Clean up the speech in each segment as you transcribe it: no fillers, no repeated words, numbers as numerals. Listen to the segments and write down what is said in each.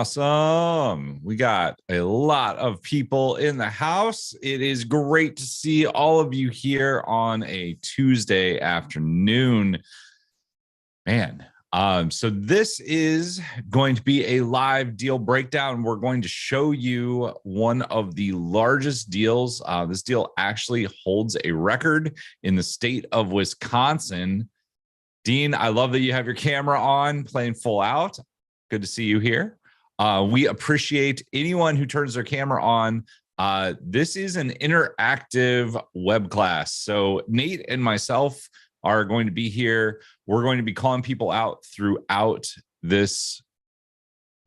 Awesome. We got a lot of people in the house. It is great to see all of you here on a Tuesday afternoon. Man, so this is going to be a live deal breakdown. We're going to show you one of the largest deals. This deal actually holds a record in the state of Wisconsin. Dean, I love that you have your camera on, playing full out. Good to see you here. We appreciate anyone who turns their camera on. This is an interactive web class. So Nate and myself are going to be here. We're going to be calling people out throughout this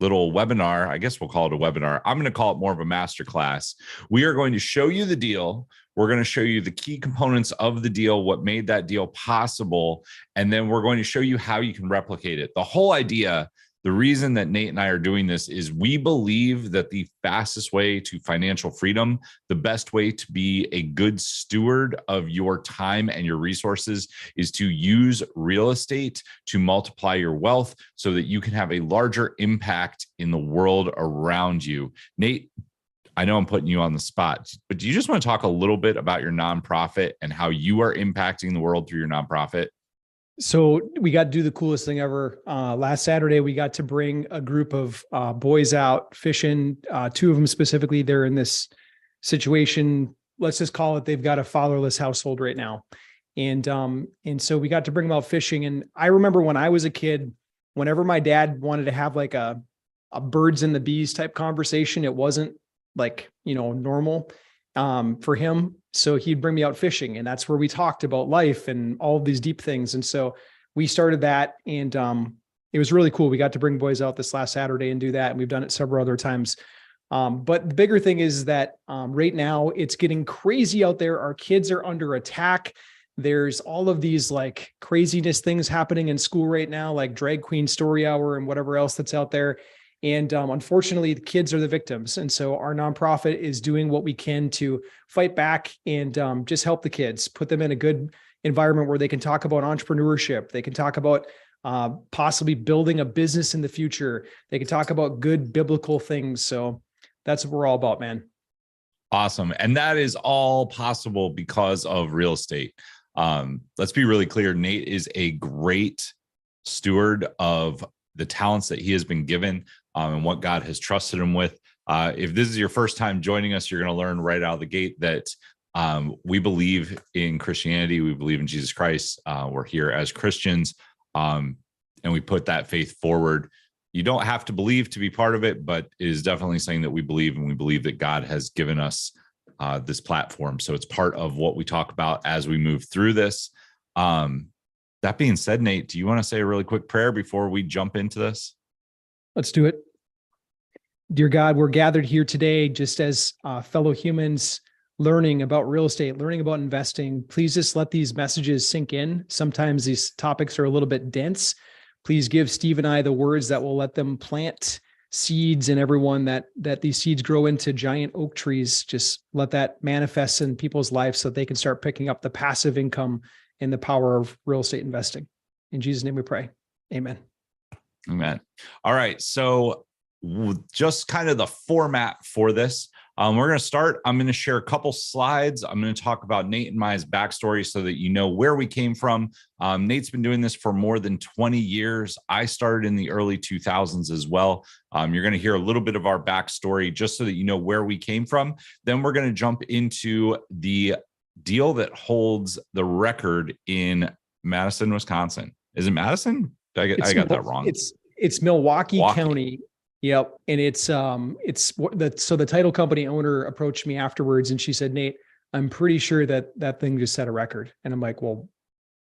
little webinar. I guess we'll call it a webinar. I'm going to call it more of a masterclass. We are going to show you the deal. We're going to show you the key components of the deal, what made that deal possible, and then we're going to show you how you can replicate it. The whole idea, the reason that Nate and I are doing this is we believe that the fastest way to financial freedom, the best way to be a good steward of your time and your resources is to use real estate to multiply your wealth so that you can have a larger impact in the world around you. Nate, I know I'm putting you on the spot, but do you just want to talk a little bit about your nonprofit and how you are impacting the world through your nonprofit? So we got to do the coolest thing ever. Last Saturday, we got to bring a group of boys out fishing. Two of them specifically, they're in this situation. Let's just call it, they've got a fatherless household right now. And so we got to bring them out fishing. And I remember when I was a kid, whenever my dad wanted to have like a birds and the bees type conversation, it wasn't like, normal for him. So he'd bring me out fishing, and that's where we talked about life and all of these deep things. And so we started that, and it was really cool. We got to bring boys out this last Saturday and do that. And we've done it several other times. But the bigger thing is that right now it's getting crazy out there. Our kids are under attack. There's all of these like craziness things happening in school right now, like drag queen story hour and whatever else that's out there. And unfortunately, the kids are the victims. And so our nonprofit is doing what we can to fight back and just help the kids, put them in a good environment where they can talk about entrepreneurship. They can talk about possibly building a business in the future. They can talk about good biblical things. So that's what we're all about, man. Awesome. And that is all possible because of real estate. Let's be really clear. Nate is a great steward of the talents that he has been given and what God has trusted him with. If this is your first time joining us, you're going to learn right out of the gate that we believe in Christianity. We believe in Jesus Christ. We're here as Christians, and we put that faith forward. You don't have to believe to be part of it, but it is definitely something that we believe, and we believe that God has given us this platform. So it's part of what we talk about as we move through this. That being said, Nate, do you want to say a really quick prayer before we jump into this? Let's do it. Dear God, we're gathered here today just as fellow humans learning about real estate, learning about investing. Please just let these messages sink in. Sometimes these topics are a little bit dense. Please give Steve and I the words that will let them plant seeds in everyone, that these seeds grow into giant oak trees. Just let that manifest in people's lives so they can start picking up the passive income and the power of real estate investing. In Jesus' name we pray. Amen. Amen. All right. So just kind of the format for this. We're going to start. I'm going to share a couple slides. I'm going to talk about Nate and my backstory so that you know where we came from. Nate's been doing this for more than 20 years. I started in the early 2000s as well. You're going to hear a little bit of our backstory just so that you know where we came from. Then we're going to jump into the deal that holds the record in Madison, Wisconsin. Is it Madison? I got that wrong. It's Milwaukee County. Yep. And so the title company owner approached me afterwards and she said, Nate, I'm pretty sure that thing just set a record. And I'm like, well,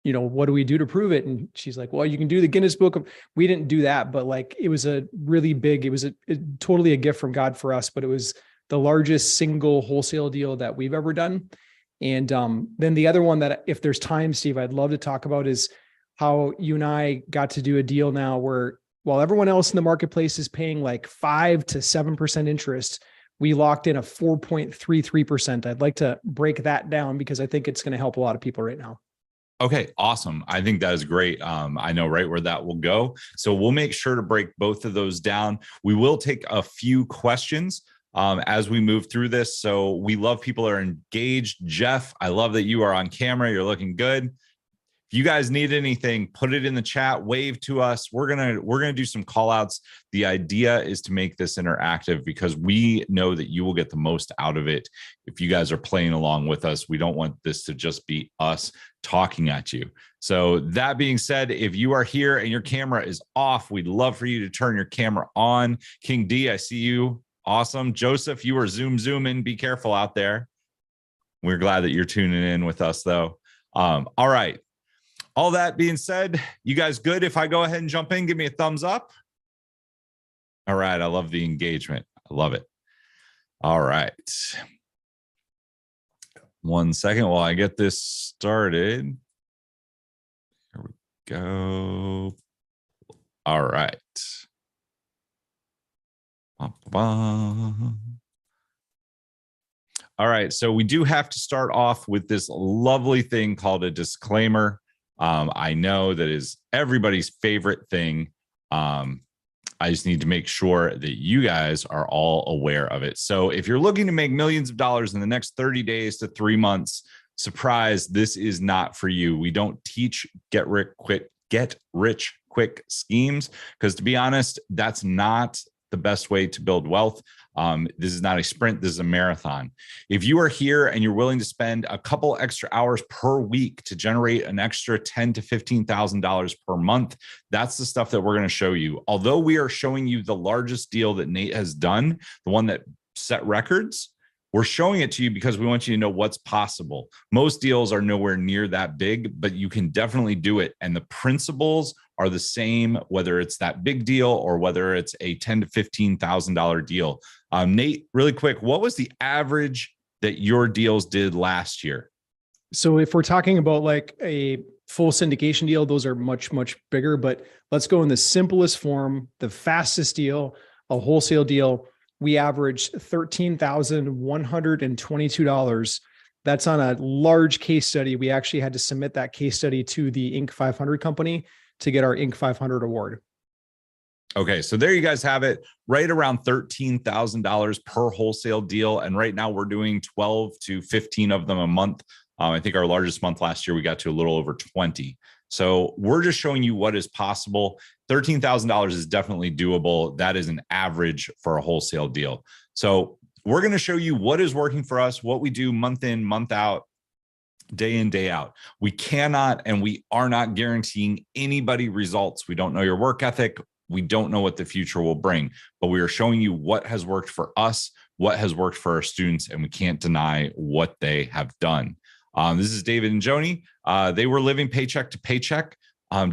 what do we do to prove it? And she's like, well, you can do the Guinness Book. We didn't do that, but like, it was totally a gift from God for us, but it was the largest single wholesale deal that we've ever done. And then the other one that, if there's time, Steve, I'd love to talk about is how you and I got to do a deal now where while everyone else in the marketplace is paying like 5 to 7% interest, we locked in a 4.33%. I'd like to break that down because I think it's going to help a lot of people right now. Okay, awesome. I think that is great. I know right where that will go. So we'll make sure to break both of those down. We will take a few questions as we move through this. So we love people that are engaged. Jeff, I love that you are on camera. You're looking good. If you guys need anything, put it in the chat, wave to us. We're gonna do some call outs. The idea is to make this interactive because we know that you will get the most out of it if you guys are playing along with us. We don't want this to just be us talking at you. So that being said, if you are here and your camera is off, we'd love for you to turn your camera on. King D, I see you. Awesome. Joseph, you are zooming. Be careful out there. We're glad that you're tuning in with us though. All right. All that being said, you guys good? If I go ahead and jump in, give me a thumbs up. All right. I love the engagement. I love it. All right. 1 second while I get this started. Here we go. All right. All right. So we do have to start off with this lovely thing called a disclaimer. I know that is everybody's favorite thing. I just need to make sure that you guys are all aware of it. So if you're looking to make millions of dollars in the next 30 days to 3 months, surprise, this is not for you. We don't teach get rich quick schemes because, to be honest, that's not the best way to build wealth. This is not a sprint. This is a marathon. If you are here and you're willing to spend a couple extra hours per week to generate an extra $10,000 to $15,000 per month, that's the stuff that we're going to show you. Although we are showing you the largest deal that Nate has done, the one that set records, we're showing it to you because we want you to know what's possible. Most deals are nowhere near that big, but you can definitely do it. And the principles are the same, whether it's that big deal or whether it's a $10,000 to $15,000 deal. Nate, really quick, what was the average that your deals did last year? So if we're talking about like a full syndication deal, those are much, much bigger, but let's go in the simplest form, the fastest deal, a wholesale deal. We averaged $13,122. That's on a large case study. We actually had to submit that case study to the Inc. 500 company to get our Inc. 500 award. Okay, so there you guys have it, right around $13,000 per wholesale deal. And right now we're doing 12 to 15 of them a month. I think our largest month last year, we got to a little over 20. So we're just showing you what is possible. $13,000 is definitely doable. That is an average for a wholesale deal. So we're going to show you what is working for us, what we do month in, month out, day in, day out. We cannot and we are not guaranteeing anybody results. We don't know your work ethic. We don't know what the future will bring, but we are showing you what has worked for us, what has worked for our students, and we can't deny what they have done. This is David and Joni. They were living paycheck to paycheck.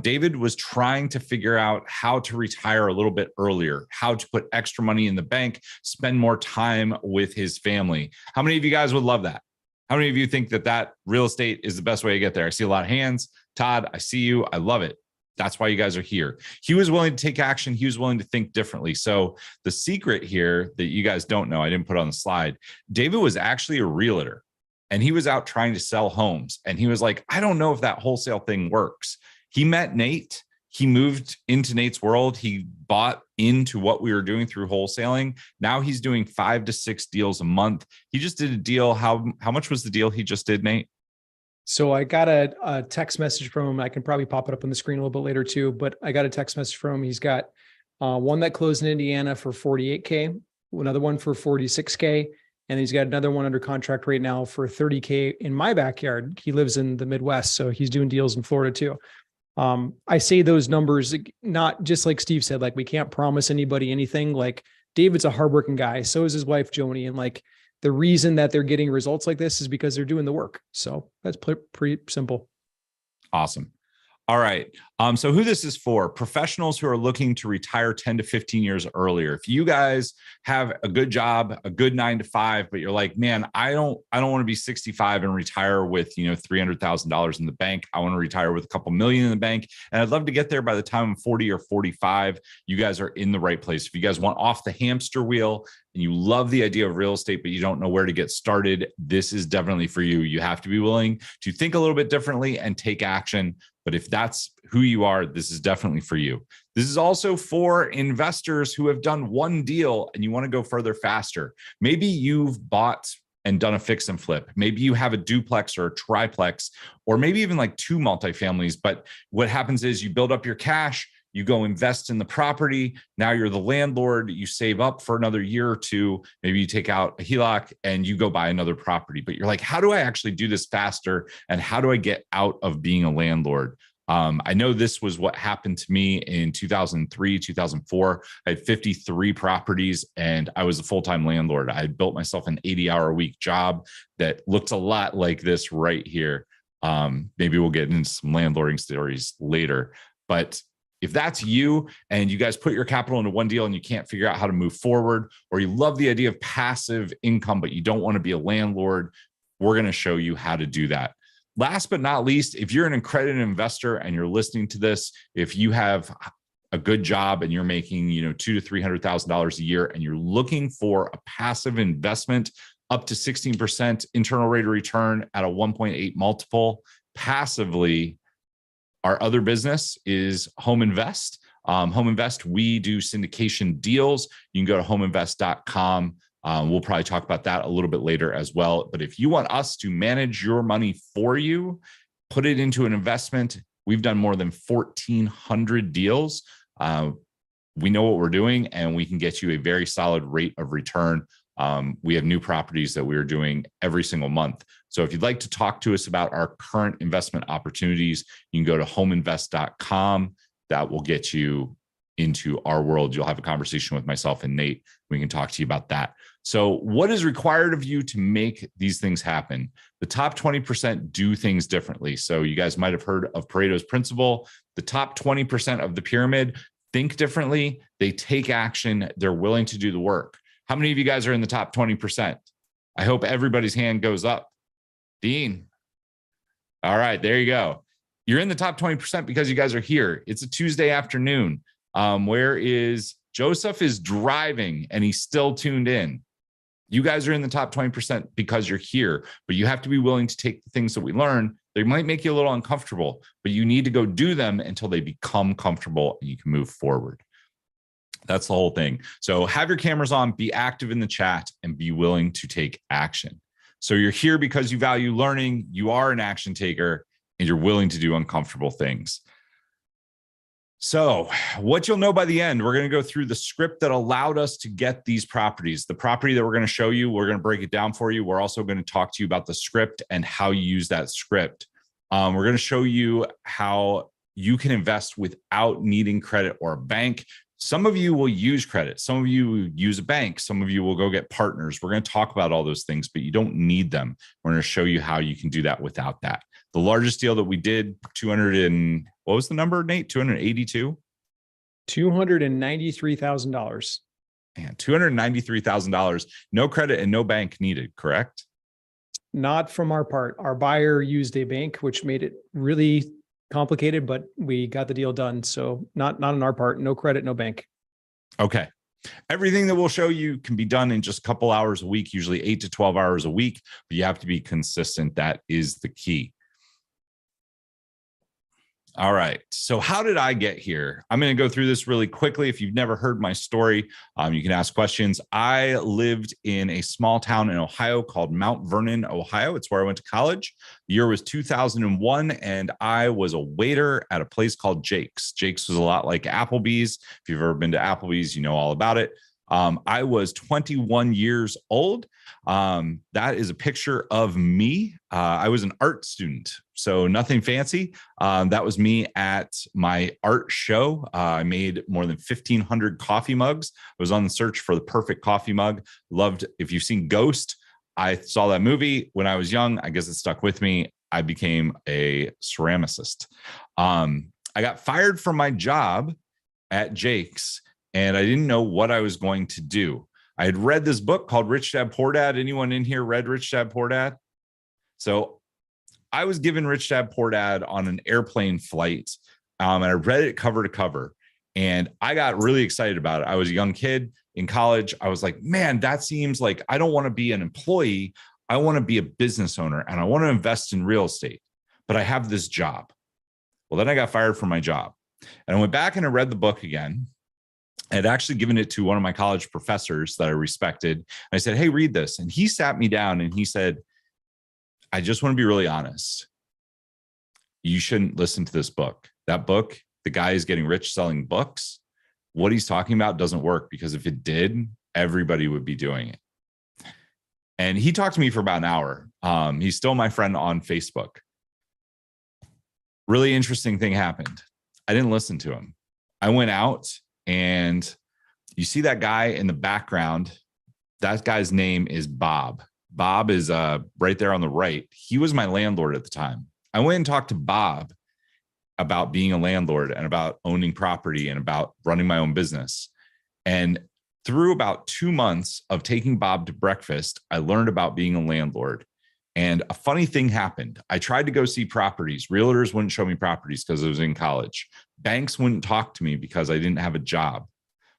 David was trying to figure out how to retire a little bit earlier, how to put extra money in the bank, spend more time with his family. How many of you guys would love that? How many of you think that real estate is the best way to get there? I see a lot of hands. Todd, I see you. I love it. That's why you guys are here. He was willing to take action. He was willing to think differently. So the secret here that you guys don't know, I didn't put on the slide, David was actually a realtor. And he was out trying to sell homes. And he was like, I don't know if that wholesale thing works. He met Nate. He moved into Nate's world. He bought into what we were doing through wholesaling. Now he's doing 5 to 6 deals a month. He just did a deal. How much was the deal he just did, Nate? So I got a text message from him. I can probably pop it up on the screen a little bit later too, but I got a text message from him. He's got one that closed in Indiana for $48K, another one for $46K. And he's got another one under contract right now for $30K in my backyard. He lives in the Midwest, so he's doing deals in Florida too. I say those numbers, not just like Steve said, like we can't promise anybody anything. Like David's a hardworking guy. So is his wife, Joni. And like the reason that they're getting results like this is because they're doing the work. So that's pretty simple. Awesome. All right. So who this is for? Professionals who are looking to retire 10 to 15 years earlier. If you guys have a good job, a good 9 to 5, but you're like, man, I don't want to be 65 and retire with, $300,000 in the bank. I want to retire with a couple million in the bank. And I'd love to get there by the time I'm 40 or 45. You guys are in the right place. If you guys want off the hamster wheel and you love the idea of real estate, but you don't know where to get started, this is definitely for you. You have to be willing to think a little bit differently and take action. But if that's who you are, this is definitely for you. This is also for investors who have done one deal and you want to go further faster. Maybe you've bought and done a fix and flip. Maybe you have a duplex or a triplex, or maybe even like 2 multifamilies. But what happens is you build up your cash, you go invest in the property. Now you're the landlord. You save up for another year or two. Maybe you take out a HELOC and you go buy another property. But you're like, how do I actually do this faster? And how do I get out of being a landlord? I know this was what happened to me in 2003, 2004. I had 53 properties and I was a full-time landlord. I had built myself an 80-hour-a-week job that looked a lot like this right here. Maybe we'll get into some landlording stories later. But if that's you and you guys put your capital into one deal and you can't figure out how to move forward, or you love the idea of passive income, but you don't want to be a landlord, we're going to show you how to do that. Last but not least, if you're an accredited investor and you're listening to this, if you have a good job and you're making, $200,000 to $300,000 a year and you're looking for a passive investment up to 16% internal rate of return at a 1.8 multiple passively, our other business is Home Invest. Home Invest, we do syndication deals. You can go to homeinvest.com. We'll probably talk about that a little bit later as well. But if you want us to manage your money for you, put it into an investment. We've done more than 1,400 deals. We know what we're doing and we can get you a very solid rate of return. We have new properties that we are doing every single month. So if you'd like to talk to us about our current investment opportunities, you can go to homeinvest.com. That will get you into our world. You'll have a conversation with myself and Nate. We can talk to you about that. So what is required of you to make these things happen? The top 20% do things differently. So you guys might have heard of Pareto's principle. The top 20% of the pyramid think differently. They take action. They're willing to do the work. How many of you guys are in the top 20%? I hope everybody's hand goes up. Dean. All right, there you go. You're in the top 20% because you guys are here. It's a Tuesday afternoon. Where is Joseph is driving and he's still tuned in. You guys are in the top 20% because you're here, but you have to be willing to take the things that we learn. They might make you a little uncomfortable, but you need to go do them until they become comfortable and you can move forward. That's the whole thing. So have your cameras on, be active in the chat, and be willing to take action. So you're here because you value learning, you are an action taker, and you're willing to do uncomfortable things. So what you'll know by the end, we're going to go through the script that allowed us to get these properties. The property that we're going to show you, we're going to break it down for you. We're also going to talk to you about the script and how you use that script. We're going to show you how you can invest without needing credit or a bank. Some of you will use credit. Some of you will use a bank. Some of you will go get partners. We're going to talk about all those things, but you don't need them. We're going to show you how you can do that without that. The largest deal that we did, 200 and what was the number, Nate? 282? $293,000. Man, $293,000. No credit and no bank needed, correct? Not from our part. Our buyer used a bank, which made it really complicated, but we got the deal done. So not on our part, no credit, no bank. Okay. Everything that we'll show you can be done in just a couple hours a week, usually 8 to 12 hours a week, but you have to be consistent. That is the key. All right. So how did I get here? I'm going to go through this really quickly. If you've never heard my story, you can ask questions. I lived in a small town in Ohio called Mount Vernon, Ohio. It's where I went to college. The year was 2001, and I was a waiter at a place called Jake's. Jake's was a lot like Applebee's. If you've ever been to Applebee's, you know all about it. I was 21 years old. That is a picture of me. I was an art student, so nothing fancy. That was me at my art show. I made more than 1,500 coffee mugs. I was on the search for the perfect coffee mug. Loved, if you've seen Ghost, I saw that movie when I was young. I guess it stuck with me. I became a ceramicist. I got fired from my job at Jake's, and I didn't know what I was going to do. I had read this book called Rich Dad Poor Dad. Anyone in here read Rich Dad Poor Dad? So I was given Rich Dad Poor Dad on an airplane flight, and I read it cover to cover, and I got really excited about it. I was a young kid in college. I was like, man, that seems like I don't want to be an employee. I want to be a business owner, and I want to invest in real estate, but I have this job. Well, then I got fired from my job, and I went back and I read the book again. I had actually given it to one of my college professors that I respected. I said, hey, read this. And he sat me down and he said, I just want to be really honest. You shouldn't listen to this book. That book, the guy is getting rich selling books. What he's talking about doesn't work, because if it did, everybody would be doing it. And he talked to me for about an hour. He's still my friend on Facebook. Really interesting thing happened. I didn't listen to him. I went out, and you see that guy in the background. That guy's name is Bob. Bob is right there on the right. He was my landlord at the time. I went and talked to Bob about being a landlord and about owning property and about running my own business. And through about 2 months of taking Bob to breakfast, I learned about being a landlord. And a funny thing happened. I tried to go see properties. Realtors wouldn't show me properties because I was in college. Banks wouldn't talk to me because I didn't have a job.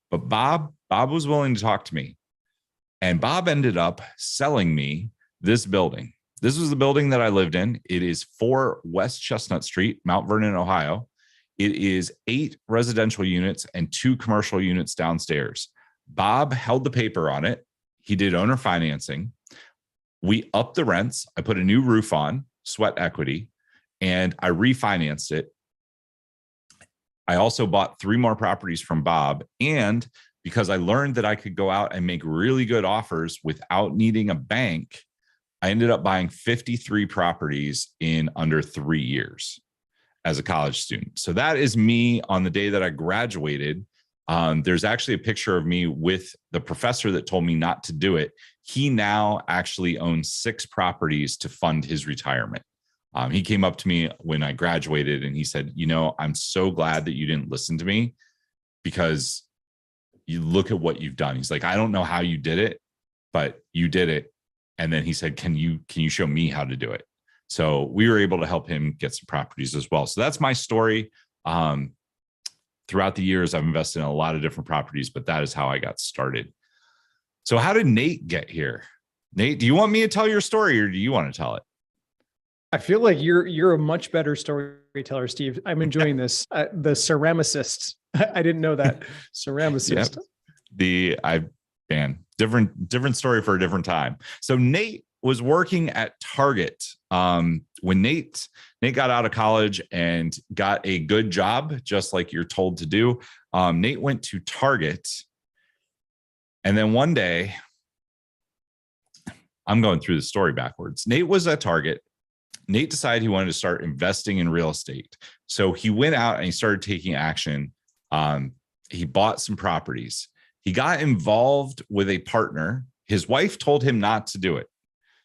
But Bob was willing to talk to me. And Bob ended up selling me this building. This was the building that I lived in. It is 4 West Chestnut Street, Mount Vernon, Ohio. It is 8 residential units and 2 commercial units downstairs. Bob held the paper on it. He did owner financing. We upped the rents. I put a new roof on, sweat equity, and I refinanced it. I also bought 3 more properties from Bob. And because I learned that I could go out and make really good offers without needing a bank, I ended up buying 53 properties in under 3 years as a college student. So that is me on the day that I graduated. There's actually a picture of me with the professor that told me not to do it. He now actually owns 6 properties to fund his retirement. He came up to me when I graduated and he said, I'm so glad that you didn't listen to me, because you look at what you've done. He's like, I don't know how you did it, but you did it. And then he said, can you show me how to do it? So we were able to help him get some properties as well. So that's my story. Throughout the years, I've invested in a lot of different properties, but that is how I got started. So how did Nate get here? Nate, do you want me to tell your story, or do you want to tell it? I feel like you're a much better storyteller, Steve. I'm enjoying this. The ceramicist. I didn't know that. Ceramicist. Yep. Different story for a different time. So Nate was working at Target. When Nate got out of college and got a good job, just like you're told to do, Nate went to Target. And then one day, I'm going through the story backwards. Nate was at Target. Nate decided he wanted to start investing in real estate. So he went out and he started taking action. He bought some properties. He got involved with a partner. His wife told him not to do it.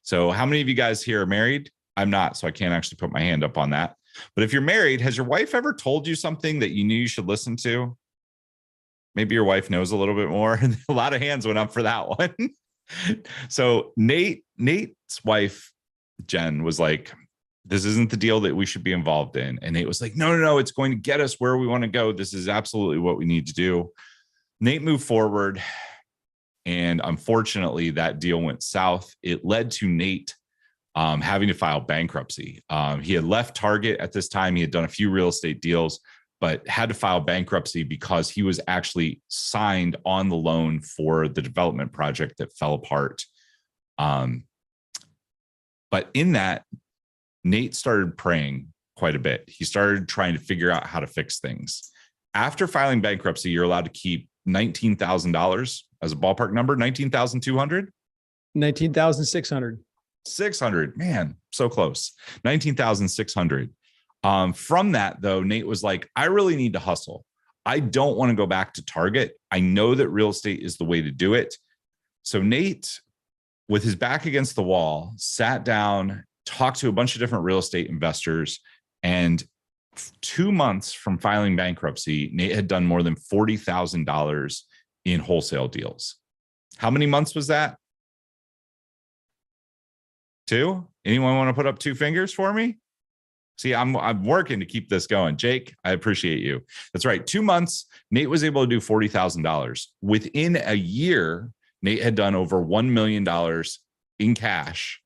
So how many of you guys here are married? I'm not, so I can't actually put my hand up on that. But if you're married, has your wife ever told you something that you knew you should listen to? Maybe your wife knows a little bit more. A lot of hands went up for that one. So Nate's wife, Jen, was like, this isn't the deal that we should be involved in. And Nate was like, no, it's going to get us where we want to go. This is absolutely what we need to do. Nate moved forward. And unfortunately, that deal went south. It led to Nate having to file bankruptcy. He had left Target at this time. He had done a few real estate deals, but had to file bankruptcy because he was actually signed on the loan for the development project that fell apart. But in that, Nate started praying quite a bit. He started trying to figure out how to fix things. After filing bankruptcy, you're allowed to keep $19,000 as a ballpark number. 19,200? 19,600. 600. Man, so close. 19,600. From that, though, Nate was like, I really need to hustle. I don't want to go back to Target. I know that real estate is the way to do it. So Nate, with his back against the wall, sat down, talked to a bunch of different real estate investors, and 2 months from filing bankruptcy, Nate had done more than $40,000 in wholesale deals. How many months was that? 2? Anyone want to put up 2 fingers for me? See, I'm working to keep this going. Jake, I appreciate you. That's right. 2 months, Nate was able to do $40,000. Within a year, Nate had done over $1 million in cash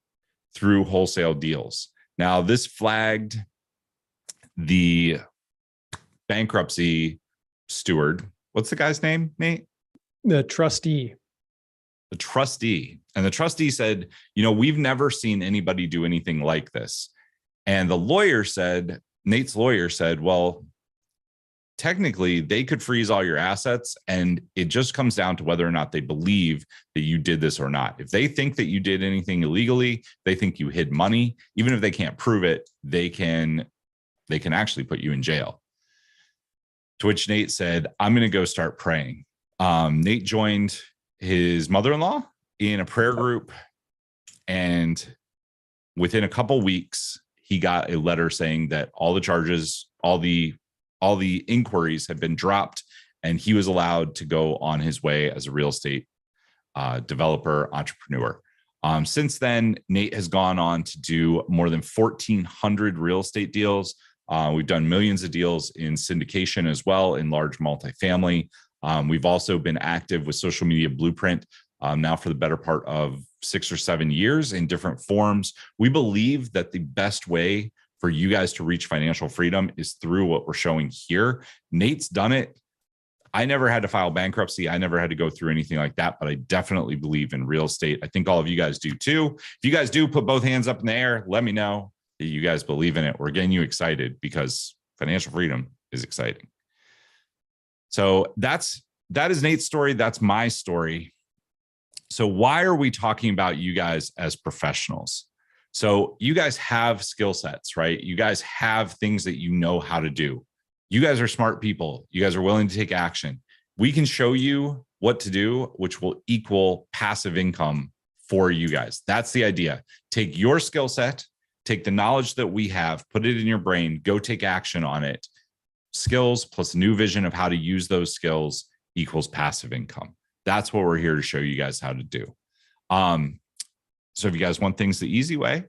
through wholesale deals. Now, this flagged the bankruptcy steward. What's the guy's name, Nate? The trustee. The trustee. And the trustee said, we've never seen anybody do anything like this. And the lawyer said, Nate's lawyer said, well, technically they could freeze all your assets. And it just comes down to whether or not they believe that you did this or not. If they think that you did anything illegally, they think you hid money, even if they can't prove it, they can actually put you in jail. To which Nate said, I'm going to go start praying. Nate joined his mother-in-law in a prayer group. And within a couple weeks, he got a letter saying that all the charges, all the inquiries had been dropped, and he was allowed to go on his way as a real estate developer, entrepreneur. Since then, Nate has gone on to do more than 1,400 real estate deals. We've done millions of deals in syndication as well, in large multifamily. We've also been active with Social Media Blueprint now for the better part of 6 or 7 years in different forms. We believe that the best way for you guys to reach financial freedom is through what we're showing here. Nate's done it. I never had to file bankruptcy. I never had to go through anything like that, but I definitely believe in real estate. I think all of you guys do too. If you guys do, put both hands up in the air. Let me know that you guys believe in it. We're getting you excited because financial freedom is exciting. So that is Nate's story. That's my story. So why are we talking about you guys as professionals? So you guys have skill sets, right? You guys have things that you know how to do. You guys are smart people. You guys are willing to take action. We can show you what to do, which will equal passive income for you guys. That's the idea. Take your skill set, take the knowledge that we have, put it in your brain, go take action on it. Skills plus new vision of how to use those skills equals passive income. That's what we're here to show you guys how to do. So if you guys want things the easy way,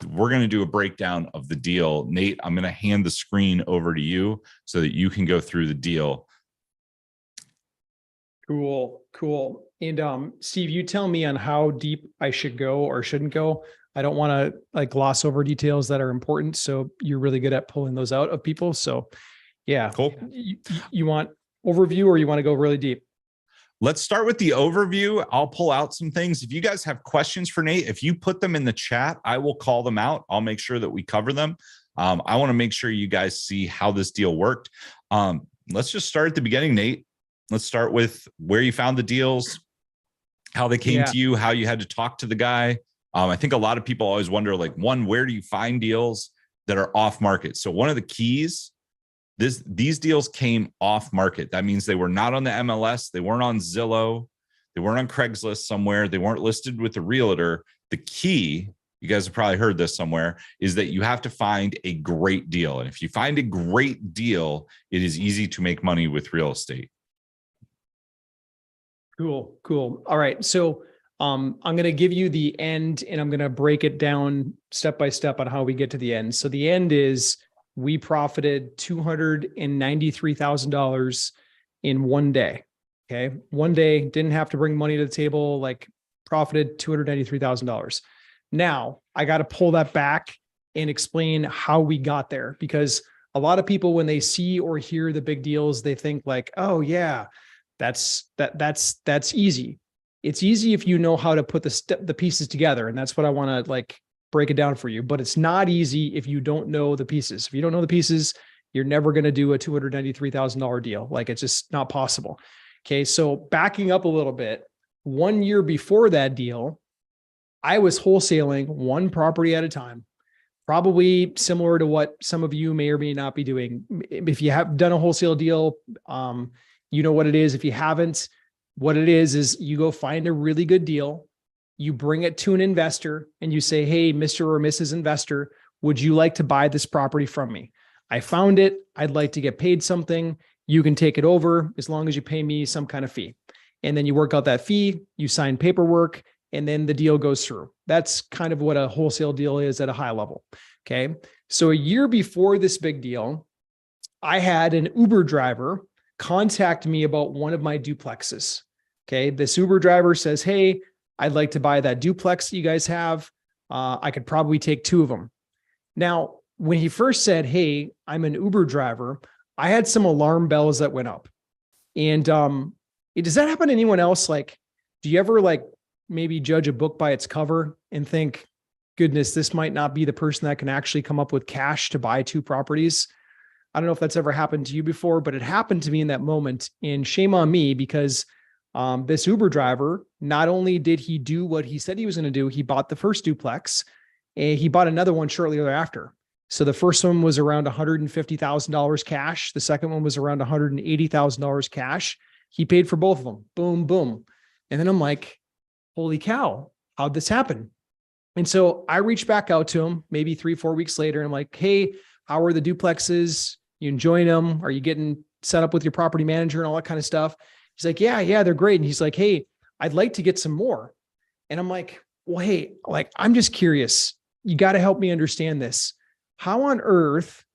we're going to do a breakdown of the deal. Nate, I'm going to hand the screen over to you so that you can go through the deal. Cool. And Steve, you tell me on how deep I should go or shouldn't go. I don't want to gloss over details that are important. So you're really good at pulling those out of people. So yeah, cool. You want overview or you want to go really deep? Let's start with the overview. I'll pull out some things. If you guys have questions for Nate, if you put them in the chat, I will call them out. I'll make sure that we cover them. I want to make sure you guys see how this deal worked. Let's just start at the beginning, Nate. Let's start with where you found the deals, how they came to you, how you had to talk to the guy. I think a lot of people always wonder, where do you find deals that are off market? So one of the keys, these deals came off market. That means they were not on the MLS. They weren't on Zillow. They weren't on Craigslist somewhere. They weren't listed with a realtor. The key, you guys have probably heard this somewhere, is that you have to find a great deal. And if you find a great deal, it is easy to make money with real estate. Cool. All right. So I'm going to give you the end and I'm going to break it down step by step on how we get to the end. So the end is we profited $293,000 in one day. Okay. One day, didn't have to bring money to the table, profited $293,000. Now I got to pull that back and explain how we got there, because a lot of people, when they see or hear the big deals, they think oh yeah, that's easy. It's easy if you know how to put the pieces together. And that's what I want to break it down for you, but it's not easy if you don't know the pieces. If you don't know the pieces, you're never going to do a $293,000 deal. It's just not possible. Okay. So backing up a little bit, 1 year before that deal, I was wholesaling one property at a time, probably similar to what some of you may or may not be doing. If you have done a wholesale deal, you know what it is. If you haven't, what it is you go find a really good deal. You bring it to an investor and you say, hey, Mr. or Mrs. Investor, would you like to buy this property from me? I found it. I'd like to get paid something. You can take it over as long as you pay me some kind of fee. And then you work out that fee, you sign paperwork, and then the deal goes through. That's kind of what a wholesale deal is at a high level. Okay. So a year before this big deal, I had an Uber driver contact me about one of my duplexes. Okay. This Uber driver says, hey, I'd like to buy that duplex that you guys have. I could probably take 2 of them. Now, when he first said, hey, I'm an Uber driver, I had some alarm bells that went up. And does that happen to anyone else? Like, do you ever like maybe judge a book by its cover and think, goodness, this might not be the person that can actually come up with cash to buy 2 properties? I don't know if that's ever happened to you before, but it happened to me in that moment. And shame on me, because this Uber driver, not only did he do what he said he was going to do, he bought the first duplex and he bought another one shortly thereafter. So the first one was around $150,000 cash. The second one was around $180,000 cash. He paid for both of them. Boom, boom. And then I'm like, holy cow, how'd this happen? And so I reached back out to him maybe 3-4 weeks later. And I'm like, hey, how are the duplexes? You enjoying them? Are you getting set up with your property manager and all that kind of stuff? He's like, yeah, they're great. And he's like, hey, I'd like to get some more. And I'm like, well, hey, like, I'm just curious. You got to help me understand this. How on earth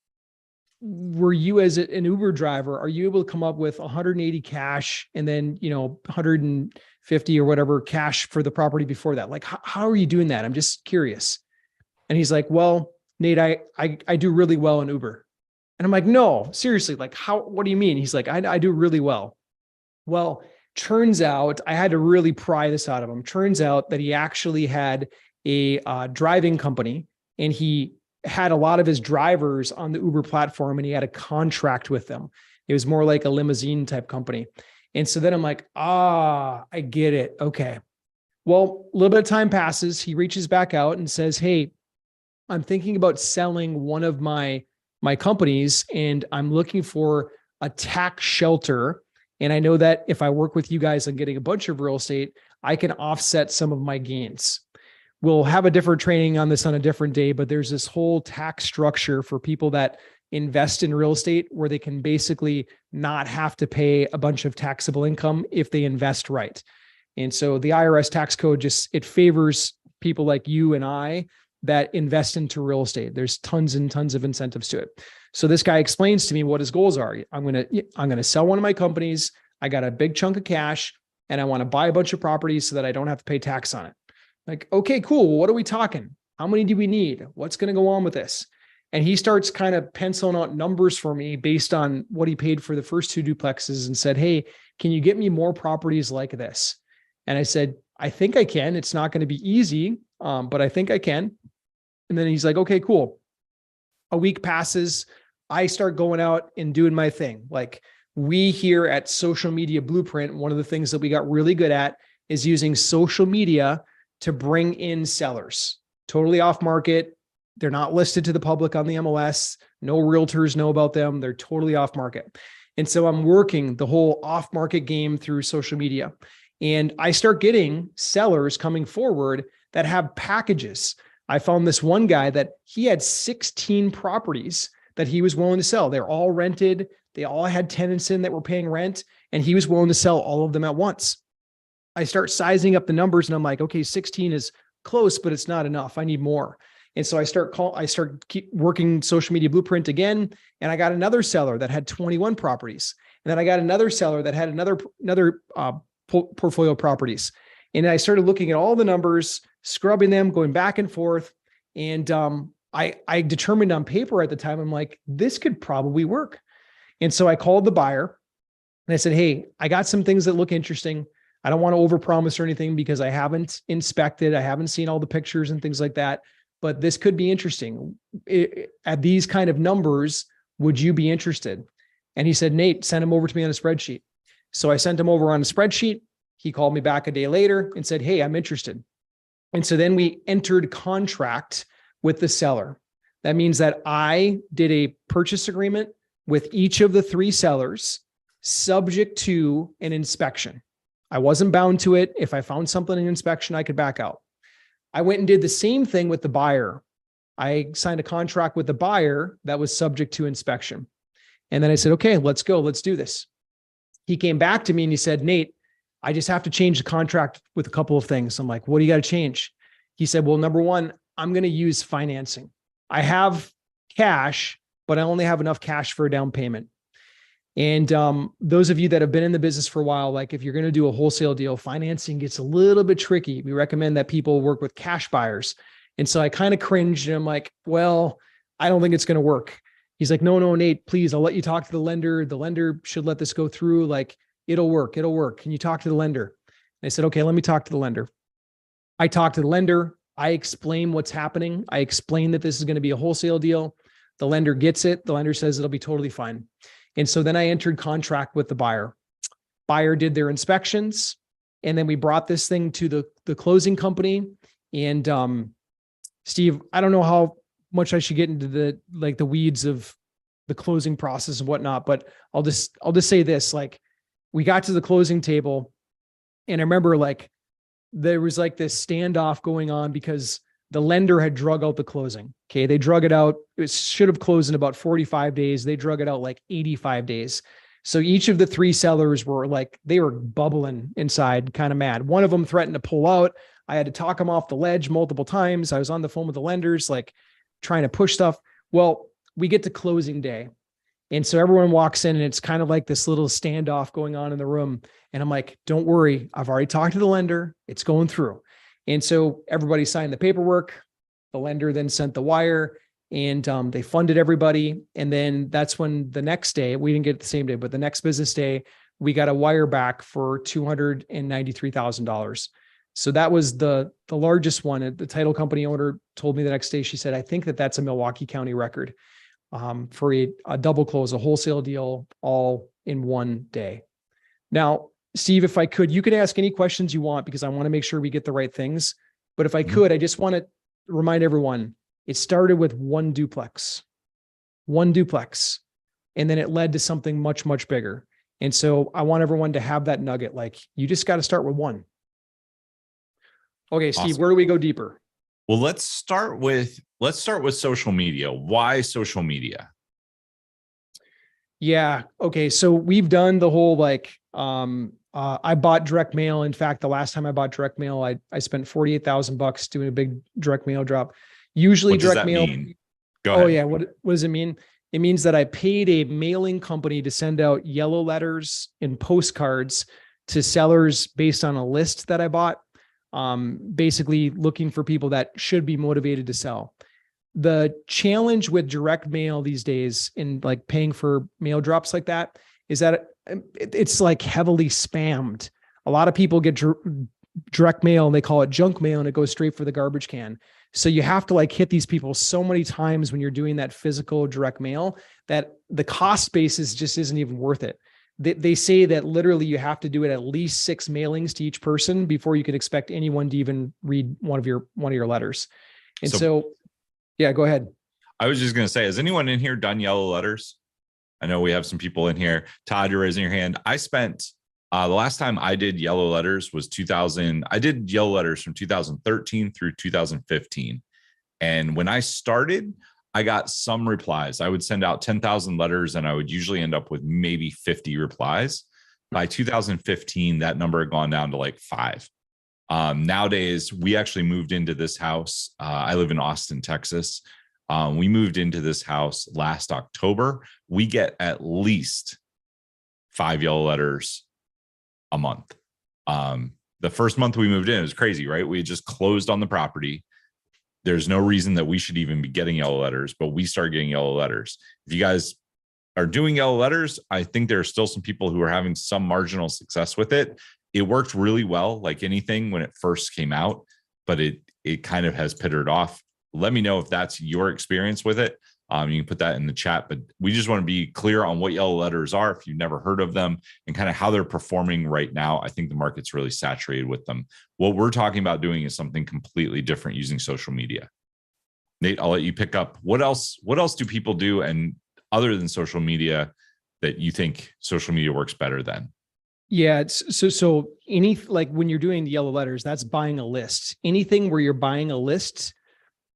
were you as an Uber driver, are you able to come up with 180 cash and then, 150 or whatever cash for the property before that? Like, how are you doing that? I'm just curious. And he's like, well, Nate, I do really well in Uber. And I'm like, no, seriously, like what do you mean? He's like, I do really well. Well, turns out I had to really pry this out of him. Turns out that he actually had a driving company, and he had a lot of his drivers on the Uber platform, and he had a contract with them. It was more like a limousine type company. And so then I'm like, I get it. Okay. Well, a little bit of time passes. He reaches back out and says, hey, I'm thinking about selling one of my companies, and I'm looking for a tax shelter. And I know that if I work with you guys on getting a bunch of real estate, I can offset some of my gains. We'll have a different training on this on a different day, but there's this whole tax structure for people that invest in real estate where they can basically not have to pay a bunch of taxable income if they invest right. And so the IRS tax code it favors people like you and I that invest into real estate. There's tons and tons of incentives to it. So this guy explains to me what his goals are. I'm going to sell one of my companies. I got a big chunk of cash and I want to buy a bunch of properties so that I don't have to pay tax on it. Like, okay, cool. Well, what are we talking? How many do we need? What's going to go on with this? And he starts kind of penciling out numbers for me based on what he paid for the first 2 duplexes and said, hey, can you get me more properties like this? And I said, I think I can. It's not going to be easy, but I think I can. And then he's like, okay, cool. A week passes. I start going out and doing my thing. Like, we here at Social Media Blueprint, one of the things that we got really good at is using social media to bring in sellers. Totally off market. They're not listed to the public on the MLS. No realtors know about them. They're totally off market. And so I'm working the whole off market game through social media. And I start getting sellers coming forward that have packages. I found this one guy that he had 16 properties that he was willing to sell. They're all rented. They all had tenants in that were paying rent, and he was willing to sell all of them at once. I start sizing up the numbers and I'm like, okay, 16 is close, but it's not enough. I need more. And so I keep working Social Media Blueprint again. And I got another seller that had 21 properties. And then I got another seller that had another portfolio of properties. And I started looking at all the numbers, scrubbing them, going back and forth. And I determined on paper at the time, I'm like, this could probably work. And so I called the buyer and I said, hey, I got some things that look interesting. I don't want to overpromise or anything because I haven't inspected. I haven't seen all the pictures and things like that, but this could be interesting. At these kind of numbers, would you be interested? And he said, Nate, send them over to me on a spreadsheet. So I sent him over on a spreadsheet. He called me back a day later and said, hey, I'm interested. And so then we entered contract with the seller. That means that I did a purchase agreement with each of the 3 sellers, subject to an inspection. I wasn't bound to it. If I found something in inspection, I could back out. I went and did the same thing with the buyer. I signed a contract with the buyer that was subject to inspection. And then I said, okay, let's go. Let's do this. He came back to me and he said, Nate, I just have to change the contract with a couple of things. I'm like, what do you got to change? He said, well, number one, I'm going to use financing. I have cash, but I only have enough cash for a down payment. And those of you that have been in the business for a while, like if you're going to do a wholesale deal, financing gets a little bit tricky. We recommend that people work with cash buyers. And so I kind of cringed and I'm like, well, I don't think it's going to work. He's like, no, Nate, please, I'll let you talk to the lender. The lender should let this go through. Like, it'll work. It'll work. Can you talk to the lender? And I said, okay, let me talk to the lender. I talked to the lender. I explain what's happening. I explain that this is going to be a wholesale deal. The lender gets it. The lender says it'll be totally fine. And so then I entered contract with the buyer. Buyer did their inspections. And then we brought this thing to the closing company. And Steve, I don't know how much I should get into the weeds of the closing process and whatnot, but I'll just say this, like we got to the closing table and I remember like there was like this standoff going on because the lender had drug out the closing. Okay. They drug it out. It should have closed in about 45 days. They drug it out like 85 days. So each of the three sellers were like, they were bubbling inside, kind of mad. One of them threatened to pull out. I had to talk him off the ledge multiple times. I was on the phone with the lenders, like trying to push stuff. Well, we get to closing day. And so everyone walks in and it's kind of like this little standoff going on in the room. And I'm like, don't worry. I've already talked to the lender. It's going through. And so everybody signed the paperwork. The lender then sent the wire and they funded everybody. And then that's when the next day, we didn't get it the same day, but the next business day, we got a wire back for $293,000. So that was the largest one. The title company owner told me the next day, she said, I think that's a Milwaukee County record for a double close, a wholesale deal all in one day. Now, Steve, if I could, you could ask any questions you want because I want to make sure we get the right things. But if I could, I just want to remind everyone, it started with one duplex, and then it led to something much, much bigger. And so I want everyone to have that nugget. Like you just got to start with one. Okay, Steve, awesome. Where do we go deeper? Well, let's start with social media. Why social media? Yeah. Okay. So we've done the whole, like, I bought direct mail. In fact, the last time I bought direct mail, I spent $48,000 doing a big direct mail drop. Usually what direct mail. Mean? Go ahead. Oh yeah. What does it mean? It means that I paid a mailing company to send out yellow letters and postcards to sellers based on a list that I bought. Basically looking for people that should be motivated to sell. The challenge with direct mail these days in like paying for mail drops like that is that it's like heavily spammed. A lot of people get direct mail and they call it junk mail and it goes straight for the garbage can. So you have to like hit these people so many times when you're doing that physical direct mail that the cost basis just isn't even worth it. They say that literally you have to do it at least 6 mailings to each person before you can expect anyone to even read one of your letters. And so yeah, go ahead. I was just going to say, has anyone in here done yellow letters? I know we have some people in here. Todd, you're raising your hand. I spent the last time I did yellow letters was 2000. I did yellow letters from 2013 through 2015. And when I started, I got some replies. I would send out 10,000 letters and I would usually end up with maybe 50 replies. By 2015, that number had gone down to like 5. Nowadays, we actually moved into this house. I live in Austin, Texas. We moved into this house last October. We get at least 5 yellow letters a month. The first month we moved in, it was crazy, right? We had just closed on the property. There's no reason that we should even be getting yellow letters, but we started getting yellow letters. If you guys are doing yellow letters, I think there are still some people who are having some marginal success with it. It worked really well, like anything when it first came out, but it kind of has pittered off. Let me know if that's your experience with it. You can put that in the chat, but we just want to be clear on what yellow letters are if you've never heard of them and kind of how they're performing right now. I think the market's really saturated with them. What we're talking about doing is something completely different using social media. Nate, I'll let you pick up. What else do people do, and other than social media, that you think social media works better than? Yeah. So any, like when you're doing the yellow letters, that's buying a list. Anything where you're buying a list,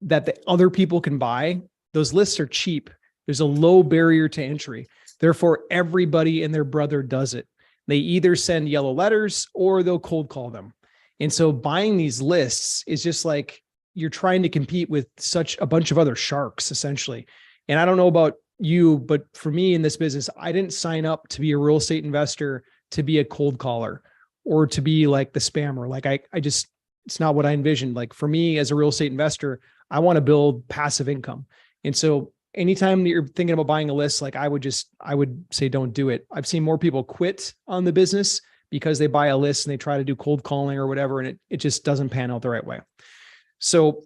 that the other people can buy, those lists are cheap. There's a low barrier to entry. Therefore, everybody and their brother does it. They either send yellow letters or they'll cold call them. And so buying these lists is just like you're trying to compete with such a bunch of other sharks, essentially. And I don't know about you, but for me in this business, I didn't sign up to be a real estate investor to be a cold caller or to be like the spammer. Like I just, it's not what I envisioned. Like for me as a real estate investor, I want to build passive income. And so anytime that you're thinking about buying a list, like I would say, don't do it. I've seen more people quit on the business because they buy a list and they try to do cold calling or whatever. And it just doesn't pan out the right way. So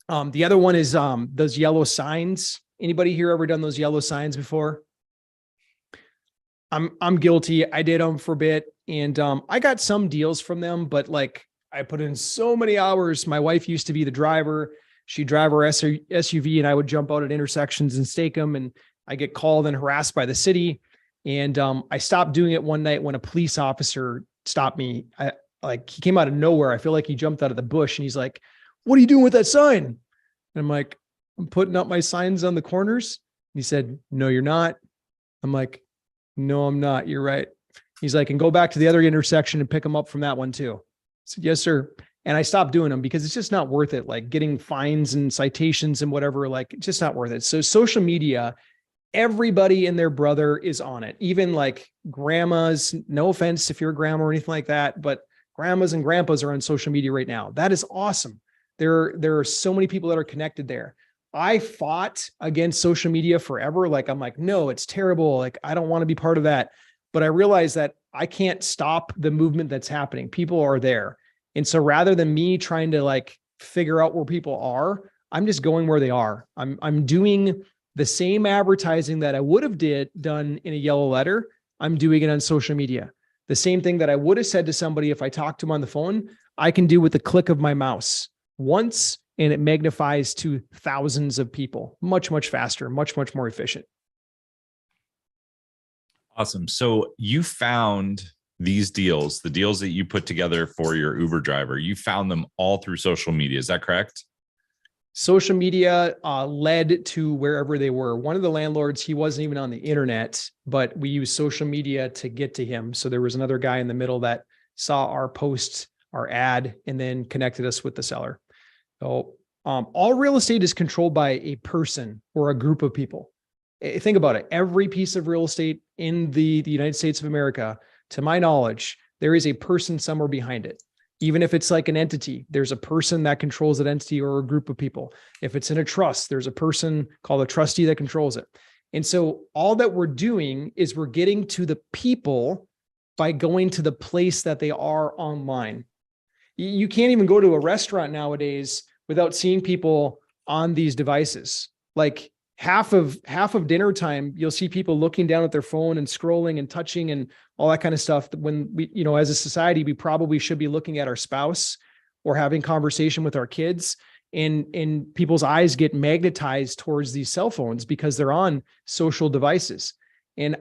the other one is those yellow signs. Anybody here ever done those yellow signs before? I'm guilty. I did them for a bit and I got some deals from them, but like I put in so many hours. My wife used to be the driver. She'd drive her SUV and I would jump out at intersections and stake them. And I get called and harassed by the city. And I stopped doing it one night when a police officer stopped me. He came out of nowhere. I feel like he jumped out of the bush and he's like, "What are you doing with that sign?" And I'm like, "I'm putting up my signs on the corners." And he said, "No, you're not." I'm like, "No, I'm not. You're right." He's like, "And go back to the other intersection and pick them up from that one too." I said, "Yes, sir." And I stopped doing them because it's just not worth it. Like getting fines and citations and whatever, like it's just not worth it. So social media, everybody and their brother is on it. Even like grandmas, no offense if you're a grandma or anything like that, but grandmas and grandpas are on social media right now. That is awesome. There are so many people that are connected there. I fought against social media forever. Like, I'm like, no, it's terrible. Like, I don't want to be part of that. But I realized that I can't stop the movement that's happening. People are there. And so rather than me trying to like figure out where people are, I'm just going where they are. I'm doing the same advertising that I would have done in a yellow letter. I'm doing it on social media. The same thing that I would have said to somebody if I talked to them on the phone, I can do with the click of my mouse once, and it magnifies to thousands of people much, much faster, much, much more efficient. Awesome. So you found these deals, the deals that you put together for your Uber driver, you found them all through social media. Is that correct? Social media led to wherever they were. One of the landlords, he wasn't even on the internet, but we used social media to get to him. So there was another guy in the middle that saw our post, our ad, and then connected us with the seller. So all real estate is controlled by a person or a group of people. Think about it. Every piece of real estate in the United States of America, to my knowledge, there is a person somewhere behind it. Even if it's like an entity, there's a person that controls that entity or a group of people. If it's in a trust, there's a person called a trustee that controls it. And so all that we're doing is we're getting to the people by going to the place that they are online. You can't even go to a restaurant nowadays without seeing people on these devices. Like half of dinner time, you'll see people looking down at their phone and scrolling and touching and all that kind of stuff. When we, as a society, we probably should be looking at our spouse or having conversation with our kids, and people's eyes get magnetized towards these cell phones because they're on social devices. And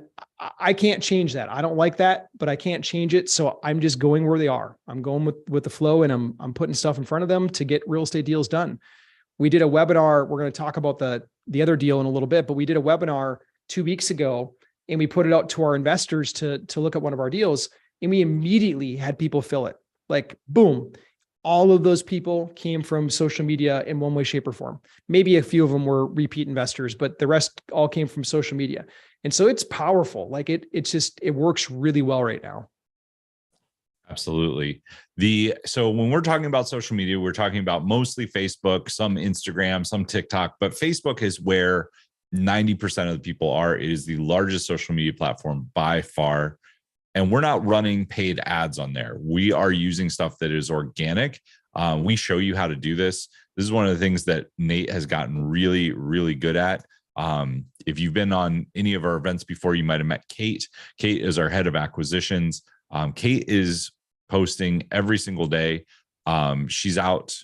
I can't change that. I don't like that, but I can't change it. So I'm just going where they are. I'm going with the flow, and I'm putting stuff in front of them to get real estate deals done. We did a webinar. We're going to talk about the other deal in a little bit, but we did a webinar 2 weeks ago, and we put it out to our investors to look at one of our deals, and we immediately had people fill it. Like, boom. All of those people came from social media in one way, shape, or form. Maybe a few of them were repeat investors, but the rest all came from social media. And so it's powerful. Like it works really well right now. Absolutely. So when we're talking about social media, we're talking about mostly Facebook, some Instagram, some TikTok, but Facebook is where 90% of the people are. It is the largest social media platform by far. And we're not running paid ads on there. We are using stuff that is organic. We show you how to do this. This is one of the things that Nate has gotten really, really good at. If you've been on any of our events before, you might have met Kate. Kate is our head of acquisitions. Kate is posting every single day. She's out.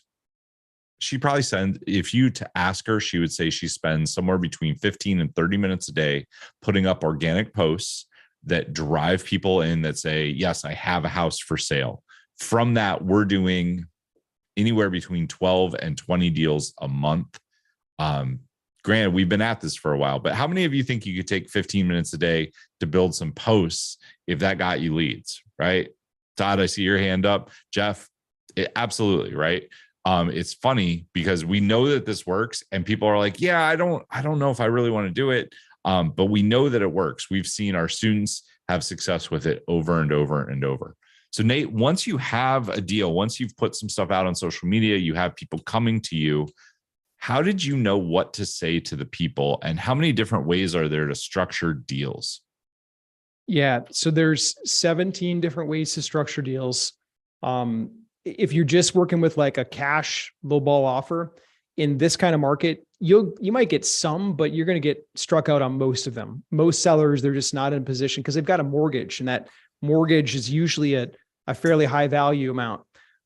She probably sends, if you to ask her, she would say she spends somewhere between 15 and 30 minutes a day putting up organic posts that drive people in that say, yes, I have a house for sale. From that, we're doing anywhere between 12 and 20 deals a month. Granted, we've been at this for a while, but how many of you think you could take 15 minutes a day to build some posts if that got you leads, right? Todd, I see your hand up. Jeff, absolutely, right? It's funny because we know that this works and people are like, yeah, I don't know if I really want to do it. But we know that it works. We've seen our students have success with it over and over and over. So Nate, once you have a deal, once you've put some stuff out on social media, you have people coming to you, how did you know what to say to the people and how many different ways are there to structure deals? Yeah. So there's 17 different ways to structure deals. If you're just working with like a cash lowball offer in this kind of market, you might get some, but you're going to get struck out on most of them. Most sellers, they're just not in position because they've got a mortgage, and that mortgage is usually a fairly high value amount.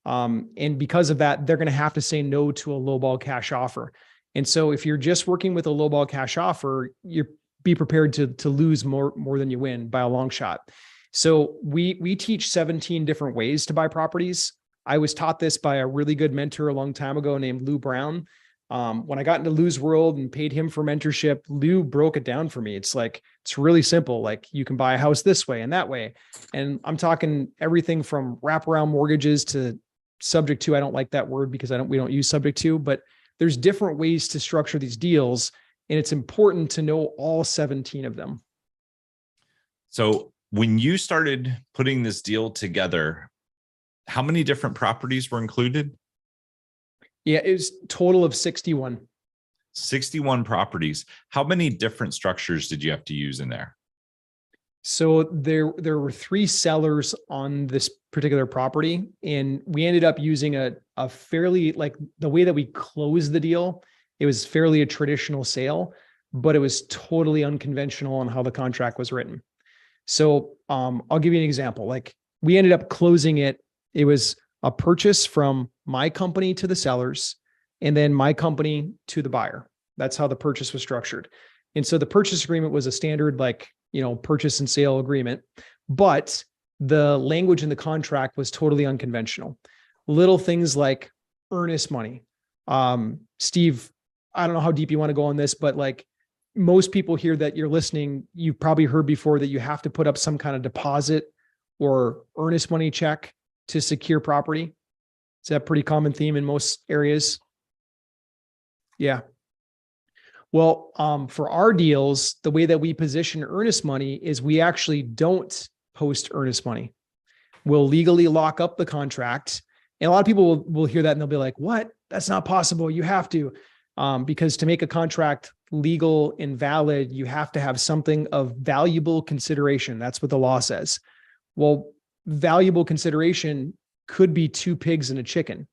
And because of that, they're going to have to say no to a lowball cash offer. And so if you're just working with a lowball cash offer, you're be prepared to lose more than you win by a long shot. So we teach 17 different ways to buy properties. I was taught this by a really good mentor a long time ago named Lou Brown. When I got into Lou's world and paid him for mentorship, Lou broke it down for me. It's really simple. Like, you can buy a house this way and that way. And I'm talking everything from wraparound mortgages to subject to. I don't like that word because we don't use subject to, but there's different ways to structure these deals. And it's important to know all 17 of them. So when you started putting this deal together, how many different properties were included? Yeah, it was a total of 61. 61 properties. How many different structures did you have to use in there? So there were 3 sellers on this particular property, and we ended up using a fairly, like, the way that we closed the deal, it was fairly a traditional sale, but it was totally unconventional on how the contract was written. So I'll give you an example. Like, we ended up closing it. It was a purchase from my company to the sellers, and then my company to the buyer. That's how the purchase was structured. And so the purchase agreement was a standard, like, purchase and sale agreement, but the language in the contract was totally unconventional. Little things like earnest money. Steve, I don't know how deep you want to go on this, but like, most people here that you're listening, you've probably heard before that you have to put up some kind of deposit or earnest money check to secure property. Is that a pretty common theme in most areas? Yeah. Well, for our deals, the way that we position earnest money is we actually don't post earnest money. We'll legally lock up the contract. And a lot of people will hear that and they'll be like, what? That's not possible. You have to. Because to make a contract legal and valid, you have to have something of valuable consideration. That's what the law says. Well, valuable consideration could be 2 pigs and a chicken.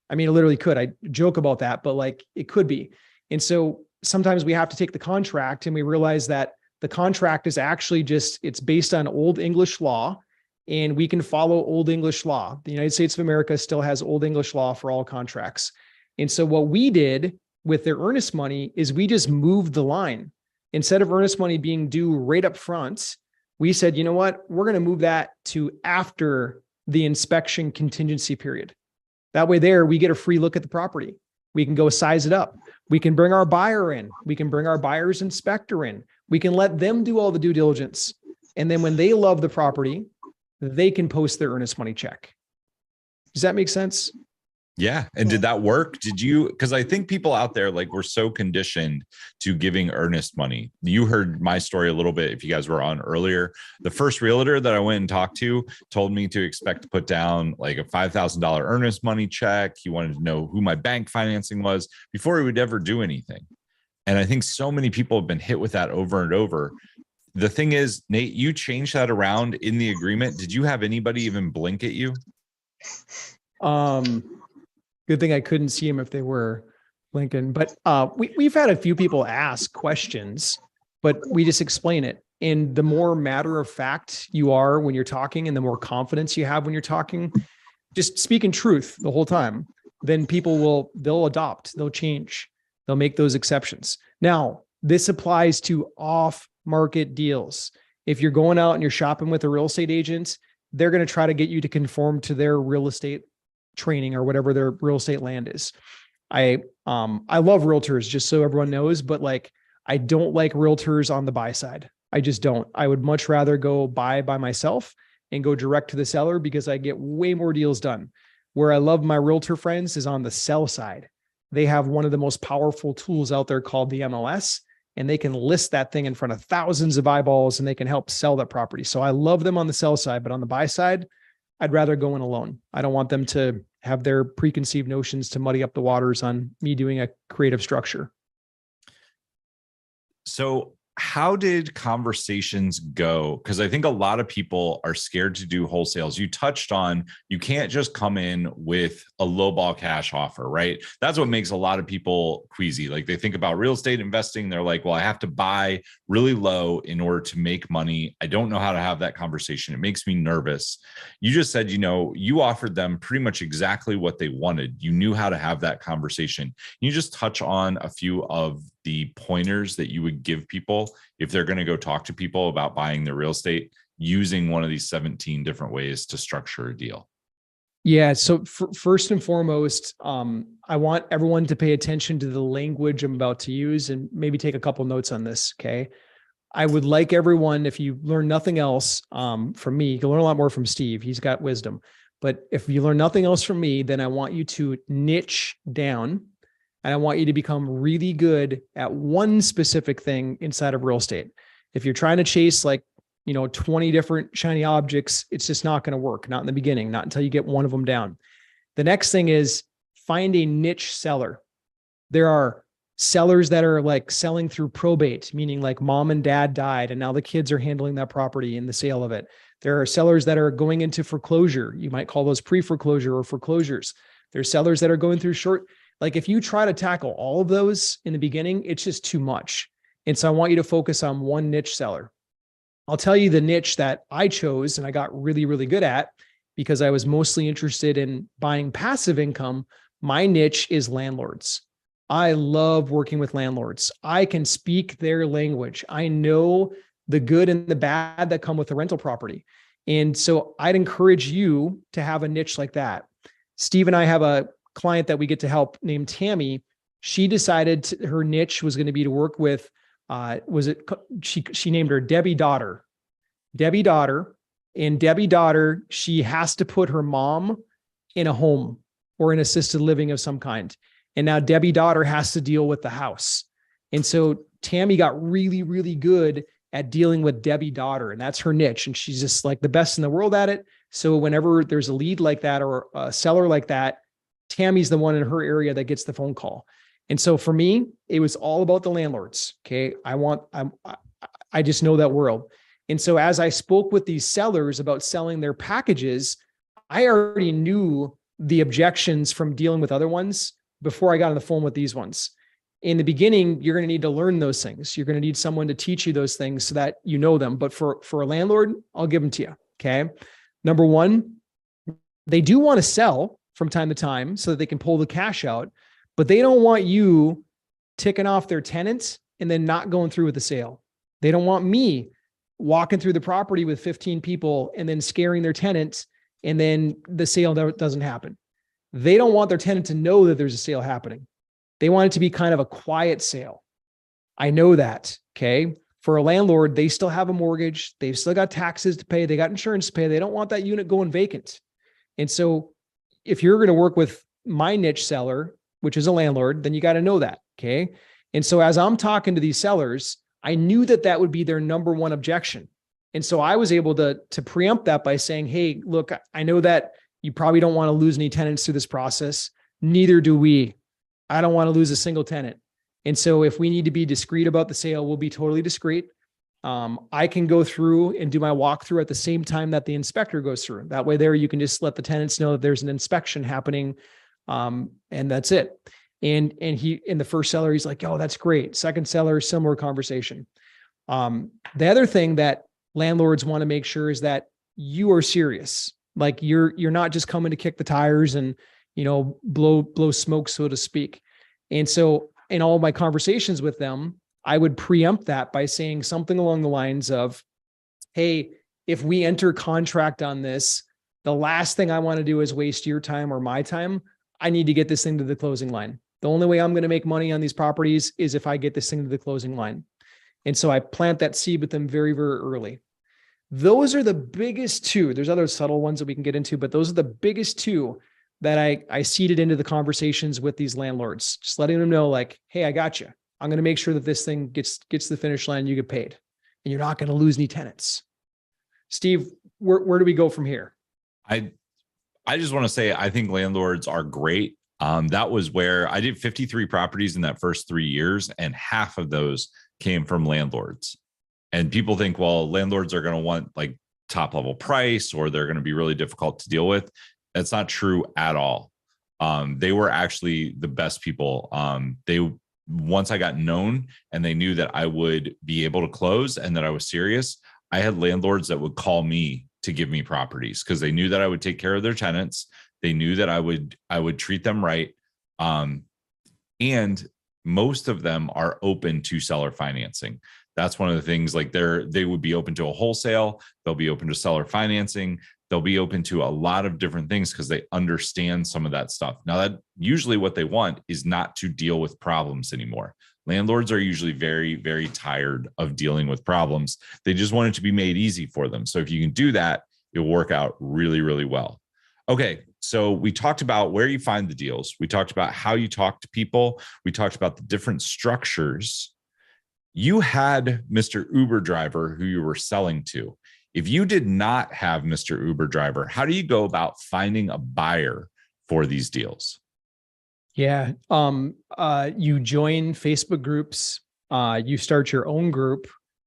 I mean, it literally could. I joke about that, but like, it could be. And so sometimes we have to take the contract and we realize that the contract is actually it's based on Old English law, and we can follow Old English law. The United States of America still has Old English law for all contracts. And so what we did with their earnest money is we just moved the line. Instead of earnest money being due right up front, we said, you know what, we're going to move that to after the inspection contingency period. That way there, we get a free look at the property. We can go size it up. We can bring our buyer in. We can bring our buyer's inspector in. We can let them do all the due diligence. And then when they love the property, they can post their earnest money check. Does that make sense? Yeah. And did that work? Because I think people out there, like, we're so conditioned to giving earnest money. You heard my story a little bit if you guys were on earlier. The first realtor that I went and talked to told me to expect to put down like a $5,000 earnest money check. He wanted to know who my bank financing was before he would ever do anything. And I think so many people have been hit with that over and over. The thing is, Nate, you changed that around in the agreement. Did you have anybody even blink at you? Good thing I couldn't see him if they were blinking. But we've had a few people ask questions, but we just explain it. And the more matter of fact you are when you're talking, and the more confidence you have when you're talking, just speaking truth the whole time, then people they'll adopt, they'll change, they'll make those exceptions. Now, this applies to off-market deals. If you're going out and you're shopping with a real estate agent, they're going to try to get you to conform to their real estate training or whatever their real estate land is. I love realtors, just so everyone knows, but like, I don't like realtors on the buy side. I just don't. I would much rather go buy by myself and go direct to the seller because I get way more deals done. Where I love my realtor friends is on the sell side. They have one of the most powerful tools out there called the MLS, and they can list that thing in front of thousands of eyeballs and they can help sell that property. So I love them on the sell side, but on the buy side, I'd rather go in alone. I don't want them to have their preconceived notions to muddy up the waters on me doing a creative structure. So how did conversations go? Because I think a lot of people are scared to do wholesales. You touched on, you can't just come in with a lowball cash offer, right? That's what makes a lot of people queasy. Like they think about real estate investing. They're like, well, I have to buy really low in order to make money. I don't know how to have that conversation. It makes me nervous. You just said, you offered them pretty much exactly what they wanted. You knew how to have that conversation. Can you just touch on a few of the pointers that you would give people if they're going to go talk to people about buying their real estate using one of these 17 different ways to structure a deal? Yeah. So first and foremost, I want everyone to pay attention to the language I'm about to use and maybe take a couple notes on this. Okay. I would like everyone, if you learn nothing else from me, you can learn a lot more from Steve. He's got wisdom. But if you learn nothing else from me, then I want you to niche down. And I want you to become really good at one specific thing inside of real estate. If you're trying to chase 20 different shiny objects, it's just not going to work. Not in the beginning, not until you get one of them down. The next thing is find a niche seller. There are sellers that are like selling through probate, meaning like mom and dad died and now the kids are handling that property and the sale of it. There are sellers that are going into foreclosure. You might call those pre-foreclosure or foreclosures. There's sellers that are going through like if you try to tackle all of those in the beginning, it's just too much. And so I want you to focus on one niche seller. I'll tell you the niche that I chose and I got really, really good at because I was mostly interested in buying passive income. My niche is landlords. I love working with landlords. I can speak their language. I know the good and the bad that come with a rental property. And so I'd encourage you to have a niche like that. Steve and I have a client that we get to help named Tammy. She decided her niche was going to be to work with, she named her Debbie Daughter. And Debbie Daughter, she has to put her mom in a home or an assisted living of some kind. And now Debbie Daughter has to deal with the house. And so Tammy got really, really good at dealing with Debbie Daughter, and that's her niche. And she's just like the best in the world at it. So whenever there's a lead like that or a seller like that, Tammy's the one in her area that gets the phone call. And so for me, it was all about the landlords. Okay. I just know that world. And so as I spoke with these sellers about selling their packages, I already knew the objections from dealing with other ones before I got on the phone with these ones. In the beginning, you're going to need to learn those things. You're going to need someone to teach you those things so that you know them. But for a landlord, I'll give them to you. Okay. Number one, they do want to sell from time to time so that they can pull the cash out, but they don't want you ticking off their tenants and then not going through with the sale. They don't want me walking through the property with 15 people and then scaring their tenants and then the sale doesn't happen. They don't want their tenant to know that there's a sale happening. They want it to be kind of a quiet sale. I know that. Okay. For a landlord, they still have a mortgage. They've still got taxes to pay. They got insurance to pay. They don't want that unit going vacant. And so if you're going to work with my niche seller, which is a landlord, then you got to know that. Okay. And so as I'm talking to these sellers, I knew that that would be their number one objection. And so I was able to preempt that by saying, hey, look, I know that you probably don't want to lose any tenants through this process. Neither do we. I don't want to lose a single tenant. And so if we need to be discreet about the sale, we'll be totally discreet. I can go through and do my walkthrough at the same time that the inspector goes through. That way there, you can just let the tenants know that there's an inspection happening. And that's it. And he, in the first seller, he's like, oh, that's great. Second seller, similar conversation. The other thing that landlords want to make sure is that you are serious. Like you're not just coming to kick the tires and, blow smoke, so to speak. And so in all of my conversations with them, I would preempt that by saying something along the lines of, hey, if we enter contract on this, The last thing I want to do is waste your time or my time. I need to get this thing to the closing line. The only way I'm going to make money on these properties is if I get this thing to the closing line. And so I plant that seed with them very, very early. Those are the biggest two. There's other subtle ones that we can get into, but those are the biggest two that I seeded into the conversations with these landlords, just letting them know like, hey, I got you. I'm going to make sure that this thing gets to the finish line. You get paid and you're not going to lose any tenants. Steve, where do we go from here? I just want to say, I think landlords are great. That was where I did 53 properties in that first 3 years, and half of those came from landlords. And people think, well, landlords are going to want like top level price, or they're going to be really difficult to deal with. That's not true at all. They were actually the best people. Once I got known and they knew that I would be able to close and that I was serious, I had landlords that would call me to give me properties because they knew that I would take care of their tenants. They knew that I would treat them right. And most of them are open to seller financing. That's one of the things, like they would be open to a wholesale. They'll be open to seller financing. They'll be open to a lot of different things because they understand some of that stuff. Now, that usually what they want is not to deal with problems anymore. Landlords are usually very, very tired of dealing with problems. They just want it to be made easy for them. So if you can do that, it'll work out really, really well. Okay, so we talked about where you find the deals. We talked about how you talk to people. We talked about the different structures. You had Mr. Uber driver who you were selling to. If you did not have Mr. Uber driver, how do you go about finding a buyer for these deals? Yeah. You join Facebook groups. You start your own group.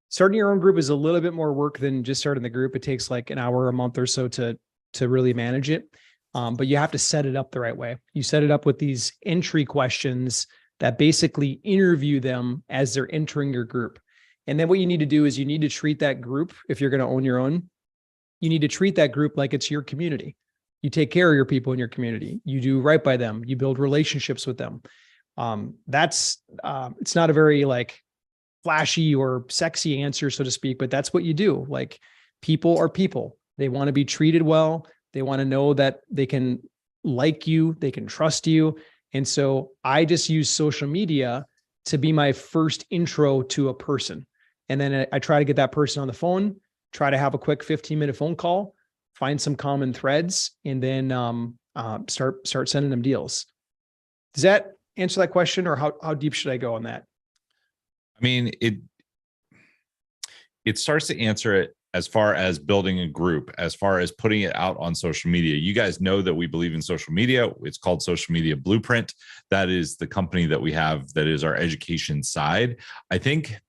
Starting your own group is a little bit more work than just starting the group. It takes like an hour, a month or so to really manage it. But you have to set it up the right way. You set it up with these entry questions that basically interview them as they're entering your group. And then what you need to do is you need to treat that group, if you're going to own your own, you need to treat that group like it's your community. You take care of your people in your community. You do right by them. You build relationships with them. It's not a very like flashy or sexy answer, so to speak, but that's what you do. Like, people are people. They want to be treated well. They want to know that they can like you, they can trust you. And so I just use social media to be my first intro to a person. And then I try to get that person on the phone, try to have a quick 15-minute phone call, find some common threads, and then start sending them deals. Does that answer that question, or how deep should I go on that? I mean, it starts to answer it as far as building a group, as far as putting it out on social media. You guys know that we believe in social media. It's called Social Media Blueprint. That is the company that we have that is our education side. I think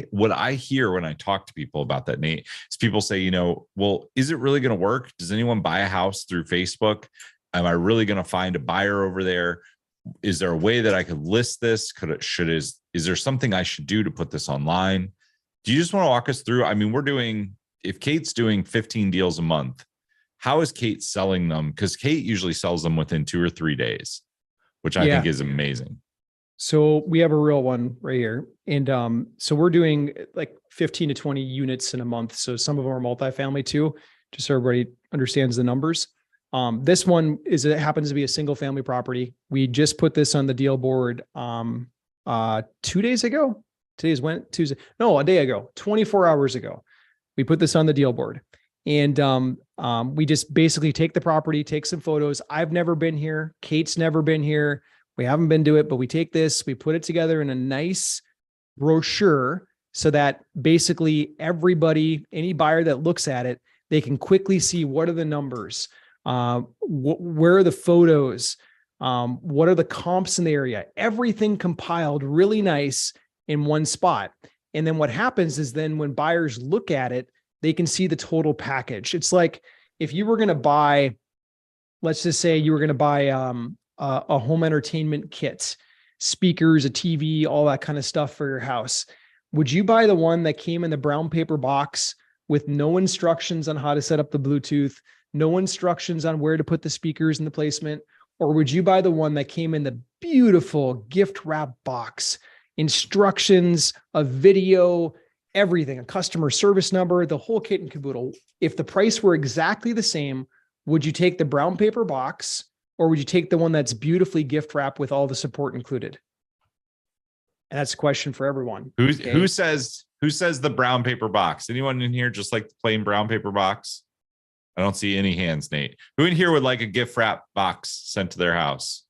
what I hear when I talk to people about that, Nate, is people say, well, is it really going to work? Does anyone buy a house through Facebook? Am I really going to find a buyer over there? Is there a way that I could list this? Is there something I should do to put this online? Do you just want to walk us through? I mean, if Kate's doing 15 deals a month, how is Kate selling them? Because Kate usually sells them within 2 or 3 days, which I think is amazing. So we have a real one right here. And so we're doing like 15 to 20 units in a month. So some of them are multifamily too, just so everybody understands the numbers. This one it happens to be a single family property. We just put this on the deal board 2 days ago. Today's Tuesday. No, a day ago, 24 hours ago. We put this on the deal board. And we just basically take the property, take some photos. I've never been here. Kate's never been here. We haven't been to it, but we take this, we put it together in a nice brochure so that basically everybody, any buyer that looks at it, they can quickly see what are the numbers, where are the photos, what are the comps in the area, everything compiled really nice in one spot. And then what happens is then when buyers look at it, they can see the total package. It's like if you were going to buy, let's just say you were going to buy a home entertainment kit, speakers, a TV, all that kind of stuff for your house. Would you buy the one that came in the brown paper box with no instructions on how to set up the Bluetooth, no instructions on where to put the speakers in the placement? Or would you buy the one that came in the beautiful gift wrap box, instructions, a video, everything, a customer service number, the whole kit and caboodle. If the price were exactly the same, would you take the brown paper box or would you take the one that's beautifully gift wrapped with all the support included? And that's a question for everyone. Who says the brown paper box? Anyone in here just like the plain brown paper box? I don't see any hands, Nate. Who in here would like a gift wrap box sent to their house?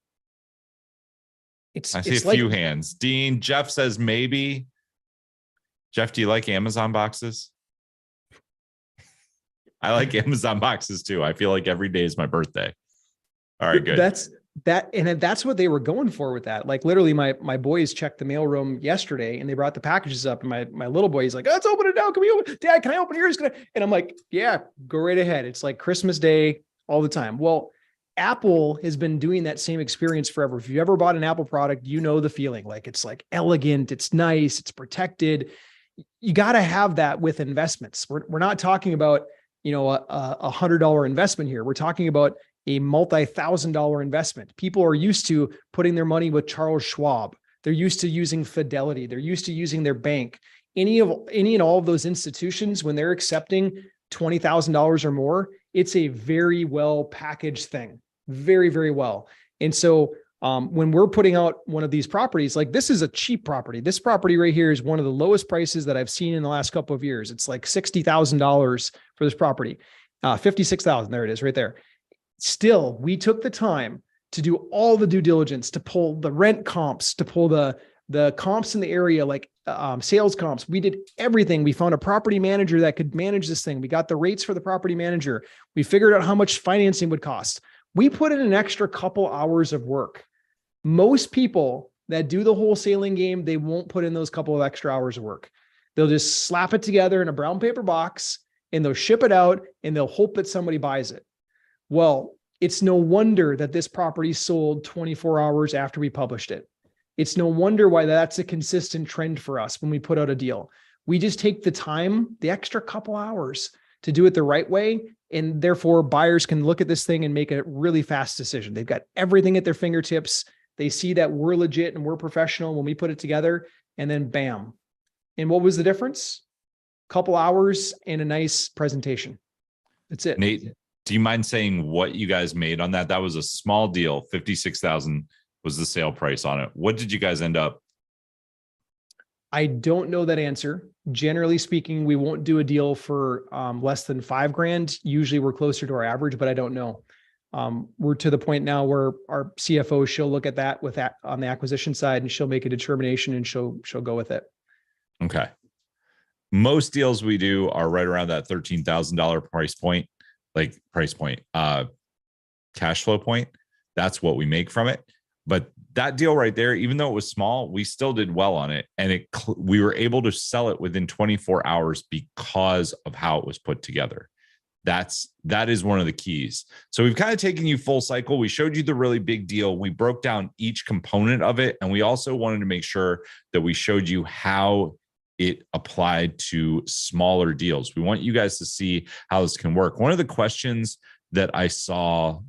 I see a few hands. Dean, Jeff says maybe. Jeff, do you like Amazon boxes? I like Amazon boxes too. I feel like every day is my birthday. All right, good. That's what they were going for with that. Like literally my boys checked the mailroom yesterday and they brought the packages up and my little boy, he's like, let's open it now. Can we open? Dad, can I open yours? And I'm like, yeah, go right ahead. It's like Christmas Day all the time. Well, Apple has been doing that same experience forever. If you ever bought an Apple product, you know the feeling. Like it's like elegant, it's nice, it's protected. You got to have that with investments. We're not talking about, a $100 investment here. We're talking about a multi-$1,000 investment. People are used to putting their money with Charles Schwab. They're used to using Fidelity. They're used to using their bank. Any and all of those institutions, when they're accepting $20,000 or more, it's a very well packaged thing. Very, very well. And so when we're putting out one of these properties, like this is a cheap property. This property right here is one of the lowest prices that I've seen in the last couple of years. It's like $60,000 for this property. 56,000. There it is right there. Still, we took the time to do all the due diligence, to pull the rent comps, to pull the comps in the area, like sales comps. We did everything. We found a property manager that could manage this thing. We got the rates for the property manager. We figured out how much financing would cost. We put in an extra couple hours of work. Most people that do the wholesaling game, they won't put in those couple of extra hours of work. They'll just slap it together in a brown paper box and they'll ship it out and they'll hope that somebody buys it. Well, it's no wonder that this property sold 24 hours after we published it. It's no wonder why that's a consistent trend for us when we put out a deal. We just take the time, the extra couple hours to do it the right way. And therefore buyers can look at this thing and make a really fast decision. They've got everything at their fingertips. They see that we're legit and we're professional when we put it together, and then bam. And what was the difference? Couple hours and a nice presentation. That's it. Nate, do you mind saying what you guys made on that? That was a small deal. 56,000 was the sale price on it. What did you guys end up? I don't know that answer. Generally speaking, we won't do a deal for less than $5,000. Usually we're closer to our average, but I don't know. We're to the point now where our CFO, she'll look at that with that on the acquisition side and she'll make a determination and she'll go with it. Okay. Most deals we do are right around that $13,000 price point, cash flow point. That's what we make from it. But that deal right there, even though it was small, we still did well on it. And we were able to sell it within 24 hours because of how it was put together. That is one of the keys. So we've kind of taken you full cycle. We showed you the really big deal. We broke down each component of it. And we also wanted to make sure that we showed you how it applied to smaller deals. We want you guys to see how this can work. One of the questions that I saw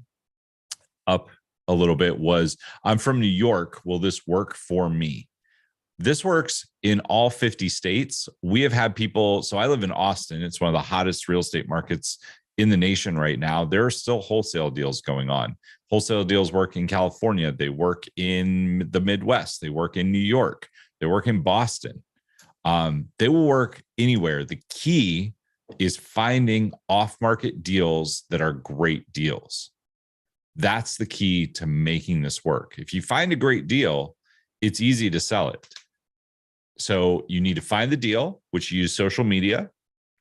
up a little bit was, I'm from New York. Will this work for me? This works in all 50 states. We have had people, so I live in Austin. It's one of the hottest real estate markets in the nation right now. There are still wholesale deals going on. Wholesale deals work in California. They work in the Midwest. They work in New York. They work in Boston. They will work anywhere. The key is finding off-market deals that are great deals. That's the key to making this work. If you find a great deal, it's easy to sell it. So you need to find the deal, which you use social media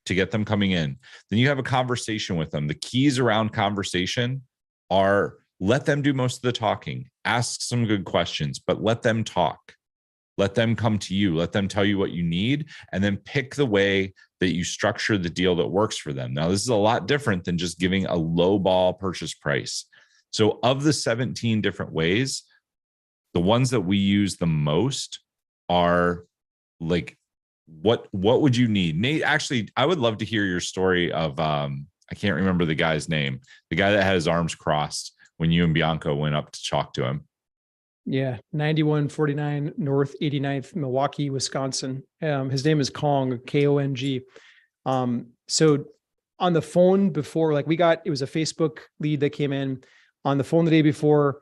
to get them coming in. Then you have a conversation with them. The keys around conversation are let them do most of the talking, ask some good questions, but let them talk. Let them come to you. Let them tell you what you need, and then pick the way that you structure the deal that works for them. Now, this is a lot different than just giving a low ball purchase price. So of the 17 different ways, the ones that we use the most are like, what would you need? Nate, actually, I would love to hear your story of, I can't remember the guy's name, the guy that had his arms crossed when you and Bianca went up to talk to him. Yeah. 9149 North 89th, Milwaukee, Wisconsin. His name is Kong, Kong. So on the phone before, like it was a Facebook lead that came in on the phone the day before.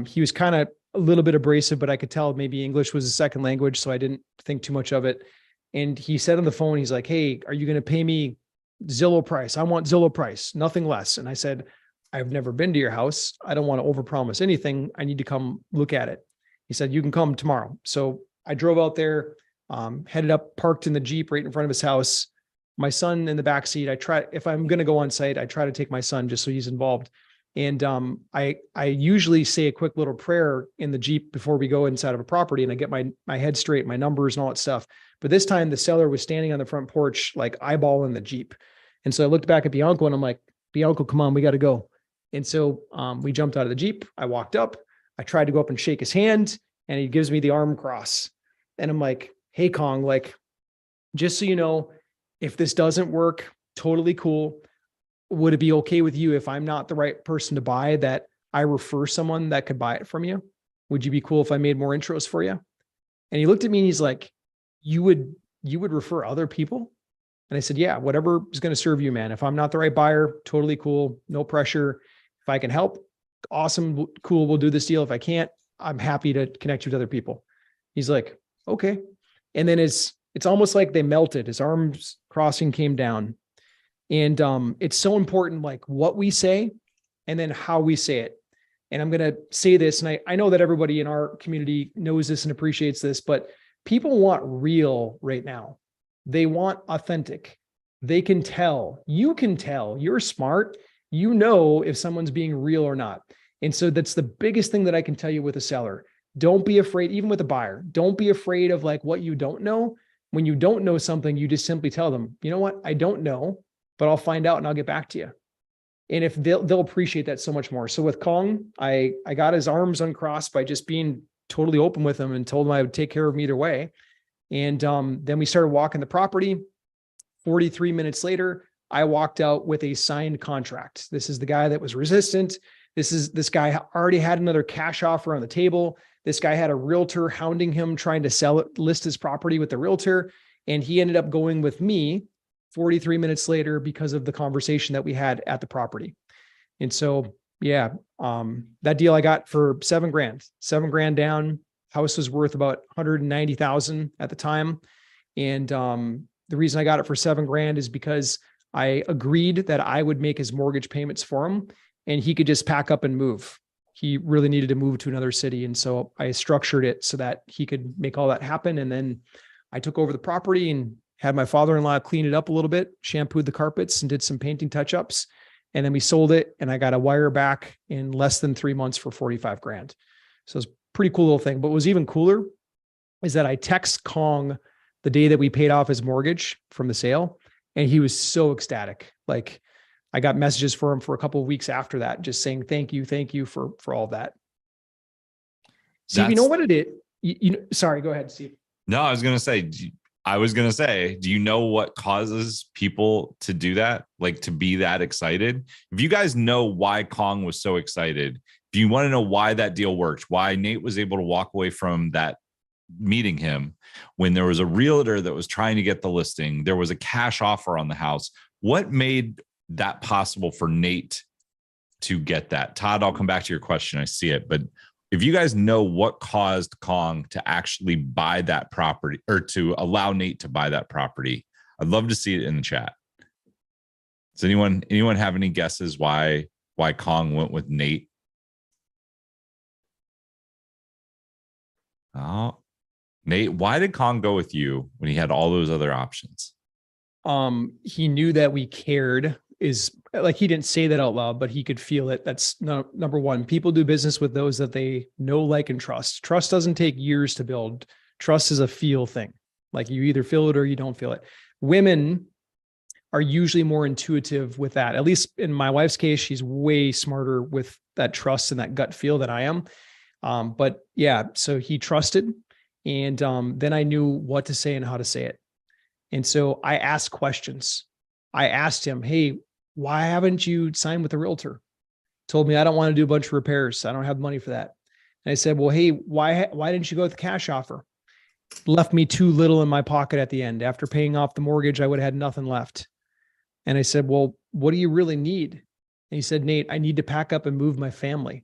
He was kind of a little bit abrasive, but I could tell maybe English was a second language. So I didn't think too much of it. And he said on the phone, he's like, "Hey, are you going to pay me Zillow price? I want Zillow price, nothing less." And I said, "I've never been to your house. I don't want to overpromise anything. I need to come look at it." He said, "You can come tomorrow." So I drove out there, headed up, parked in the Jeep right in front of his house. My son in the back seat. If I'm going to go on site, I try to take my son just so he's involved. And I usually say a quick little prayer in the Jeep before we go inside of a property, and I get my head straight, my numbers and all that stuff. But this time the seller was standing on the front porch, like eyeballing the Jeep. And so I looked back at Bianco and I'm like, "Bianco, come on, we got to go." And so we jumped out of the Jeep. I walked up. I tried to go up and shake his hand, and he gives me the arm cross. And I'm like, "Hey, Kong, like, just so you know, if this doesn't work, totally cool. Would it be okay with you if I'm not the right person to buy, that I refer someone that could buy it from you? Would you be cool if I made more intros for you?" And he looked at me and he's like, you would refer other people?" And I said, "Yeah, whatever is going to serve you, man. If I'm not the right buyer, totally cool. No pressure. If I can help, awesome, cool. We'll do this deal. If I can't, I'm happy to connect you with other people." He's like, "Okay." And then it's almost like they melted. His arms crossing came down. And it's so important, like what we say and then how we say it. And I'm going to say this, and I know that everybody in our community knows this and appreciates this, but people want real right now. They want authentic. They can tell. You can tell. You're smart. You know if someone's being real or not. And so that's the biggest thing that I can tell you with a seller. Don't be afraid, even with a buyer. Don't be afraid of like what you don't know. When you don't know something, you just simply tell them, "You know what? I don't know, but I'll find out and I'll get back to you." And if they'll appreciate that so much more. So with Kong, I got his arms uncrossed by just being totally open with him and told him I would take care of him either way. And then we started walking the property. 43 minutes later, I walked out with a signed contract. This is the guy that was resistant. This guy already had another cash offer on the table. This guy had a realtor hounding him, trying to list his property with the realtor. And he ended up going with me 43 minutes later because of the conversation that we had at the property. And so, yeah, that deal I got for $7,000 down. House was worth about 190,000 at the time. And the reason I got it for $7,000 is because I agreed that I would make his mortgage payments for him and he could just pack up and move. He really needed to move to another city. And so I structured it so that he could make all that happen. And then I took over the property and had my father-in-law clean it up a little bit, shampooed the carpets and did some painting touch-ups. And then we sold it and I got a wire back in less than 3 months for $45,000. So it's a pretty cool little thing. But what was even cooler is that I text Kong the day that we paid off his mortgage from the sale. And he was so ecstatic. Like I got messages for him for a couple of weeks after that, just saying, thank you for all of that. Steve, you know what it is? Sorry, go ahead, Steve. No, I was going to say, do you know what causes people to do that? Like to be that excited? If you guys know why Kong was so excited, if you want to know why that deal worked, why Nate was able to walk away from that meeting him when there was a realtor that was trying to get the listing, there was a cash offer on the house. What made that possible for Nate to get that? Todd, I'll come back to your question. I see it, but if you guys know what caused Kong to actually buy that property or to allow Nate to buy that property, I'd love to see it in the chat. Does anyone have any guesses why Kong went with Nate? Oh, Nate, why did Kong go with you when he had all those other options? He knew that we cared. Is like he didn't say that out loud, but he could feel it. That's number one. People do business with those that they know, like, and trust. Trust doesn't take years to build. Trust is a feel thing. Like you either feel it or you don't feel it. Women are usually more intuitive with that. At least in my wife's case, she's way smarter with that trust and that gut feel than I am. But yeah, so he trusted. And then I knew what to say and how to say it. And so I asked questions. I asked him, hey, why haven't you signed with a realtor? Told me, I don't want to do a bunch of repairs. I don't have money for that. And I said, well, hey, why didn't you go with the cash offer? Left me too little in my pocket at the end. After paying off the mortgage, I would have had nothing left. And I said, well, what do you really need? And he said, Nate, I need to pack up and move my family.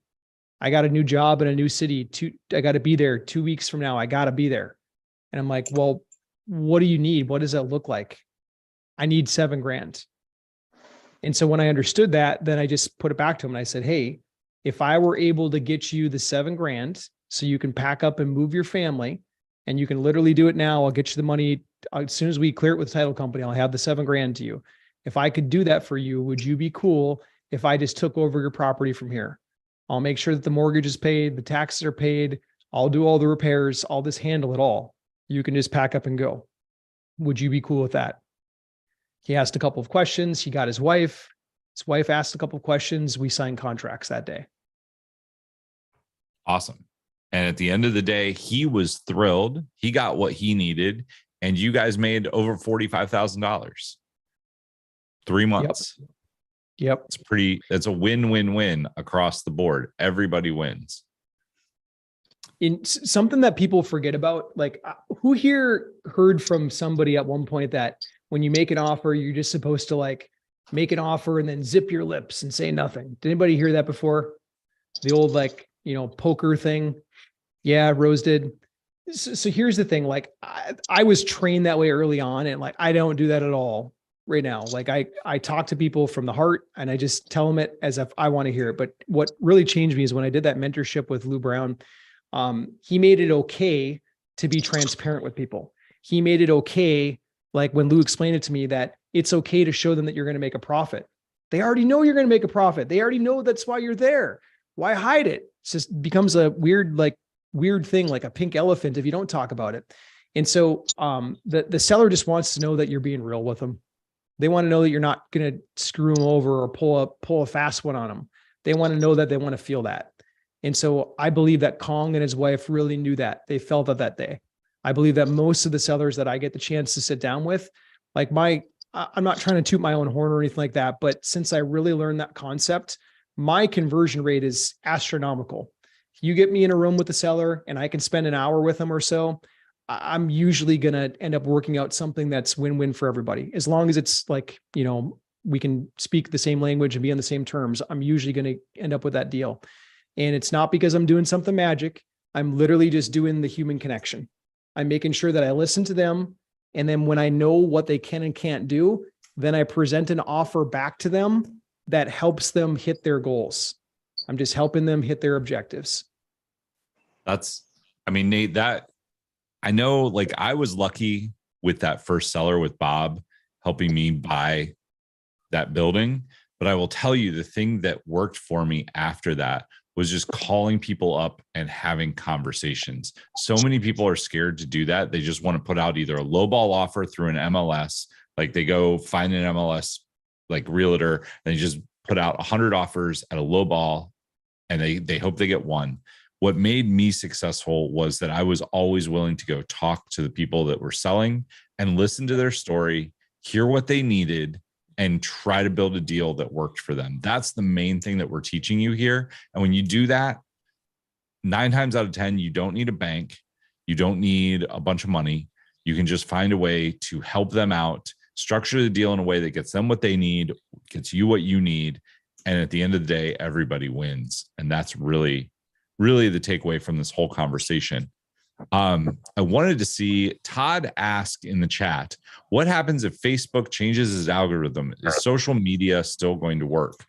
I got a new job in a new city. I got to be there 2 weeks from now. I got to be there. And I'm like, well, what do you need? What does that look like? I need $7,000. And so when I understood that, then I just put it back to him and I said, hey, if I were able to get you the $7,000 so you can pack up and move your family, and you can literally do it now, I'll get you the money as soon as we clear it with the title company. I'll have the $7,000 to you. If I could do that for you, would you be cool if I just took over your property from here? I'll make sure that the mortgage is paid, the taxes are paid. I'll do all the repairs. I'll just handle it all. You can just pack up and go. Would you be cool with that? He asked a couple of questions. He got his wife. His wife asked a couple of questions. We signed contracts that day. Awesome. And at the end of the day, he was thrilled. He got what he needed. And you guys made over $45,000. 3 months. Yep. It's a win-win-win across the board. Everybody wins. In something that people forget about, like, who here heard from somebody at one point that when you make an offer, you're just supposed to like make an offer and then zip your lips and say nothing? Did anybody hear that before? The old, like, poker thing. Yeah, Rose did. So here's the thing. Like, I was trained that way early on, and like, I don't do that at all right now. Like, I talk to people from the heart and I just tell them it as if I want to hear it. But what really changed me is when I did that mentorship with Lou Brown. He made it okay to be transparent with people. He made it okay, like when Lou explained it to me, that it's okay to show them that you're going to make a profit. They already know you're going to make a profit. They already know that's why you're there. Why hide it? It just becomes a weird thing, like a pink elephant if you don't talk about it. And so the seller just wants to know that you're being real with them. They want to know that you're not going to screw them over or pull a fast one on them. They want to know that. They want to feel that. And so I believe that Kong and his wife really knew that. They felt that day. I believe that most of the sellers that I get the chance to sit down with, like I'm not trying to toot my own horn or anything like that, but since I really learned that concept, my conversion rate is astronomical. If you get me in a room with the seller and I can spend an hour with them or so, I'm usually going to end up working out something that's win-win for everybody. As long as it's like, we can speak the same language and be on the same terms, I'm usually going to end up with that deal. And it's not because I'm doing something magic. I'm literally just doing the human connection. I'm making sure that I listen to them. And then when I know what they can and can't do, then I present an offer back to them that helps them hit their goals. I'm just helping them hit their objectives. Nate, that I know, like, I was lucky with that first seller with Bob helping me buy that building. But I will tell you, the thing that worked for me after that was just calling people up and having conversations. So many people are scared to do that. They just want to put out either a lowball offer through an MLS, like they go find an MLS, like realtor, and they just put out 100 offers at a lowball and they hope they get one. What made me successful was that I was always willing to go talk to the people that were selling and listen to their story, hear what they needed, and try to build a deal that worked for them. That's the main thing that we're teaching you here. And when you do that, 9 times out of 10, you don't need a bank. You don't need a bunch of money. You can just find a way to help them out, structure the deal in a way that gets them what they need, gets you what you need. And at the end of the day, everybody wins. And that's really, really the takeaway from this whole conversation. I wanted to see Todd ask in the chat, what happens if Facebook changes its algorithm? Is social media still going to work?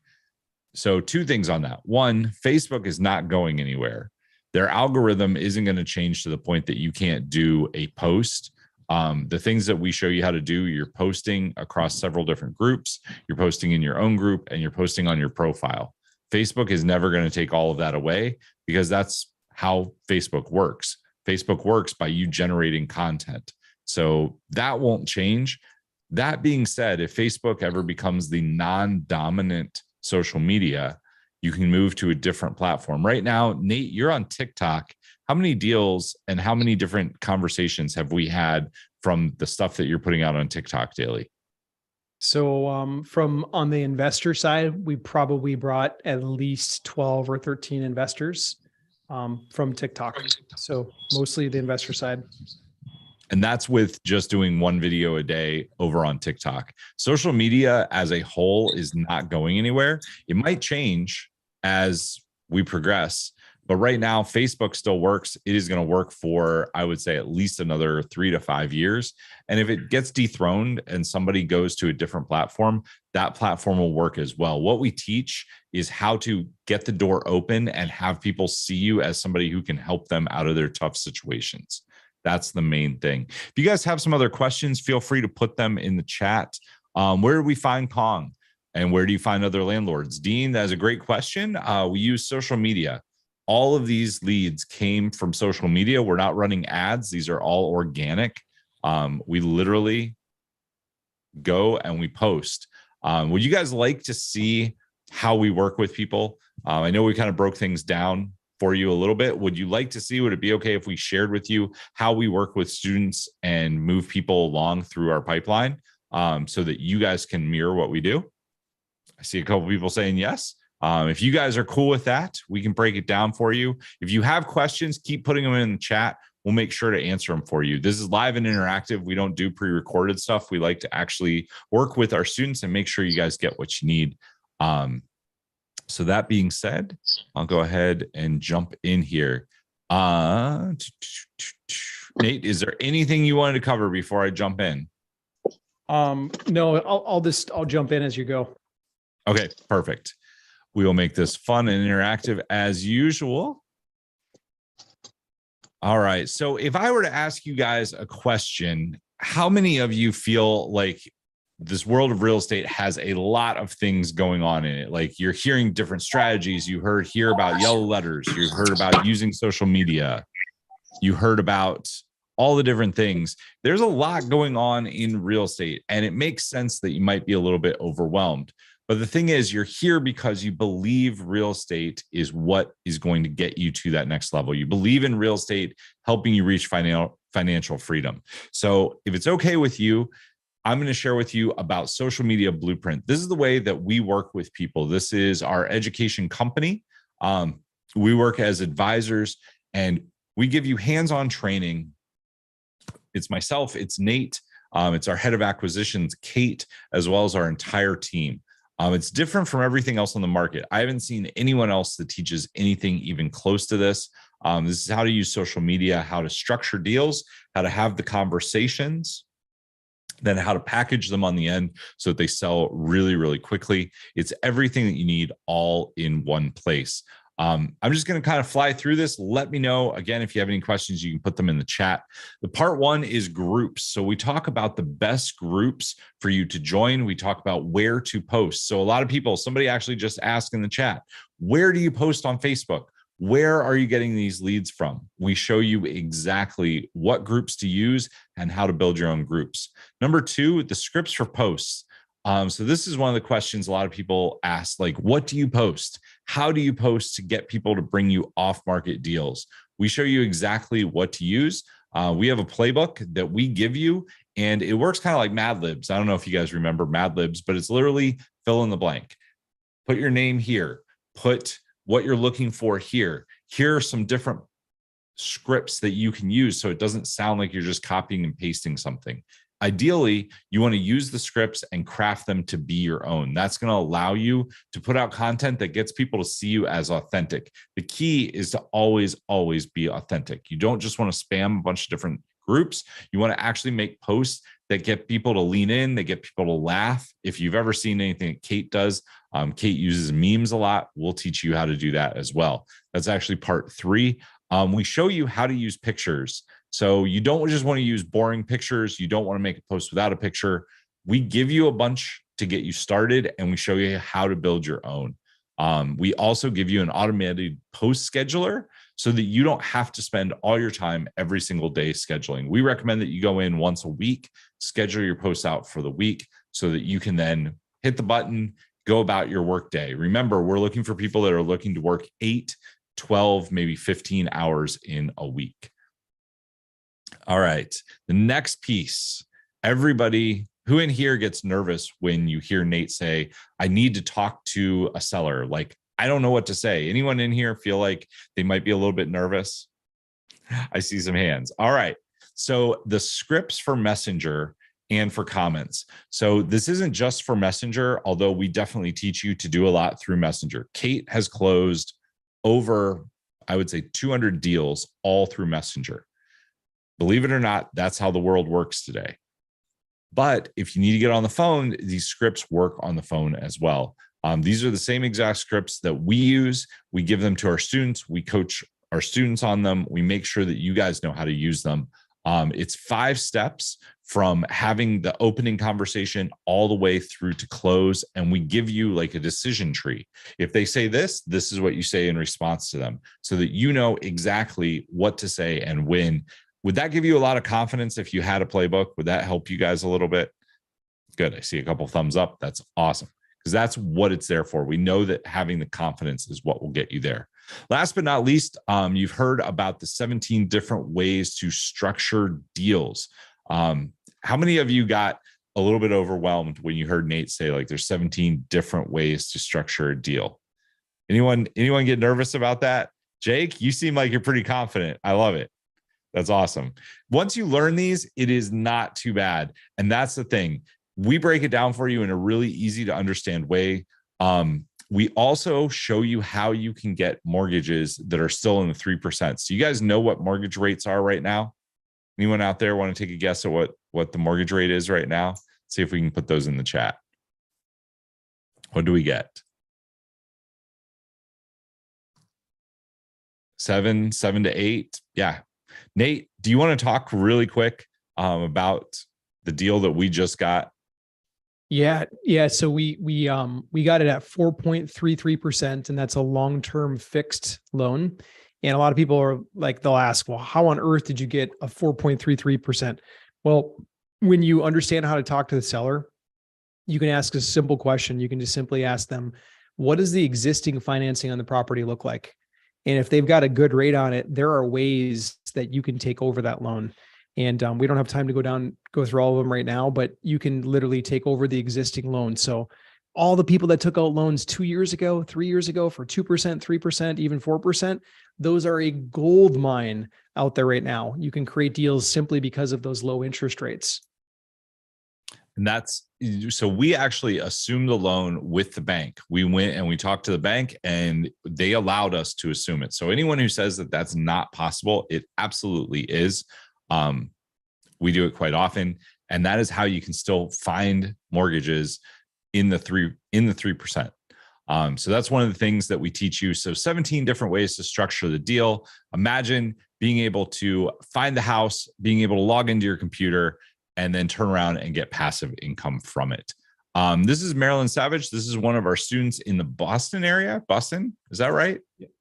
So 2 things on that. 1, Facebook is not going anywhere. Their algorithm isn't going to change to the point that you can't do a post. The things that we show you how to do, you're posting across several different groups, you're posting in your own group, and you're posting on your profile. Facebook is never going to take all of that away because that's how Facebook works. Facebook works by you generating content. So that won't change. That being said, if Facebook ever becomes the non-dominant social media, you can move to a different platform. Right now, Nate, you're on TikTok. How many deals and how many different conversations have we had from the stuff that you're putting out on TikTok daily? So from on the investor side, we probably brought at least 12 or 13 investors. from TikTok. So mostly the investor side. And that's with just doing one video a day over on TikTok. Social media as a whole is not going anywhere. It might change as we progress, but right now Facebook still works. It is going to work for, I would say, at least another 3 to 5 years. And if it gets dethroned and somebody goes to a different platform, that platform will work as well. What we teach is how to get the door open and have people see you as somebody who can help them out of their tough situations. That's the main thing. If you guys have some other questions, feel free to put them in the chat. Where do we find Kong? And where do you find other landlords? Dean, that's a great question. We use social media. All of these leads came from social media. We're not running ads. These are all organic. We literally go and we post. Would you guys like to see how we work with people? I know we kind of broke things down for you a little bit. Would you like to see, would it be okay if we shared with you how we work with students and move people along through our pipeline so that you guys can mirror what we do? I see a couple people saying yes. If you guys are cool with that, we can break it down for you. If you have questions, keep putting them in the chat. We'll make sure to answer them for you. This is live and interactive. We don't do pre-recorded stuff. We like to actually work with our students and make sure you guys get what you need. So that being said, I'll go ahead and jump in here. Nate, is there anything you wanted to cover before I jump in? No, I'll jump in as you go. Okay, perfect. We will make this fun and interactive as usual. All right. So if I were to ask you guys a question, how many of you feel like this world of real estate has a lot of things going on in it? Like you're hearing different strategies. You heard here about yellow letters. You heard about using social media. You heard about all the different things. There's a lot going on in real estate, and it makes sense that you might be a little bit overwhelmed. But the thing is, you're here because you believe real estate is what is going to get you to that next level. You believe in real estate helping you reach financial freedom. So if it's okay with you, I'm going to share with you about Social Media Blueprint. This is the way that we work with people. This is our education company. We work as advisors, and we give you hands-on training. It's myself, it's Nate, it's our head of acquisitions, Kate, as well as our entire team. It's different from everything else on the market. I haven't seen anyone else that teaches anything even close to this. This is how to use social media, how to structure deals, how to have the conversations, then how to package them on the end so that they sell really, really quickly. It's everything that you need all in one place. I'm just going to kind of fly through this. Let me know. Again, if you have any questions, you can put them in the chat. The part one is groups. So we talk about the best groups for you to join. We talk about where to post. So a lot of people, somebody actually just asked in the chat, where do you post on Facebook? Where are you getting these leads from? We show you exactly what groups to use and how to build your own groups. Number two, the scripts for posts. So this is one of the questions a lot of people ask, like, what do you post? How do you post to get people to bring you off-market deals? We show you exactly what to use. We have a playbook that we give you, and it works kind of like Mad Libs. I don't know if you guys remember Mad Libs, but it's literally fill in the blank. Put your name here. Put what you're looking for here. Here are some different scripts that you can use so it doesn't sound like you're just copying and pasting something. Ideally, you want to use the scripts and craft them to be your own. That's going to allow you to put out content that gets people to see you as authentic. The key is to always, always be authentic. You don't just want to spam a bunch of different groups. You want to actually make posts that get people to lean in, they get people to laugh. If you've ever seen anything that Kate does, Kate uses memes a lot. We'll teach you how to do that as well. That's actually part three. We show you how to use pictures. So you don't just want to use boring pictures. You don't want to make a post without a picture. We give you a bunch to get you started, and we show you how to build your own. We also give you an automated post scheduler so that you don't have to spend all your time every single day scheduling. We recommend that you go in once a week, schedule your posts out for the week so that you can then hit the button, go about your work day. Remember, we're looking for people that are looking to work 8, 12, maybe 15 hours in a week. All right. The next piece, everybody who in here gets nervous when you hear Nate say, I need to talk to a seller. Like, I don't know what to say. Anyone in here feel like they might be a little bit nervous? I see some hands. All right. So the scripts for Messenger and for comments. So this isn't just for Messenger, although we definitely teach you to do a lot through Messenger. Kate has closed over, I would say, 200 deals all through Messenger. Believe it or not, that's how the world works today. But if you need to get on the phone, these scripts work on the phone as well. These are the same exact scripts that we use. We give them to our students. We coach our students on them. We make sure that you guys know how to use them. It's 5 steps from having the opening conversation all the way through to close. And we give you like a decision tree. If they say this, this is what you say in response to them so that you know exactly what to say and when. Would that give you a lot of confidence if you had a playbook? Would that help you guys a little bit? Good. I see a couple thumbs up. That's awesome because that's what it's there for. We know that having the confidence is what will get you there. Last but not least, you've heard about the 17 different ways to structure deals. How many of you got a little bit overwhelmed when you heard Nate say like there's 17 different ways to structure a deal? Anyone get nervous about that? Jake, you seem like you're pretty confident. I love it. That's awesome. Once you learn these, it is not too bad. And that's the thing. We break it down for you in a really easy to understand way. We also show you how you can get mortgages that are still in the 3%. So you guys know what mortgage rates are right now? Anyone out there want to take a guess at what the mortgage rate is right now? See if we can put those in the chat. What do we get? 7 to 8. Yeah. Nate, do you want to talk really quick about the deal that we just got? Yeah. So we got it at 4.33%, and that's a long-term fixed loan. And a lot of people are like, they'll ask, well, how on earth did you get a 4.33%? Well, when you understand how to talk to the seller, you can ask a simple question. You can just simply ask them, what does the existing financing on the property look like? And if they've got a good rate on it, there are ways that you can take over that loan. And we don't have time to go through all of them right now, but you can literally take over the existing loan. So all the people that took out loans 2 years ago, 3 years ago for 2%, 3%, even 4%, those are a gold mine out there right now. You can create deals simply because of those low interest rates. And so we actually assumed the loan with the bank. We went and we talked to the bank and they allowed us to assume it. So anyone who says that that's not possible, it absolutely is. We do it quite often. And that is how you can still find mortgages in the 3%. So that's one of the things that we teach you. So 17 different ways to structure the deal. Imagine being able to find the house, being able to log into your computer, and then turn around and get passive income from it. This is Marilyn Savage. This is one of our students in the Boston area. Boston, is that right?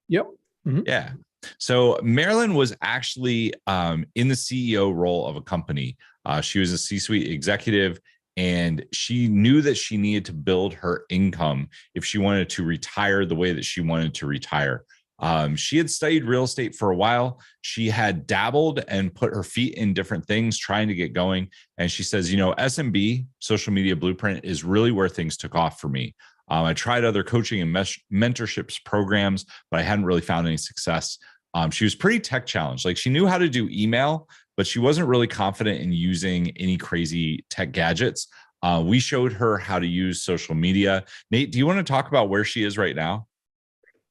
Yep. Mm-hmm. Yeah. So Marilyn was actually in the CEO role of a company. She was a C-suite executive, and she knew that she needed to build her income if she wanted to retire the way that she wanted to retire. She had studied real estate for a while. She had dabbled and put her feet in different things, trying to get going. And she says, SMB, Social Media Blueprint, is really where things took off for me. I tried other coaching and mentorships programs, but I hadn't really found any success. She was pretty tech challenged. Like, she knew how to do email, but she wasn't really confident in using any crazy tech gadgets. We showed her how to use social media. Nate, do you want to talk about where she is right now?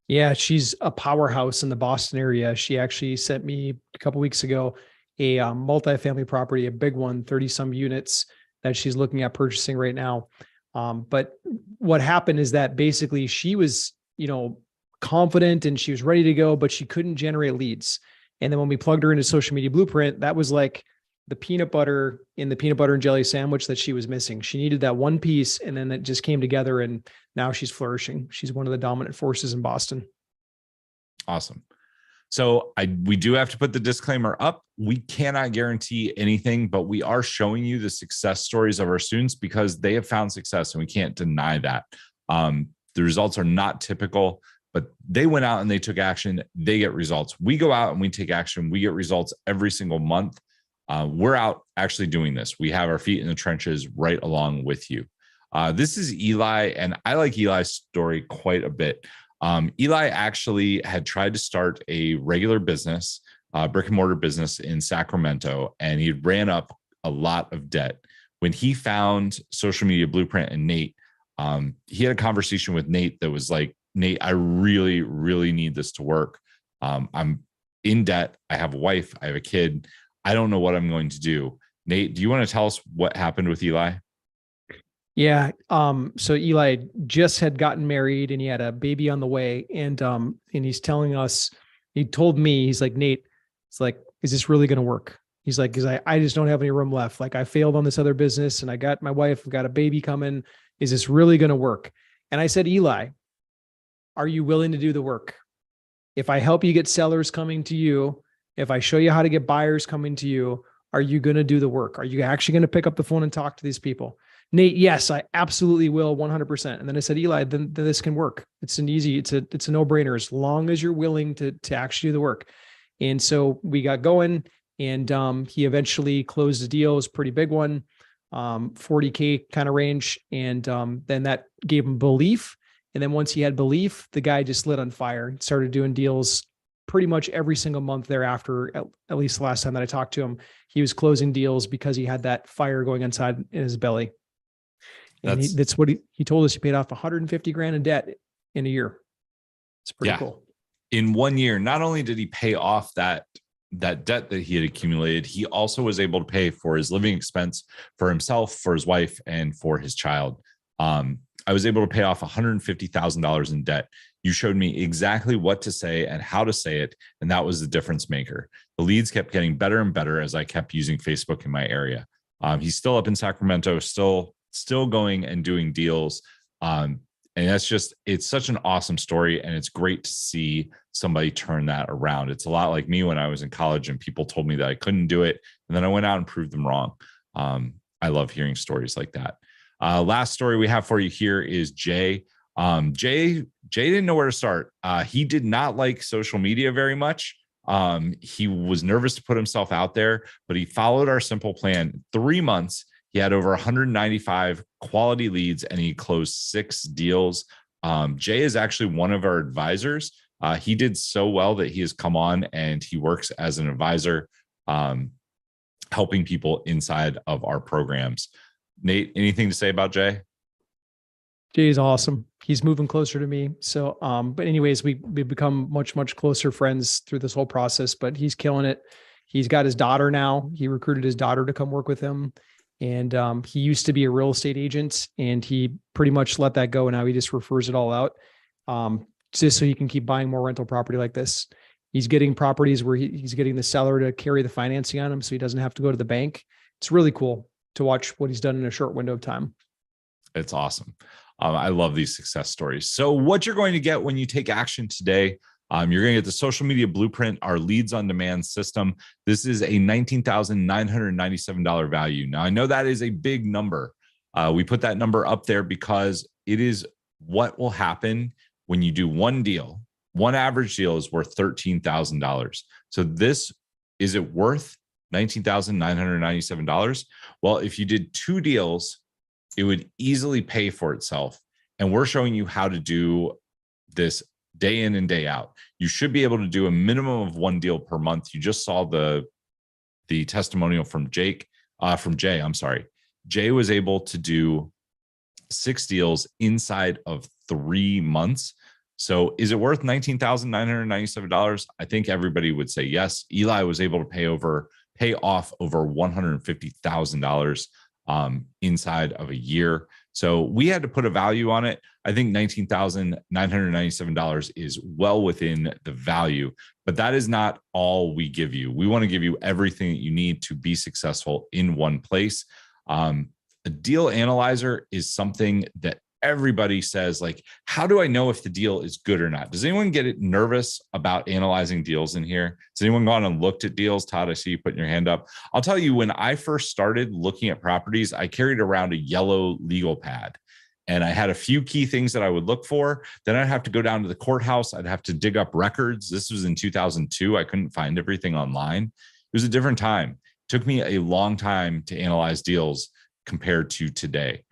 Yeah, she's a powerhouse in the Boston area. She actually sent me a couple weeks ago a multifamily property, a big one, 30 some units that she's looking at purchasing right now. But what happened is that basically she was, confident and she was ready to go, but she couldn't generate leads. And then when we plugged her into Social Media Blueprint, that was like the peanut butter in the peanut butter and jelly sandwich that she was missing. She needed that one piece, and then it just came together, and now she's flourishing. She's one of the dominant forces in Boston. Awesome. So we do have to put the disclaimer up. We cannot guarantee anything, but we are showing you the success stories of our students because they have found success, and we can't deny that. The results are not typical, but they went out and they took action. They get results. We go out and we take action. We get results every single month. We're out actually doing this. We have our feet in the trenches right along with you. This is Eli, and I like Eli's story quite a bit. Eli actually had tried to start a regular business, brick and mortar business in Sacramento, and he ran up a lot of debt. When he found Social Media Blueprint and Nate, he had a conversation with Nate that was like, Nate, I really, really need this to work. I'm in debt. I have a wife. I have a kid. I don't know what I'm going to do. Nate, do you want to tell us what happened with Eli? Yeah. So Eli just had gotten married and he had a baby on the way. And he's telling us, he told me, he's like, Nate, it's like, is this really going to work? He's like, because I just don't have any room left. Like I failed on this other business and I got my wife, I've got a baby coming. Is this really going to work? And I said, Eli, are you willing to do the work? If I help you get sellers coming to you, if I show you how to get buyers coming to you, are you going to do the work? Are you actually going to pick up the phone and talk to these people? Nate, yes, I absolutely will 100%. And then I said, Eli, then this can work. It's a no brainer as long as you're willing to actually do the work. And so we got going and he eventually closed the deal. It was a pretty big one, 40K kind of range. And then that gave him belief. And then once he had belief, the guy just lit on fire, started doing deals pretty much every single month thereafter. At least the last time that I talked to him, he was closing deals because he had that fire going inside in his belly. And that's what he told us. He paid off 150 grand in debt in a year. It's pretty cool. In 1 year, not only did he pay off that debt that he had accumulated, he also was able to pay for his living expense for himself, for his wife, and for his child. I was able to pay off $150,000 in debt. You showed me exactly what to say and how to say it, and that was the difference maker. The leads kept getting better and better as I kept using Facebook in my area. He's still up in Sacramento, still going and doing deals. And it's such an awesome story. And it's great to see somebody turn that around. It's a lot like me when I was in college and people told me that I couldn't do it. And then I went out and proved them wrong. I love hearing stories like that. Last story we have for you here is Jay. Jay didn't know where to start. He did not like social media very much. He was nervous to put himself out there, but he followed our simple plan. 3 months, he had over 195 quality leads and he closed 6 deals. Jay is actually one of our advisors. He did so well that he has come on and he works as an advisor, helping people inside of our programs. Nate, anything to say about Jay? Jay is awesome. He's moving closer to me. So, but anyways, we've become much, much closer friends through this whole process, but he's killing it. He's got his daughter now. He recruited his daughter to come work with him. And he used to be a real estate agent and he pretty much let that go. And now he just refers it all out, just so he can keep buying more rental property like this. He's getting properties where he's getting the seller to carry the financing on him so he doesn't have to go to the bank. It's really cool to watch what he's done in a short window of time. It's awesome. I love these success stories. So what you're going to get when you take action today, you're going to get the Social Media Blueprint, our leads on demand system. This is a $19,997 value. Now, I know that is a big number. We put that number up there because it is what will happen when you do one deal. One average deal is worth $13,000. So is it worth $19,997? Well, if you did 2 deals, it would easily pay for itself. And we're showing you how to do this day in and day out. You should be able to do a minimum of 1 deal per month. You just saw the testimonial from Jay. I'm sorry. Jay was able to do 6 deals inside of 3 months. So is it worth $19,997? I think everybody would say yes. Eli was able to pay off over $150,000 inside of a year. So we had to put a value on it. I think $19,997 is well within the value, but that is not all we give you. We want to give you everything that you need to be successful in one place. A deal analyzer is something that everybody says, like, how do I know if the deal is good or not? Does anyone get nervous about analyzing deals in here? Has anyone gone and looked at deals? Todd, I see you putting your hand up. I'll tell you, when I first started looking at properties, I carried around a yellow legal pad and I had a few key things that I would look for. Then I'd have to go down to the courthouse. I'd have to dig up records. This was in 2002. I couldn't find everything online. It was a different time. It took me a long time to analyze deals compared to today.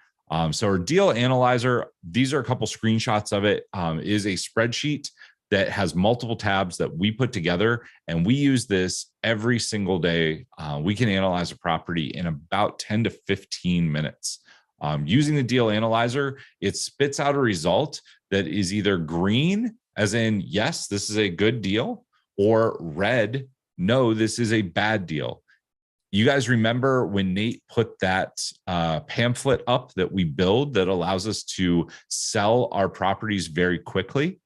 So our deal analyzer, these are a couple screenshots of it, is a spreadsheet that has multiple tabs that we put together, and we use this every single day. We can analyze a property in about 10 to 15 minutes. Using the deal analyzer, it spits out a result that is either green, as in, yes, this is a good deal, or red, no, this is a bad deal. You guys remember when Nate put that pamphlet up that we build that allows us to sell our properties very quickly?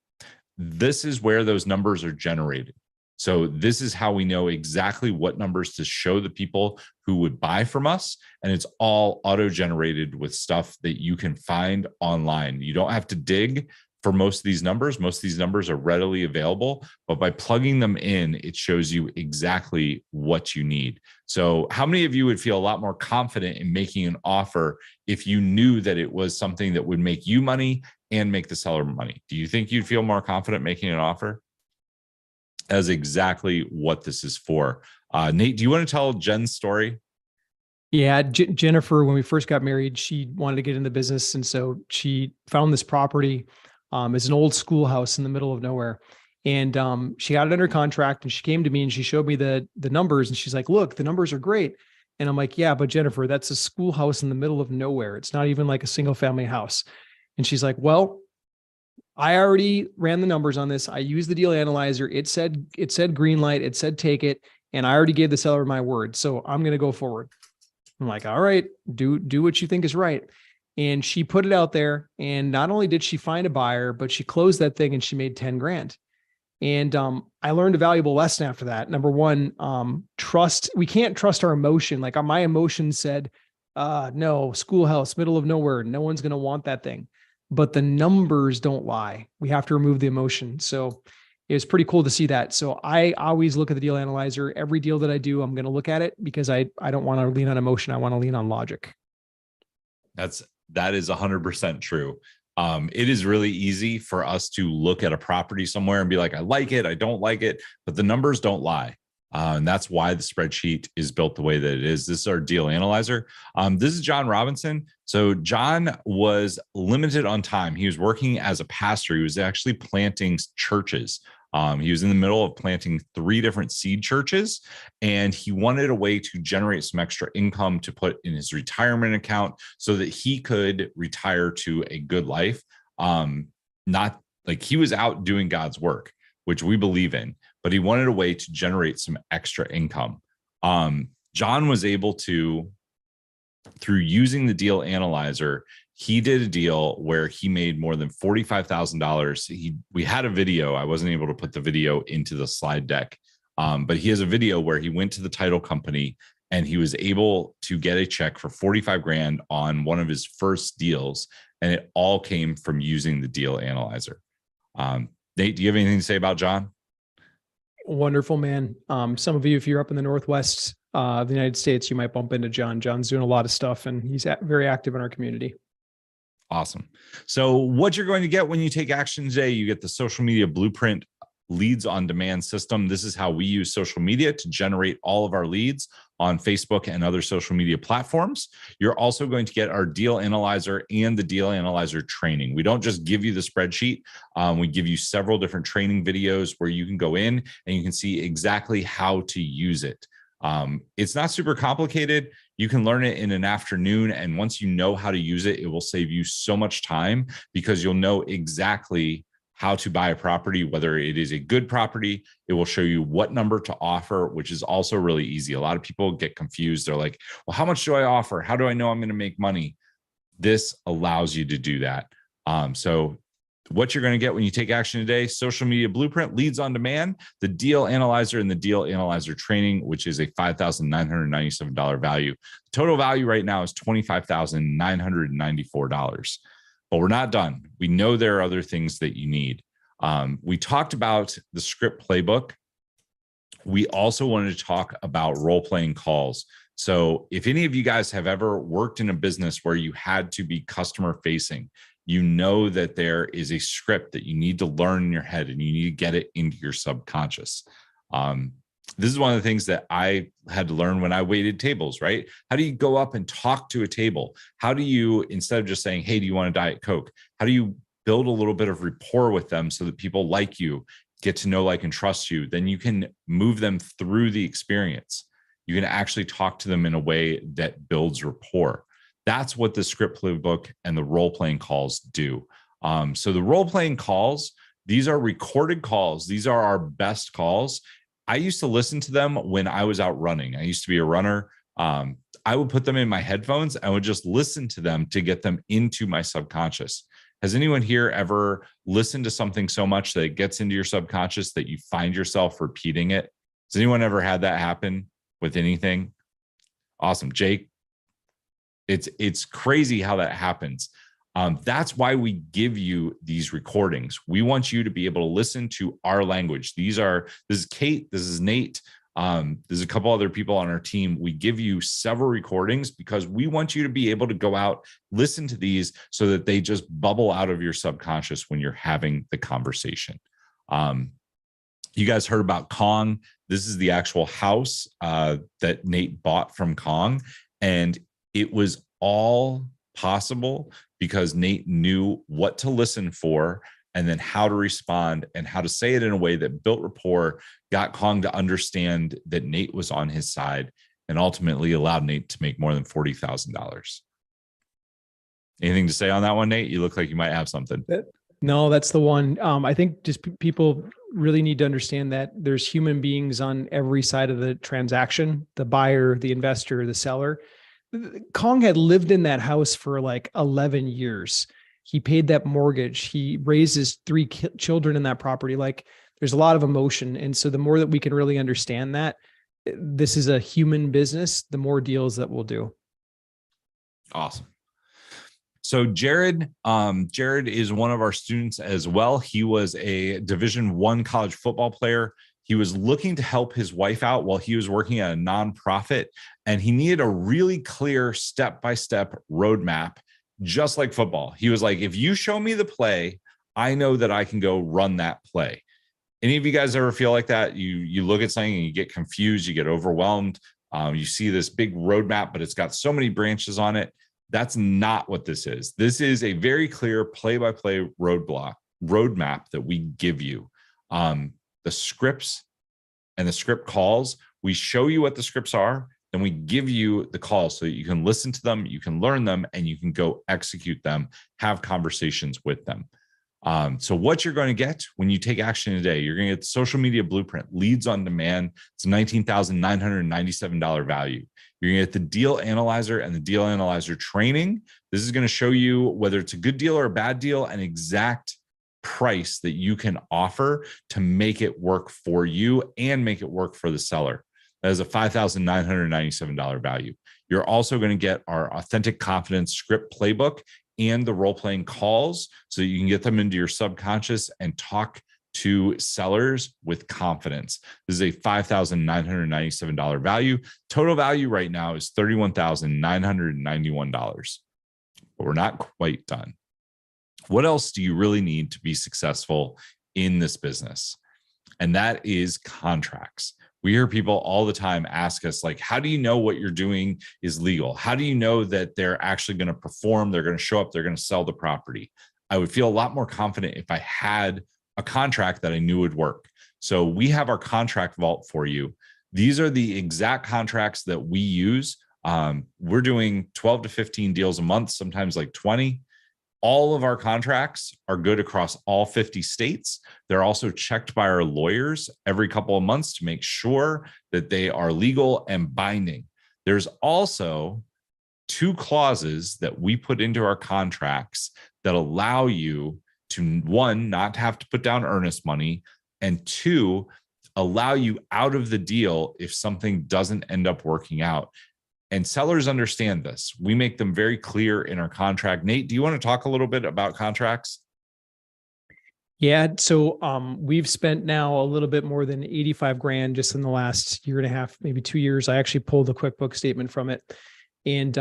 This is where those numbers are generated. So this is how we know exactly what numbers to show the people who would buy from us. And it's all auto-generated with stuff that you can find online. You don't have to dig for most of these numbers. Most of these numbers are readily available, but by plugging them in, it shows you exactly what you need. So how many of you would feel a lot more confident in making an offer if you knew that it was something that would make you money and make the seller money? Do you think you'd feel more confident making an offer? That's exactly what this is for. Nate, do you want to tell Jen's story? Yeah, Jennifer, when we first got married, she wanted to get in the business. And so she found this property. It's an old schoolhouse in the middle of nowhere. And she got it under contract, and she came to me and she showed me the numbers, and she's like, look, the numbers are great. And I'm like, yeah, but Jennifer, that's a schoolhouse in the middle of nowhere. It's not even like a single family house. And she's like, well, I already ran the numbers on this. I used the deal analyzer. It said green light. It said take it. And I already gave the seller my word. So I'm going to go forward. I'm like, all right, do what you think is right. And she put it out there. And not only did she find a buyer, but she closed that thing and she made 10 grand. And I learned a valuable lesson after that. Number one, trust. We can't trust our emotion. Like my emotion said, no, schoolhouse, middle of nowhere. No one's going to want that thing. But the numbers don't lie. We have to remove the emotion. So it was pretty cool to see that. So I always look at the deal analyzer. Every deal that I do, I'm going to look at it because I don't want to lean on emotion. I want to lean on logic. That is 100% true. It is really easy for us to look at a property somewhere and be like, I like it, I don't like it, but the numbers don't lie. And that's why the spreadsheet is built the way that it is. This is our deal analyzer. This is John Robinson. So John was limited on time. He was working as a pastor. He was actually planting churches. He was in the middle of planting 3 different seed churches, and he wanted a way to generate some extra income to put in his retirement account so that he could retire to a good life. Not like he was out doing God's work, which we believe in, but he wanted a way to generate some extra income. John was able to, through using the deal analyzer, he did a deal where he made more than $45,000. We had a video. I wasn't able to put the video into the slide deck, but he has a video where he went to the title company and he was able to get a check for 45 grand on one of his first deals. And it all came from using the deal analyzer. Nate, do you have anything to say about John? Wonderful, man. Some of you, if you're up in the Northwest of the United States, you might bump into John. John's doing a lot of stuff and he's very active in our community. Awesome. So what you're going to get when you take action today, you get the social media blueprint leads on demand system. This is how we use social media to generate all of our leads on Facebook and other social media platforms. You're also going to get our deal analyzer and the deal analyzer training. We don't just give you the spreadsheet. We give you several different training videos where you can go in and you can see exactly how to use it. It's not super complicated. You can learn it in an afternoon. And once you know how to use it, it will save you so much time because you'll know exactly how to buy a property, whether it is a good property. It will show you what number to offer, which is also really easy. A lot of people get confused. They're like, well, how much do I offer? How do I know I'm going to make money? This allows you to do that. So what you're going to get when you take action today: social media blueprint, leads on demand, the deal analyzer, and the deal analyzer training, which is a $5,997 value. Total value right now is $25,994. But we're not done. We know there are other things that you need. We talked about the script playbook. We also wanted to talk about role-playing calls. So if any of you guys have ever worked in a business where you had to be customer facing, you know that there is a script that you need to learn in your head and you need to get it into your subconscious. This is one of the things that I had to learn when I waited tables, right? How do you go up and talk to a table? How do you, instead of just saying, hey, do you want a Diet Coke? How do you build a little bit of rapport with them so that people like you, get to know, like, and trust you? Then you can move them through the experience. You can actually talk to them in a way that builds rapport. That's what the script playbook and the role-playing calls do. So the role-playing calls, these are recorded calls. These are our best calls. I used to listen to them when I was out running. I used to be a runner. I would put them in my headphones and would just listen to them to get them into my subconscious. Has anyone here ever listened to something so much that it gets into your subconscious that you find yourself repeating it? Has anyone ever had that happen with anything? Awesome. Jake, it's crazy how that happens. That's why we give you these recordings. We want you to be able to listen to our language. This is Kate, this is Nate, there's a couple other people on our team. We give you several recordings because we want you to be able to go out, listen to these so that they just bubble out of your subconscious when you're having the conversation. You guys heard about Kong. This is the actual house that Nate bought from Kong. And it was all possible because Nate knew what to listen for and then how to respond and how to say it in a way that built rapport, got Kong to understand that Nate was on his side, and ultimately allowed Nate to make more than $40,000. Anything to say on that one, Nate? You look like you might have something. No, that's the one. I think just people really need to understand that there's human beings on every side of the transaction, the buyer, the investor, the seller. Kong had lived in that house for like 11 years. He paid that mortgage. He raised his 3 children in that property. Like, there's a lot of emotion. And so the more that we can really understand that this is a human business, the more deals that we'll do. Awesome. So Jared is one of our students as well. He was a Division I college football player. He was looking to help his wife out while he was working at a nonprofit, and he needed a really clear step-by-step roadmap, just like football. He was like, if you show me the play, I know that I can go run that play. Any of you guys ever feel like that? You look at something and you get confused, you get overwhelmed. You see this big roadmap, but it's got so many branches on it. That's not what this is. This is a very clear play-by-play roadmap that we give you. The scripts and the script calls, we show you what the scripts are, then we give you the calls so that you can listen to them, you can learn them, and you can go execute them, have conversations with them. So what you're going to get when you take action today, you're going to get the social media blueprint, leads on demand. It's $19,997 value. You're going to get the deal analyzer and the deal analyzer training. This is going to show you whether it's a good deal or a bad deal, an exact price that you can offer to make it work for you and make it work for the seller. That is a $5,997 value. You're also going to get our authentic confidence script playbook and the role-playing calls so that you can get them into your subconscious and talk to sellers with confidence. This is a $5,997 value. Total value right now is $31,991, but we're not quite done. What else do you really need to be successful in this business? And that is contracts. We hear people all the time ask us, like, how do you know what you're doing is legal? How do you know that they're actually going to perform? They're going to show up, they're going to sell the property. I would feel a lot more confident if I had a contract that I knew would work. So we have our contract vault for you. These are the exact contracts that we use. We're doing 12 to 15 deals a month, sometimes like 20. All of our contracts are good across all 50 states. They're also checked by our lawyers every couple of months to make sure that they are legal and binding. There's also 2 clauses that we put into our contracts that allow you to, 1, not have to put down earnest money, and 2, allow you out of the deal if something doesn't end up working out. And sellers understand this. We make them very clear in our contract. Nate, do you want to talk a little bit about contracts? Yeah. So we've spent now a little bit more than 85 grand just in the last year and a half, maybe 2 years. I actually pulled a QuickBooks statement from it, and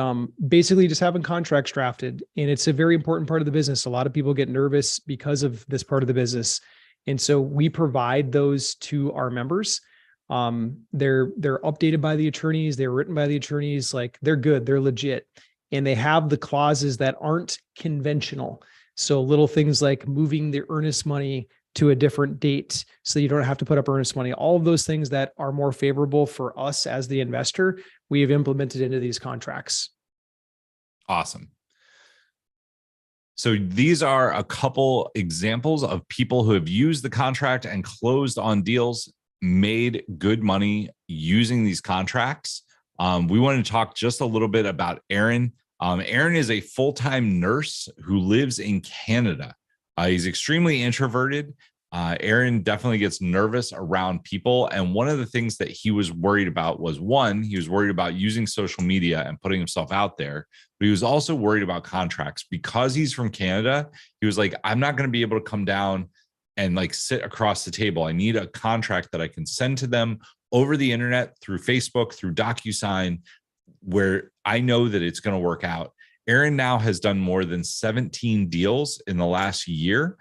basically just having contracts drafted. And it's a very important part of the business. A lot of people get nervous because of this part of the business. And so we provide those to our members. They're updated by the attorneys. They're written by the attorneys. Like, they're good. They're legit. And they have the clauses that aren't conventional. So little things like moving the earnest money to a different date so you don't have to put up earnest money. All of those things that are more favorable for us as the investor, we have implemented into these contracts. Awesome. So these are a couple examples of people who have used the contract and closed on deals, made good money using these contracts. We want to talk just a little bit about Aaron. Aaron is a full-time nurse who lives in Canada. He's extremely introverted. Aaron definitely gets nervous around people. And one of the things that he was worried about was, one, he was worried about using social media and putting himself out there, but he was also worried about contracts. Because he's from Canada, he was like, I'm not going to be able to come down and like sit across the table. I need a contract that I can send to them over the internet, through Facebook, through DocuSign, where I know that it's going to work out. Aaron now has done more than 17 deals in the last year.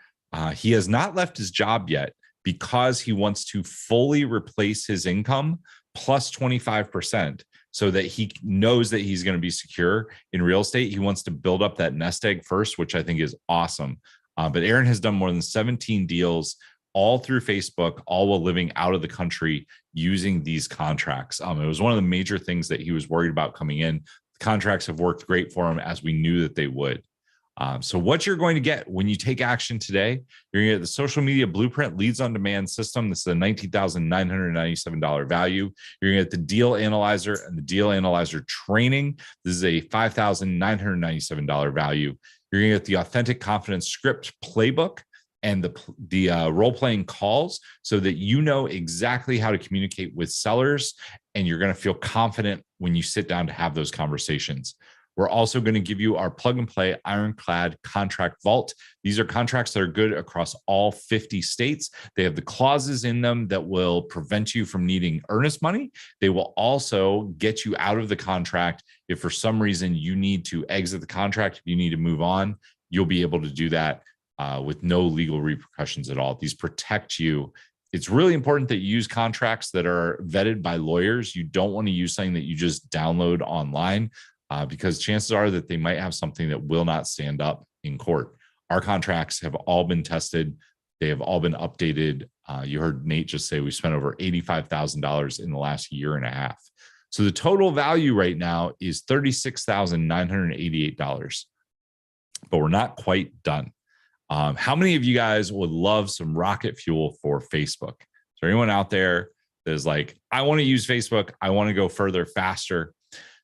He has not left his job yet because he wants to fully replace his income plus 25% so that he knows that he's going to be secure in real estate. He wants to build up that nest egg first, which I think is awesome. But Aaron has done more than 17 deals, all through Facebook, all while living out of the country using these contracts. It was one of the major things that he was worried about coming in. The contracts have worked great for him, as we knew that they would. So what you're going to get when you take action today, you're going to get the social media blueprint leads on demand system. This is a $19,997 value. You're going to get the deal analyzer and the deal analyzer training. This is a $5,997 value. You're going to get the authentic confidence script playbook and the role-playing calls so that you know exactly how to communicate with sellers, and you're going to feel confident when you sit down to have those conversations. We're also going to give you our plug and play ironclad contract vault. These are contracts that are good across all 50 states. They have the clauses in them that will prevent you from needing earnest money. They will also get you out of the contract if for some reason you need to exit the contract, if you need to move on, you'll be able to do that with no legal repercussions at all. These protect you. It's really important that you use contracts that are vetted by lawyers. You don't want to use something that you just download online because chances are that they might have something that will not stand up in court. Our contracts have all been tested. They have all been updated. You heard Nate just say we spent over $85,000 in the last year and a half. So the total value right now is $36,988, but we're not quite done. How many of you guys would love some rocket fuel for Facebook? Is there anyone out there that is like, I want to use Facebook, I want to go further, faster?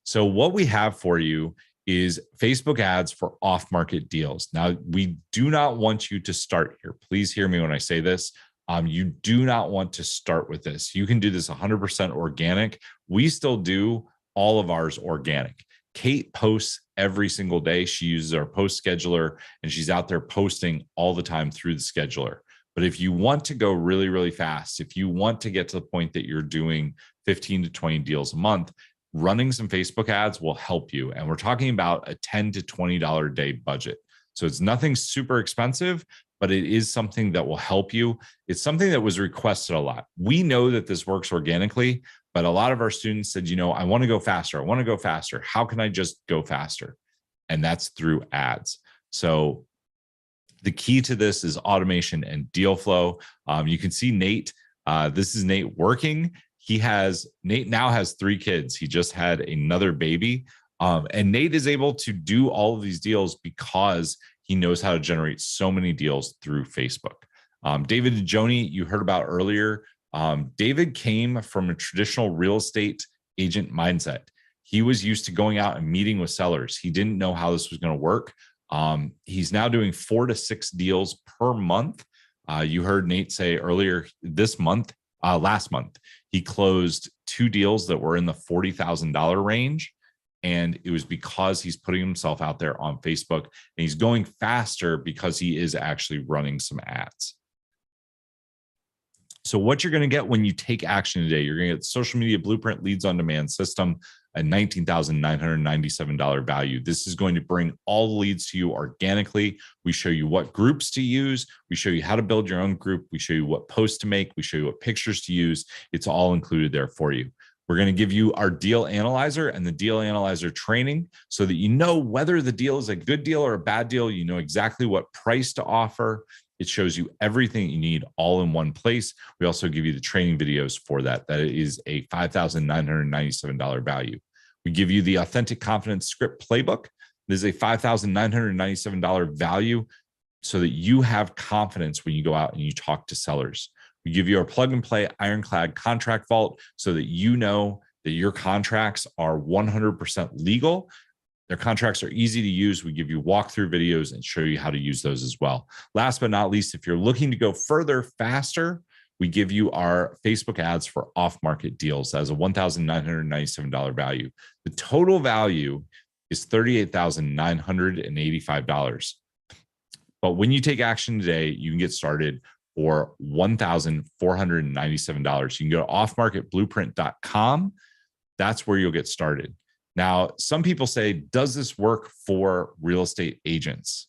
So what we have for you is Facebook ads for off-market deals. Now, we do not want you to start here. Please hear me when I say this. You do not want to start with this. You can do this 100% organic. We still do all of ours organic. Kate posts every single day. She uses our post scheduler and she's out there posting all the time through the scheduler. But if you want to go really, really fast, if you want to get to the point that you're doing 15 to 20 deals a month, running some Facebook ads will help you. And we're talking about a $10 to $20 a day budget. So it's nothing super expensive, but it is something that will help you. It's something that was requested a lot. We know that this works organically, but a lot of our students said, you know, I want to go faster. I want to go faster. How can I just go faster? And that's through ads. So the key to this is automation and deal flow. You can see Nate. This is Nate working. Nate now has 3 kids. He just had another baby. And Nate is able to do all of these deals because he knows how to generate so many deals through Facebook. David Joni, you heard about earlier. David came from a traditional real estate agent mindset. He was used to going out and meeting with sellers. He didn't know how this was going to work. He's now doing 4 to 6 deals per month. You heard Nate say earlier last month, he closed 2 deals that were in the $40,000 range. And it was because he's putting himself out there on Facebook, and he's going faster because he is actually running some ads. So what you're going to get when you take action today, you're going to get social media blueprint leads on demand system, a $19,997 value. This is going to bring all the leads to you organically. We show you what groups to use. We show you how to build your own group. We show you what posts to make. We show you what pictures to use. It's all included there for you. We're going to give you our deal analyzer and the deal analyzer training so that you know whether the deal is a good deal or a bad deal. You know exactly what price to offer. It shows you everything you need all in one place. We also give you the training videos for that. That is a $5,997 value. We give you the Authentic Confidence Script Playbook. This is a $5,997 value so that you have confidence when you go out and you talk to sellers. We give you our plug and play ironclad contract vault so that you know that your contracts are 100% legal. Their contracts are easy to use. We give you walkthrough videos and show you how to use those as well. Last but not least, if you're looking to go further, faster, we give you our Facebook ads for off-market deals as a $1,997 value. The total value is $38,985. But when you take action today, you can get started for $1,497. You can go to offmarketblueprint.com. That's where you'll get started. Now, some people say, does this work for real estate agents?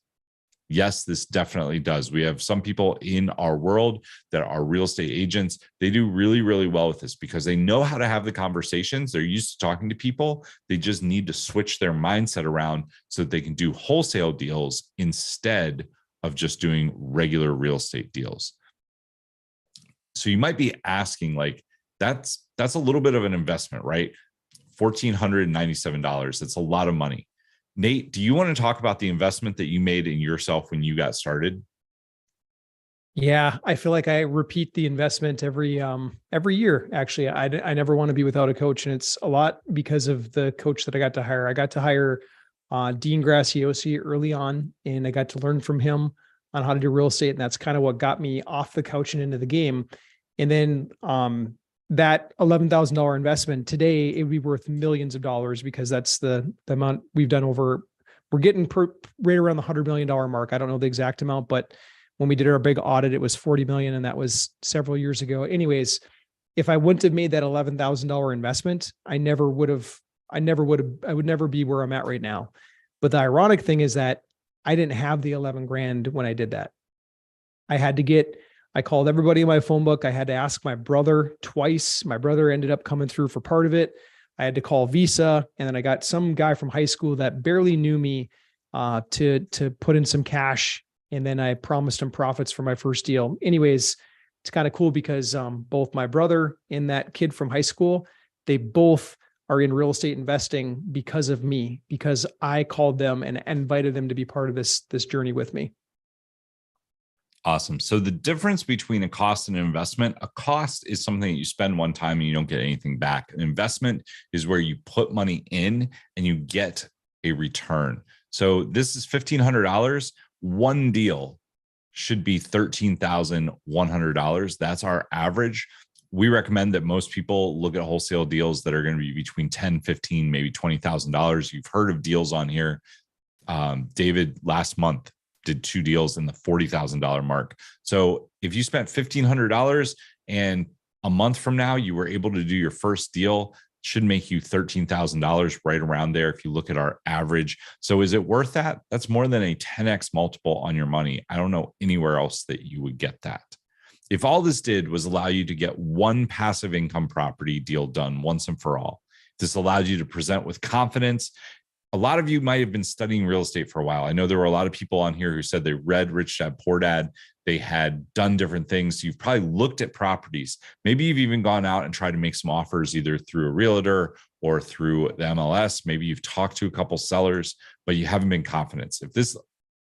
Yes, this definitely does. We have some people in our world that are real estate agents. They do really, really well with this because they know how to have the conversations. They're used to talking to people. They just need to switch their mindset around so that they can do wholesale deals instead of just doing regular real estate deals. So you might be asking, like, that's a little bit of an investment, right? $1,497. That's a lot of money. Nate, do you want to talk about the investment that you made in yourself when you got started? Yeah, I feel like I repeat the investment every year. Actually, I never want to be without a coach, and it's a lot because of the coach that I got to hire. I got to hire Dean Graciosi early on, and I got to learn from him on how to do real estate, and that's kind of what got me off the couch and into the game. And then that $11,000 investment today, it would be worth millions of dollars because that's the amount we've done over. We're getting right around the $100 million mark. I don't know the exact amount, but when we did our big audit, it was 40 million, and that was several years ago. Anyways, if I wouldn't have made that $11,000 investment, I would never be where I'm at right now. But the ironic thing is that I didn't have the 11 grand when I did that. I called everybody in my phone book. I had to ask my brother twice. My brother ended up coming through for part of it. I had to call Visa, and then I got some guy from high school that barely knew me to put in some cash, and then I promised him profits for my first deal. Anyways, it's kind of cool because both my brother and that kid from high school, they both are in real estate investing because of me, because I called them and invited them to be part of this journey with me. Awesome. So the difference between a cost and an investment, a cost is something that you spend one time and you don't get anything back. An investment is where you put money in and you get a return. So this is $1,500. One deal should be $13,100. That's our average. We recommend that most people look at wholesale deals that are going to be between $10, $15, maybe $20,000. You've heard of deals on here. David last month did 2 deals in the $40,000 mark. So if you spent $1,500 and a month from now you were able to do your first deal, it should make you $13,000 right around there if you look at our average. So is it worth that? That's more than a 10x multiple on your money. I don't know anywhere else that you would get that. If all this did was allow you to get one passive income property deal done once and for all, this allowed you to present with confidence. A lot of you might have been studying real estate for a while. I know there were a lot of people on here who said they read Rich Dad Poor Dad. They had done different things. You've probably looked at properties. Maybe you've even gone out and tried to make some offers either through a realtor or through the MLS. Maybe you've talked to a couple sellers, but you haven't been confident. If this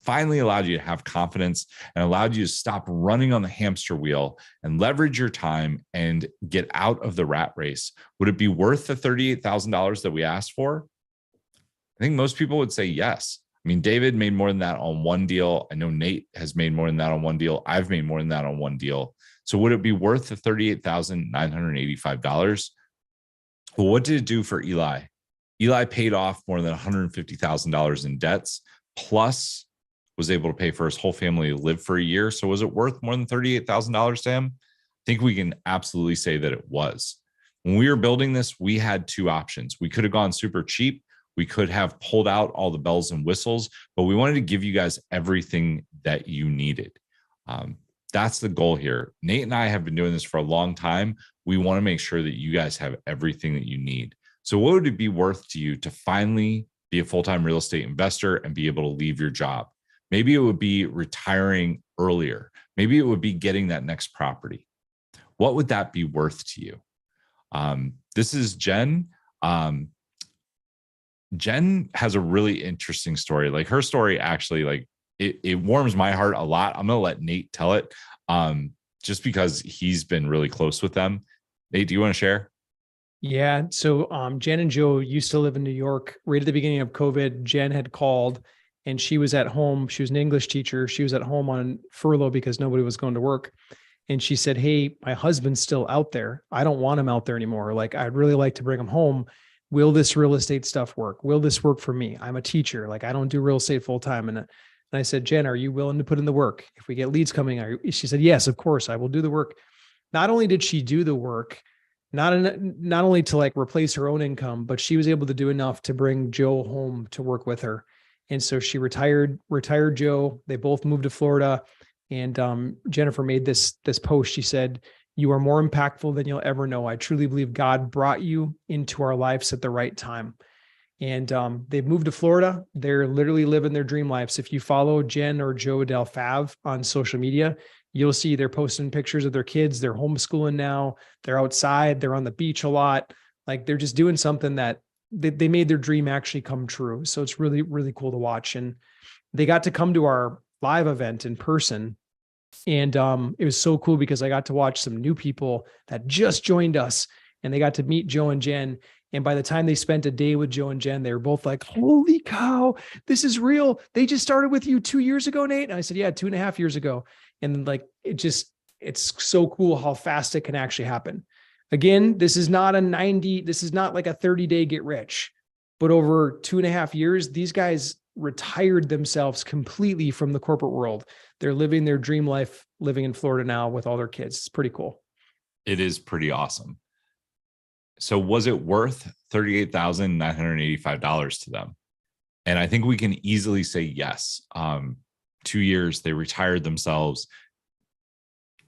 finally allowed you to have confidence and allowed you to stop running on the hamster wheel and leverage your time and get out of the rat race, would it be worth the $38,000 that we asked for? I think most people would say yes. I mean, David made more than that on one deal. I know Nate has made more than that on one deal. I've made more than that on one deal. So would it be worth the $38,985? Well, what did it do for Eli? Eli paid off more than $150,000 in debts, plus was able to pay for his whole family to live for a year. So was it worth more than $38,000 to him? think we can absolutely say that it was. When we were building this, we had two options. We could have gone super cheap. We could have pulled out all the bells and whistles, but we wanted to give you guys everything that you needed. That's the goal here. Nate and I have been doing this for a long time. We want to make sure that you guys have everything that you need. So what would it be worth to you to finally be a full-time real estate investor and be able to leave your job? Maybe it would be retiring earlier. Maybe it would be getting that next property. What would that be worth to you? This is Jen. Jen has a really interesting story. Like her story actually, like it warms my heart a lot. I'm going to let Nate tell it just because he's been really close with them. Nate, do you want to share? Yeah. So Jen and Joe used to live in New York. Right at the beginning of COVID, Jen had called and she was at home. She was an English teacher. She was at home on furlough because nobody was going to work. And she said, "Hey, my husband's still out there. I don't want him out there anymore. Like, I'd really like to bring him home. Will this real estate stuff work? Will this work for me? I'm a teacher. Like, I don't do real estate full time." And I said, "Jen, are you willing to put in the work? If we get leads coming," she said, "Yes, of course, I will do the work." Not only did she do the work, not only to like replace her own income, but she was able to do enough to bring Joe home to work with her. And so she retired Joe. They both moved to Florida. And Jennifer made this post. She said, "You are more impactful than you'll ever know. I truly believe God brought you into our lives at the right time." And they've moved to Florida. They're literally living their dream lives. If you follow Jen or Joe Del Fav on social media, you'll see they're posting pictures of their kids. They're homeschooling now. They're outside. They're on the beach a lot. Like, they're just doing something that they made their dream actually come true. So it's really, really cool to watch. And they got to come to our live event in person. And it was so cool because I got to watch some new people that just joined us, and they got to meet Joe and Jen. And by the time they spent a day with Joe and Jen, they were both like, "Holy cow, this is real. They just started with you 2 years ago, Nate?" And I said, "Yeah, 2.5 years ago." And like, it's so cool how fast it can actually happen. Again, this is not like a 30-day get rich, but over 2.5 years, these guys retired themselves completely from the corporate world. They're living their dream life, living in Florida now with all their kids. It's pretty cool. It is pretty awesome. So was it worth $38,985 to them? And I think we can easily say yes. 2 years, they retired themselves.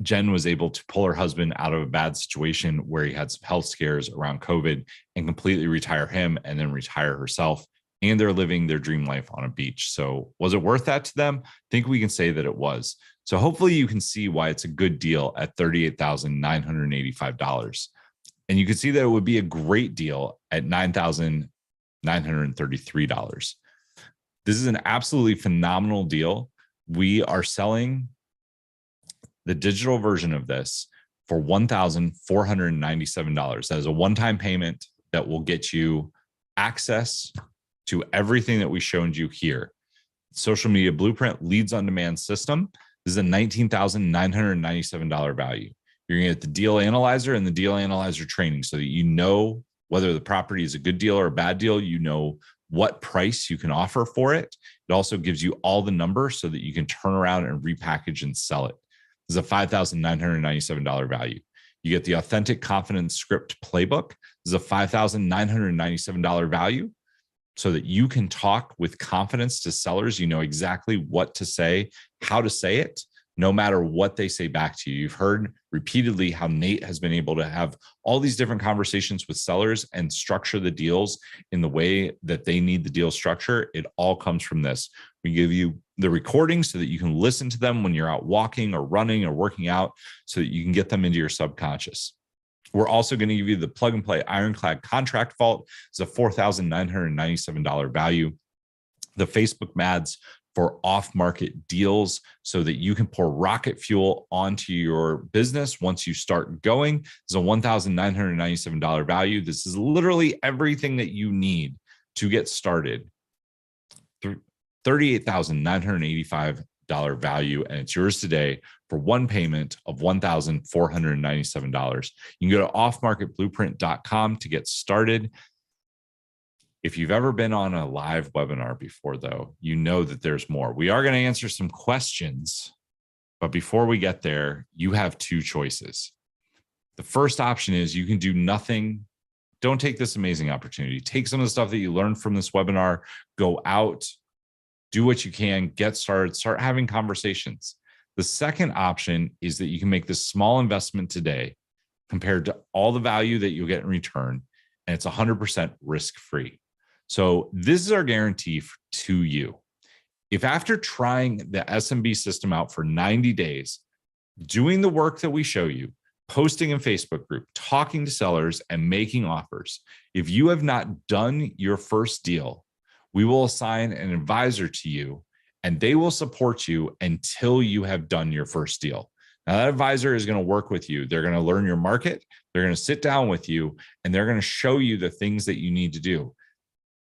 Jen was able to pull her husband out of a bad situation where he had some health scares around COVID and completely retire him and then retire herself. And they're living their dream life on a beach. So was it worth that to them? I think we can say that it was. So hopefully you can see why it's a good deal at $38,985. And you can see that it would be a great deal at $9,933. This is an absolutely phenomenal deal. We are selling the digital version of this for $1,497. That is a one-time payment that will get you access to everything that we showed you here. Social media blueprint, leads on demand system. This is a $19,997 value. You're going to get the deal analyzer and the deal analyzer training so that you know whether the property is a good deal or a bad deal. You know what price you can offer for it. It also gives you all the numbers so that you can turn around and repackage and sell it. This is a $5,997 value. You get the authentic confidence script playbook. This is a $5,997 value so that you can talk with confidence to sellers. You know exactly what to say, how to say it, no matter what they say back to you. You've heard repeatedly how Nate has been able to have all these different conversations with sellers and structure the deals in the way that they need the deal structure. It all comes from this. We give you the recordings so that you can listen to them when you're out walking or running or working out so that you can get them into your subconscious. We're also going to give you the plug and play ironclad contract vault. It's a $4,997 value. The Facebook Mads for off-market deals so that you can pour rocket fuel onto your business once you start going. It's a $1,997 value. This is literally everything that you need to get started. $38,985 value, and it's yours today for one payment of $1,497. You can go to offmarketblueprint.com to get started. If you've ever been on a live webinar before, though, you know that there's more. We are going to answer some questions, but before we get there, you have two choices. The first option is you can do nothing. Don't take this amazing opportunity. Take some of the stuff that you learned from this webinar, go out, do what you can, get started, start having conversations. The second option is that you can make this small investment today compared to all the value that you'll get in return, and it's 100% risk-free. So this is our guarantee to you. If after trying the SMB system out for 90 days, doing the work that we show you, posting in Facebook group, talking to sellers, and making offers, if you have not done your first deal, we will assign an advisor to you, and they will support you until you have done your first deal. Now, that advisor is going to work with you. They're going to learn your market. They're going to sit down with you, and they're going to show you the things that you need to do.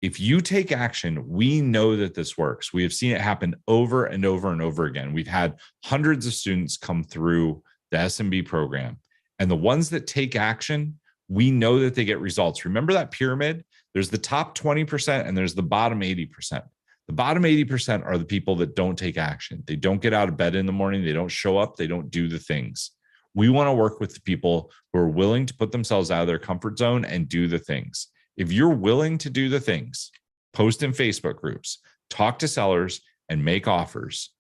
If you take action, we know that this works. We have seen it happen over and over and over again. We've had hundreds of students come through the SMB program, and the ones that take action, we know that they get results. Remember that pyramid? There's the top 20% and there's the bottom 80%. The bottom 80% are the people that don't take action. They don't get out of bed in the morning. They don't show up. They don't do the things. We want to work with the people who are willing to put themselves out of their comfort zone and do the things. If you're willing to do the things, post in Facebook groups, talk to sellers, and make offers,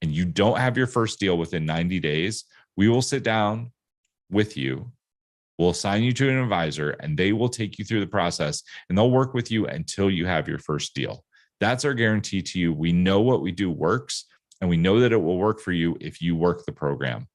and you don't have your first deal within 90 days, we will sit down with you. We'll assign you to an advisor, and they will take you through the process, and they'll work with you until you have your first deal. That's our guarantee to you. We know what we do works, and we know that it will work for you if you work the program.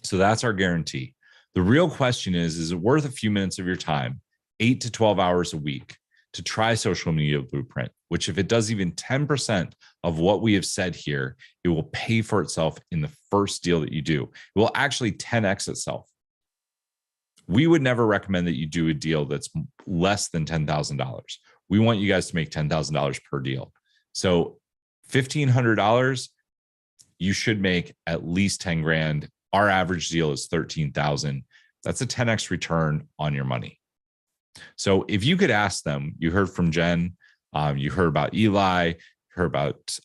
So that's our guarantee. The real question is it worth a few minutes of your time, 8 to 12 hours a week, to try Social Media Blueprint, which if it does even 10% of what we have said here, it will pay for itself in the first deal that you do. It will actually 10x itself. We would never recommend that you do a deal that's less than $10,000. We want you guys to make $10,000 per deal. So $1,500, you should make at least 10 grand. Our average deal is 13,000. That's a 10x return on your money. So if you could ask them, you heard from Jen, you heard about Eli, you heard about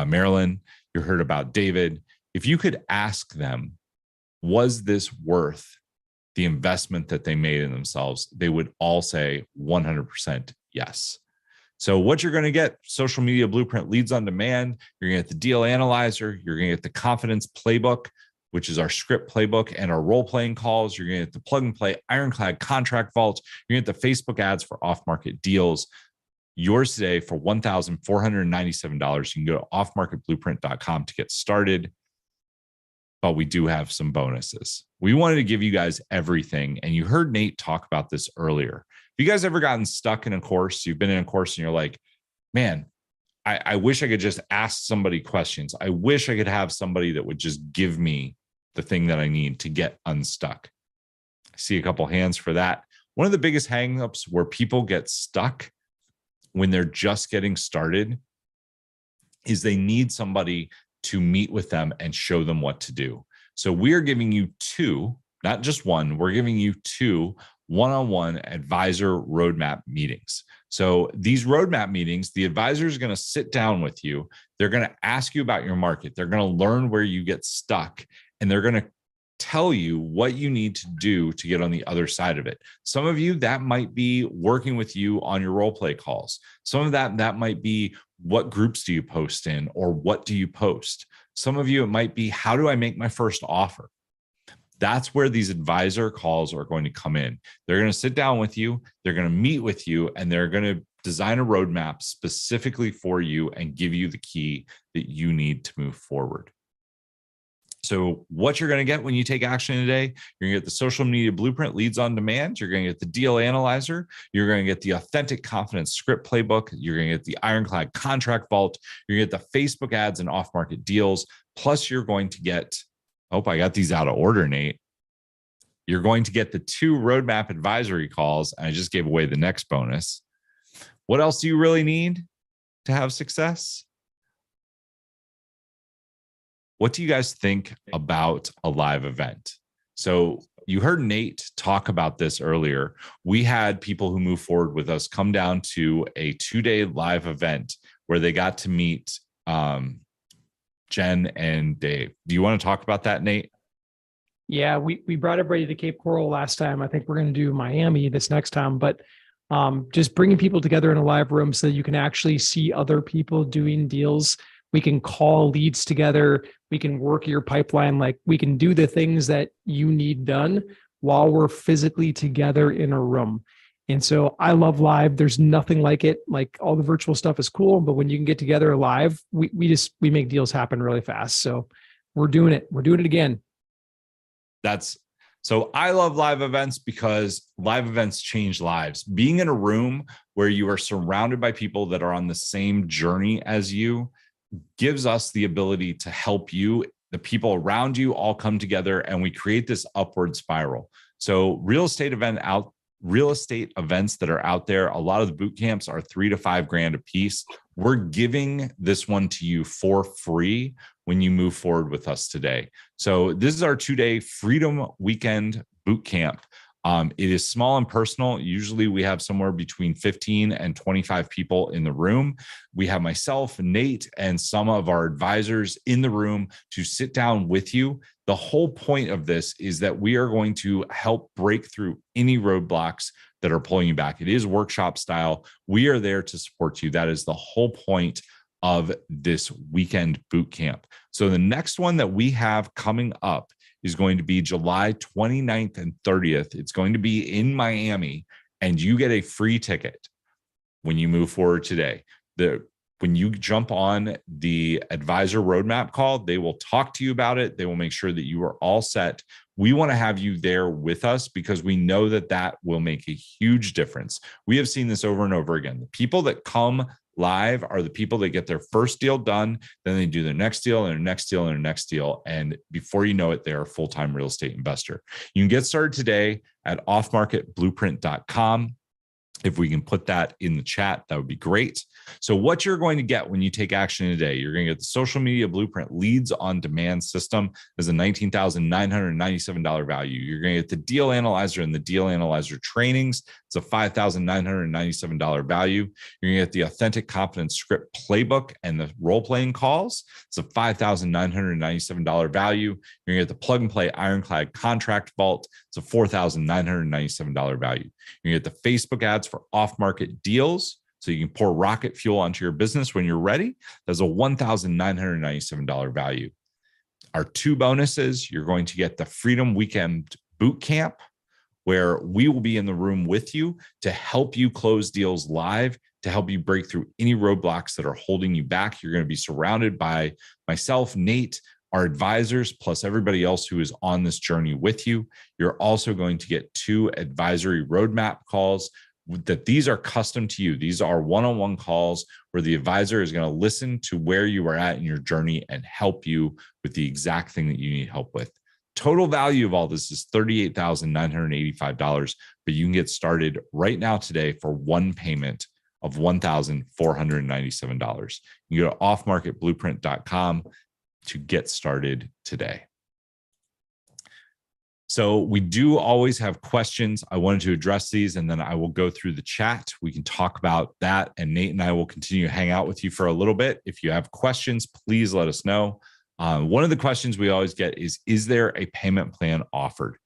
Marilyn, you heard about David. If you could ask them, was this worth the investment that they made in themselves? They would all say 100% yes. So what you're going to get, Social Media Blueprint Leads on Demand, you're going to get the Deal Analyzer, you're going to get the Confidence Playbook, which is our script playbook and our role-playing calls. You're going to get the Plug and Play Ironclad Contract Vault. You're going to get the Facebook ads for off-market deals. Yours today for $1,497. You can go to offmarketblueprint.com to get started. But we do have some bonuses. We wanted to give you guys everything. And you heard Nate talk about this earlier. Have you guys ever gotten stuck in a course? You've been in a course and you're like, man, I wish I could just ask somebody questions. I wish I could have somebody that would just give me the thing that I need to get unstuck. I see a couple hands for that. One of the biggest hangups where people get stuck when they're just getting started is they need somebody to meet with them and show them what to do. So we're giving you two, not just one, we're giving you two one-on-one advisor roadmap meetings. So these roadmap meetings, the advisor is going to sit down with you. They're going to ask you about your market. They're going to learn where you get stuck, and they're going to tell you what you need to do to get on the other side of it. Some of you, that might be working with you on your role play calls. Some of that might be what groups do you post in, or what do you post? Some of you, it might be, how do I make my first offer? That's where these advisor calls are going to come in. They're going to sit down with you, they're going to meet with you, and they're going to design a roadmap specifically for you and give you the key that you need to move forward. So what you're going to get when you take action today, you're going to get the Social Media Blueprint Leads on Demand. You're going to get the Deal Analyzer. You're going to get the Authentic Confidence Script Playbook. You're going to get the Ironclad Contract Vault. You're going to get the Facebook ads and off-market deals. Plus, you're going to get, oh, I got these out of order, Nate. You're going to get the 2 roadmap advisory calls. I just gave away the next bonus. What else do you really need to have success? What do you guys think about a live event? So you heard Nate talk about this earlier. We had people who move forward with us come down to a 2-day live event where they got to meet Jen and Dave. Do you want to talk about that, Nate? Yeah, we brought everybody to Cape Coral last time. I think we're going to do Miami this next time, but just bringing people together in a live room so that you can actually see other people doing deals. We can call leads together. We can work your pipeline. Like we can do the things that you need done while we're physically together in a room. And so I love live. There's nothing like it. Like all the virtual stuff is cool, but when you can get together live, we make deals happen really fast. So we're doing it. We're doing it again. So I love live events because live events change lives. Being in a room where you are surrounded by people that are on the same journey as you gives us the ability to help you. The people around you all come together and we create this upward spiral. So real estate events that are out there, a lot of the boot camps are $3,000 to $5,000 a piece. We're giving this one to you for free when you move forward with us today. So this is our 2-day Freedom Weekend boot camp. It is small and personal. Usually we have somewhere between 15 and 25 people in the room. We have myself, Nate, and some of our advisors in the room to sit down with you. The whole point of this is that we are going to help break through any roadblocks that are pulling you back. It is workshop style. We are there to support you. That is the whole point of this weekend boot camp. So the next one that we have coming up is going to be July 29th and 30th. It's going to be in Miami, and you get a free ticket when you move forward today. When you jump on the advisor roadmap call, they will talk to you about it. They will make sure that you are all set. We want to have you there with us because we know that that will make a huge difference. We have seen this over and over again. The people that come live are the people that get their first deal done, then they do their next deal and their next deal and their next deal. And before you know it, they're a full-time real estate investor. You can get started today at offmarketblueprint.com. If we can put that in the chat, that would be great. So what you're going to get when you take action today, you're going to get the social media blueprint leads on demand system as a $19,997 value. You're going to get the deal analyzer and the deal analyzer trainings. It's a $5,997 value. You're going to get the authentic confidence script playbook and the role-playing calls. It's a $5,997 value. You're going to get the plug and play ironclad contract vault. It's a $4,997 value. You're going to get the Facebook ads for off-market deals, so you can pour rocket fuel onto your business when you're ready. That's a $1,997 value. Our two bonuses, you're going to get the Freedom Weekend Boot Camp, where we will be in the room with you to help you close deals live, to help you break through any roadblocks that are holding you back. You're going to be surrounded by myself, Nate, our advisors, plus everybody else who is on this journey with you. You're also going to get 2 advisory roadmap calls that these are custom to you. These are one-on-one calls where the advisor is going to listen to where you are at in your journey and help you with the exact thing that you need help with. Total value of all this is $38,985, but you can get started right now today for one payment of $1,497. You go to offmarketblueprint.com to get started today. So we do always have questions. I wanted to address these, and then I will go through the chat. We can talk about that, and Nate and I will continue to hang out with you for a little bit. If you have questions, please let us know. One of the questions we always get is there a payment plan offered?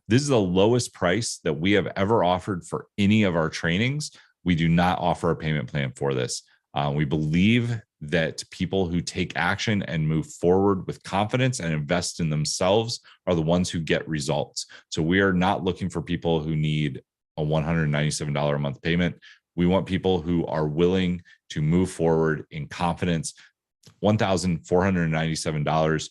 This is the lowest price that we have ever offered for any of our trainings. We do not offer a payment plan for this. We believe that people who take action and move forward with confidence and invest in themselves are the ones who get results. So we are not looking for people who need a $197 a month payment. We want people who are willing to move forward in confidence. $1,497.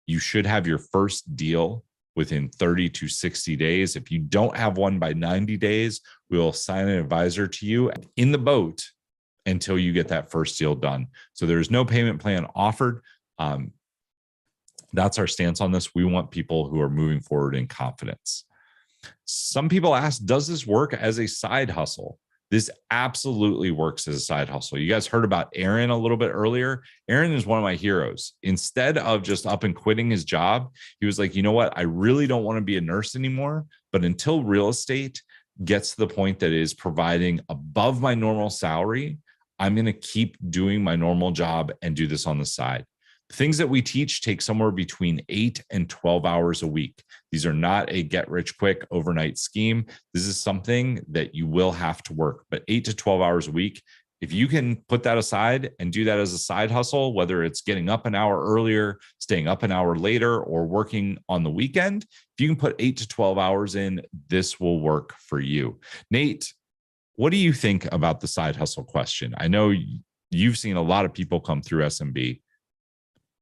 You should have your first deal within 30 to 60 days. If you don't have one by 90 days, we will assign an advisor to you in the boat until you get that first deal done. So there's no payment plan offered. That's our stance on this. We want people who are moving forward in confidence. Some people ask, does this work as a side hustle? This absolutely works as a side hustle. You guys heard about Aaron a little bit earlier. Aaron is one of my heroes. Instead of just up and quitting his job, he was like, you know what? I really don't want to be a nurse anymore. But until real estate gets to the point that it is providing above my normal salary, I'm going to keep doing my normal job and do this on the side. Things that we teach take somewhere between 8 and 12 hours a week. These are not a get rich quick overnight scheme. This is something that you will have to work, but 8 to 12 hours a week. If you can put that aside and do that as a side hustle, whether it's getting up an hour earlier, staying up an hour later, or working on the weekend, if you can put 8 to 12 hours in, this will work for you. Nate, what do you think about the side hustle question? I know you've seen a lot of people come through SMB.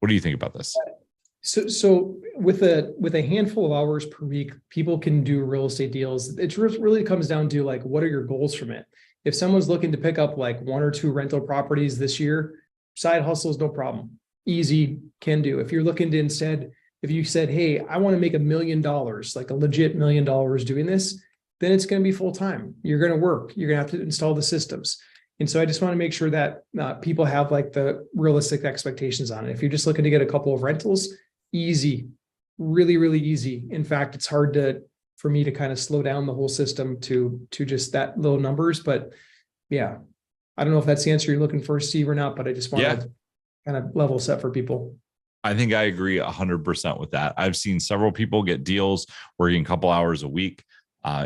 What do you think about this? So with a handful of hours per week, people can do real estate deals. It really comes down to like, what are your goals from it? If someone's looking to pick up like 1 or 2 rental properties this year, side hustles, no problem. Easy, can do. If you're looking to instead, if you said, hey, I want to make $1 million, like a legit $1 million doing this, then it's going to be full time. You're going to work. You're going to have to install the systems. And so I just want to make sure that people have like the realistic expectations on it. If you're just looking to get a couple of rentals, easy, really, really easy. In fact, it's hard for me to kind of slow down the whole system to just that low numbers. But yeah, I don't know if that's the answer you're looking for, Steve, or not, but I just want to kind of level set for people. I think I agree 100% with that. I've seen several people get deals working a couple hours a week.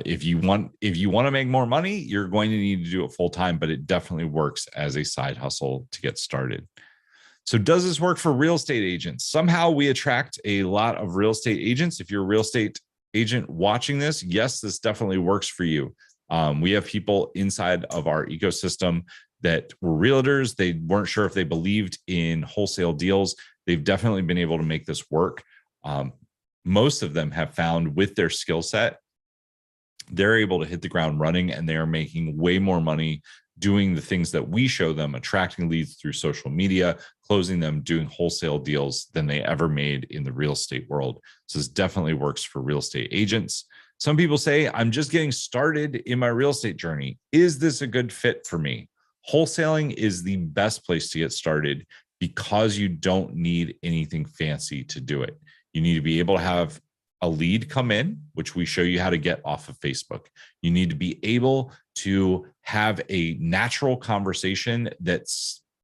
If you want to make more money, you're going to need to do it full time, but it definitely works as a side hustle to get started. So does this work for real estate agents? Somehow we attract a lot of real estate agents. If you're a real estate agent watching this, yes, this definitely works for you. We have people inside of our ecosystem that were realtors. They weren't sure if they believed in wholesale deals. They've definitely been able to make this work. Most of them have found with their skill set, they're able to hit the ground running, and they are making way more money doing the things that we show them, attracting leads through social media, closing them, doing wholesale deals than they ever made in the real estate world. So this definitely works for real estate agents. Some people say, I'm just getting started in my real estate journey. Is this a good fit for me? Wholesaling is the best place to get started because you don't need anything fancy to do it. You need to be able to have a lead come in, which we show you how to get off of Facebook. You need to be able to have a natural conversation that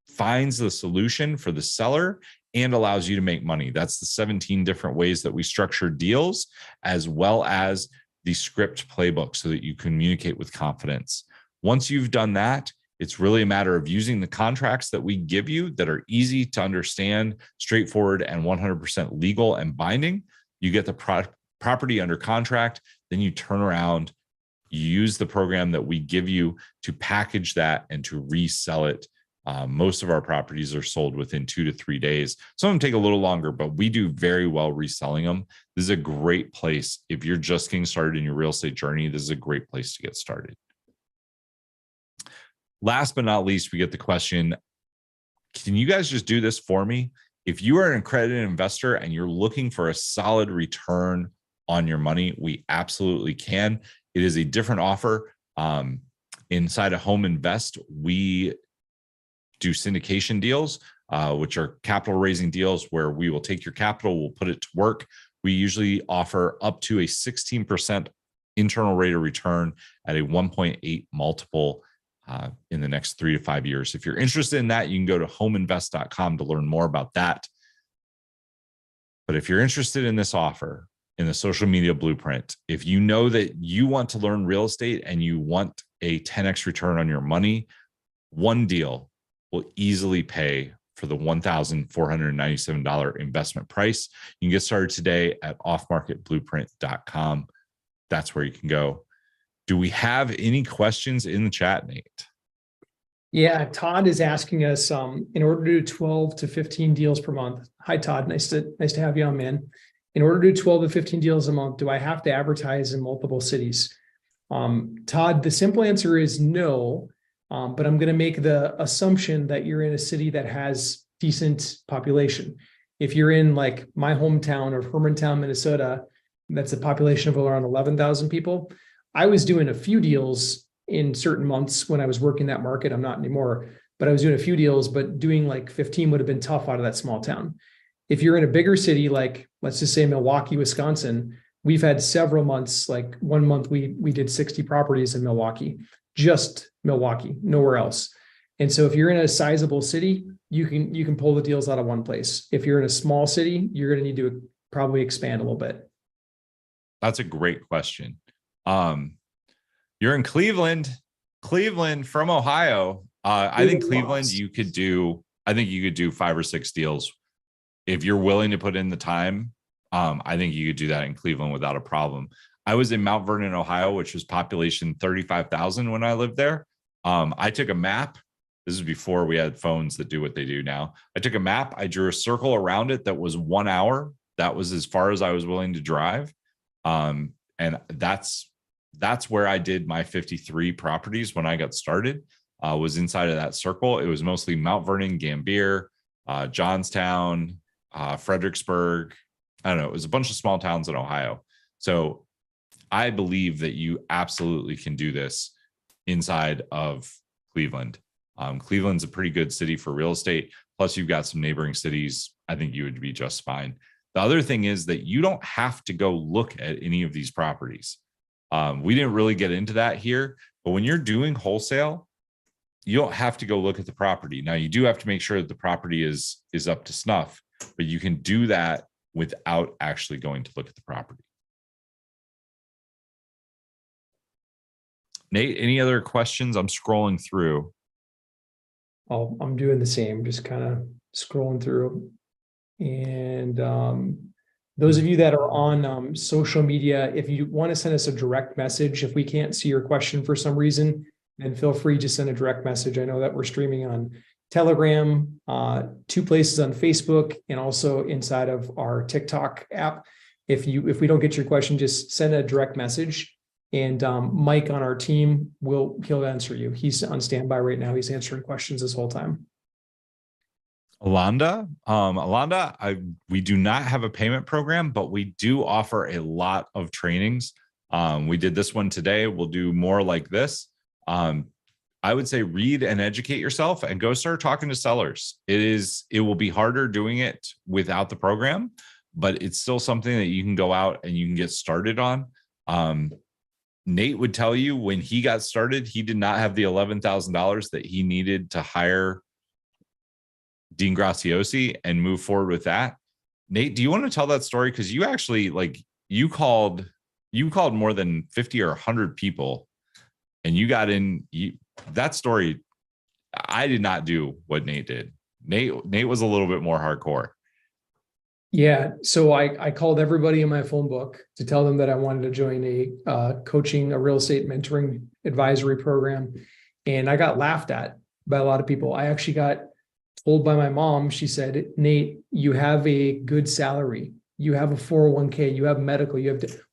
finds the solution for the seller and allows you to make money. That's the 17 different ways that we structure deals, as well as the script playbook so that you communicate with confidence. Once you've done that, it's really a matter of using the contracts that we give you that are easy to understand, straightforward, and 100% legal and binding. You get the property under contract, then you turn around, you use the program that we give you to package that and to resell it. Most of our properties are sold within 2 to 3 days. Some of them take a little longer, but we do very well reselling them. This is a great place. If you're just getting started in your real estate journey, this is a great place to get started. Last but not least, we get the question, can you guys just do this for me? If you are an accredited investor and you're looking for a solid return on your money, we absolutely can. It is a different offer. Inside of Home Invest, we do syndication deals, which are capital raising deals where we will take your capital, we'll put it to work. We usually offer up to a 16% internal rate of return at a 1.8 multiple in the next 3 to 5 years. If you're interested in that, you can go to homeinvest.com to learn more about that. But if you're interested in this offer, in the social media blueprint, if you know that you want to learn real estate and you want a 10x return on your money, one deal will easily pay for the $1,497 investment price. You can get started today at offmarketblueprint.com. That's where you can go. Do we have any questions in the chat, Nate? Yeah, Todd is asking us, in order to do 12 to 15 deals per month. Hi, Todd. Nice to have you on, man. In order to do 12 to 15 deals a month, do I have to advertise in multiple cities? Todd, the simple answer is no, but I'm going to make the assumption that you're in a city that has decent population. If you're in like my hometown of Hermantown, Minnesota, that's a population of around 11,000 people. I was doing a few deals in certain months when I was working that market. I'm not anymore, but I was doing a few deals, but doing like 15 would have been tough out of that small town. If you're in a bigger city, like let's just say Milwaukee, Wisconsin, we've had several months, like 1 month we did 60 properties in Milwaukee, just Milwaukee, nowhere else. And so if you're in a sizable city, you can pull the deals out of one place. If you're in a small city, you're going to need to probably expand a little bit. That's a great question. You're in Cleveland from Ohio. I think Cleveland, I think you could do 5 or 6 deals. If you're willing to put in the time, I think you could do that in Cleveland without a problem. I was in Mount Vernon, Ohio, which was population 35,000 when I lived there. I took a map. This is before we had phones that do what they do now. I took a map. I drew a circle around it that was 1 hour. That was as far as I was willing to drive. And that's where I did my 53 properties when I got started, was inside of that circle. It was mostly Mount Vernon, Gambier, Johnstown, Fredericksburg. I don't know. It was a bunch of small towns in Ohio. So I believe that you absolutely can do this inside of Cleveland. Cleveland's a pretty good city for real estate. Plus, you've got some neighboring cities. I think you would be just fine. The other thing is that you don't have to go look at any of these properties. We didn't really get into that here, but when you're doing wholesale, you don't have to go look at the property. Now, you do have to make sure that the property is up to snuff, but you can do that without actually going to look at the property. Nate, any other questions? I'm scrolling through. Oh, I'm doing the same, just kind of scrolling through. And those of you that are on social media, if you want to send us a direct message, if we can't see your question for some reason, then feel free to send a direct message. I know that we're streaming on Telegram, 2 places on Facebook, and also inside of our TikTok app. If we don't get your question, just send a direct message, and Mike on our team he'll answer you. He's on standby right now. He's answering questions this whole time. Alonda, we do not have a payment program, but we do offer a lot of trainings. We did this one today. We'll do more like this. I would say read and educate yourself and go start talking to sellers. It will be harder doing it without the program, but it's still something that you can go out and you can get started on. Nate would tell you when he got started, he did not have the $11,000 that he needed to hire Dean Graziosi and move forward with that. Nate, do you want to tell that story? Because you actually you called more than 50 or 100 people, and you got in that story. I did not do what Nate did. Nate was a little bit more hardcore. Yeah. So I called everybody in my phone book to tell them that I wanted to join a real estate mentoring advisory program. And I got laughed at by a lot of people. I actually got told by my mom. She said, Nate, you have a good salary. You have a 401k, you have medical,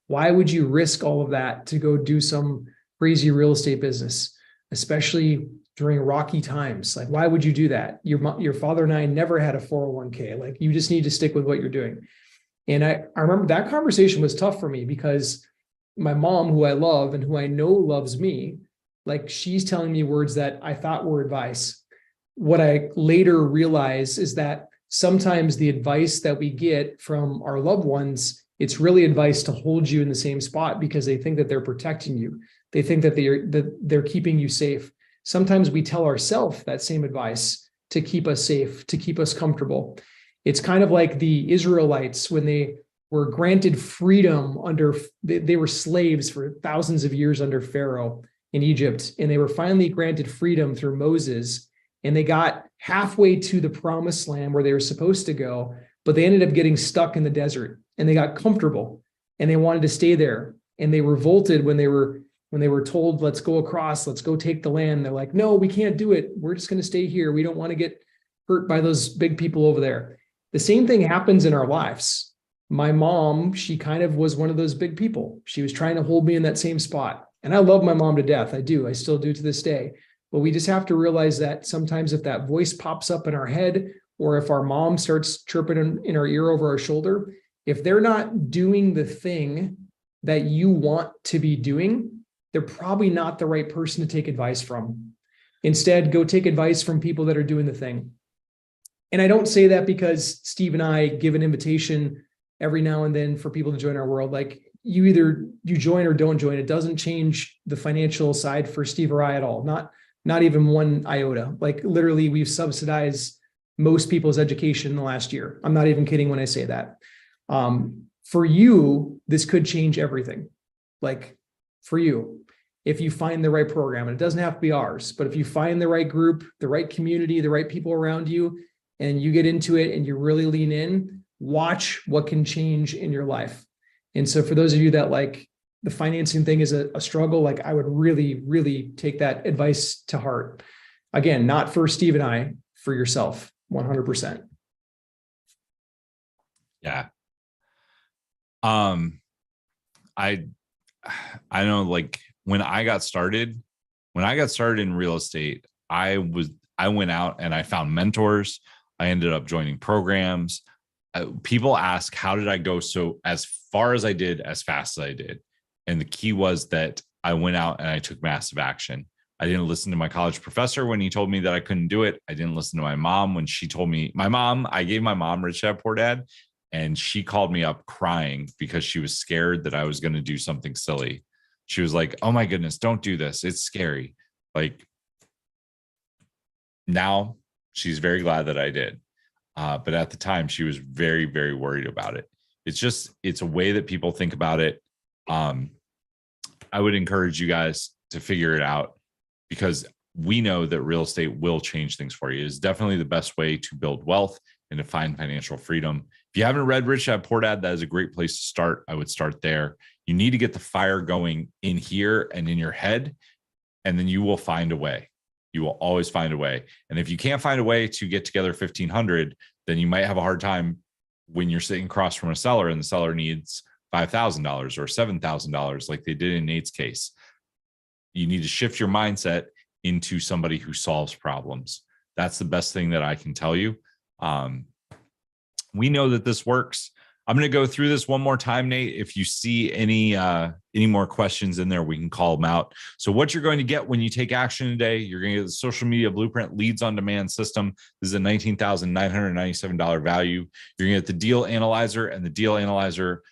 why would you risk all of that to go do some crazy real estate business, especially during rocky times? Like, why would you do that? Your father and I never had a 401k. Like, you just need to stick with what you're doing. And I remember that conversation was tough for me because my mom, who I love and who I know loves me, like, she's telling me words that I thought were advice. What I later realized is that sometimes the advice that we get from our loved ones, it's really advice to hold you in the same spot because they think that they're protecting you. They think that they're keeping you safe. Sometimes we tell ourselves that same advice to keep us safe, to keep us comfortable. It's kind of like the Israelites when they were granted freedom they were slaves for thousands of years under Pharaoh in Egypt, and they were finally granted freedom through Moses, and they got halfway to the promised land where they were supposed to go, but they ended up getting stuck in the desert, and they got comfortable, and they wanted to stay there, and they revolted when they were told, let's go across, let's go take the land. They're like, no, we can't do it. We're just going to stay here. We don't want to get hurt by those big people over there. The same thing happens in our lives. My mom, she kind of was one of those big people. She was trying to hold me in that same spot. And I love my mom to death. I do. I still do to this day. But we just have to realize that sometimes if that voice pops up in our head, or if our mom starts chirping in our ear over our shoulder, if they're not doing the thing that you want to be doing, they're probably not the right person to take advice from. Instead, go take advice from people that are doing the thing. And I don't say that because Steve and I give an invitation every now and then for people to join our world. Like, you join or don't join. It doesn't change the financial side for Steve or I at all. Not even one iota. Like literally we've subsidized most people's education in the last year. I'm not even kidding when I say that. For you, this could change everything. Like for you, if you find the right program, and it doesn't have to be ours, but if you find the right group, the right community, the right people around you, and you get into it and you really lean in, watch what can change in your life. And so for those of you that like the financing thing is a struggle, like I would really, really take that advice to heart. Again, not for Steve and I, for yourself, 100%. Yeah. I know, like when I got started in real estate, I went out and I found mentors. I ended up joining programs. People ask, how did I go so as far as I did, as fast as I did? And the key was that I went out and I took massive action. I didn't listen to my college professor when he told me that I couldn't do it. I didn't listen to my mom when she told me, I gave my mom Rich Dad Poor Dad, and she called me up crying because she was scared that I was going to do something silly. She was like, oh my goodness, don't do this. It's scary. Like now she's very glad that I did. But at the time she was very, very worried about it. It's a way that people think about it. I would encourage you guys to figure it out, because we know that real estate will change things for you. It's definitely the best way to build wealth and to find financial freedom. If you haven't read Rich Dad Poor Dad, that is a great place to start. I would start there. You need to get the fire going in here and in your head, and then you will find a way. You will always find a way. And if you can't find a way to get together 1,500, then you might have a hard time when you're sitting across from a seller and the seller needs $5,000 or $7,000, like they did in Nate's case. You need to shift your mindset into somebody who solves problems. That's the best thing that I can tell you. We know that this works. I'm going to go through this one more time, Nate. If you see any more questions in there, we can call them out. So what you're going to get when you take action today, you're going to get the social media blueprint leads on demand system. This is a $19,997 value. You're going to get the deal analyzer and the deal analyzer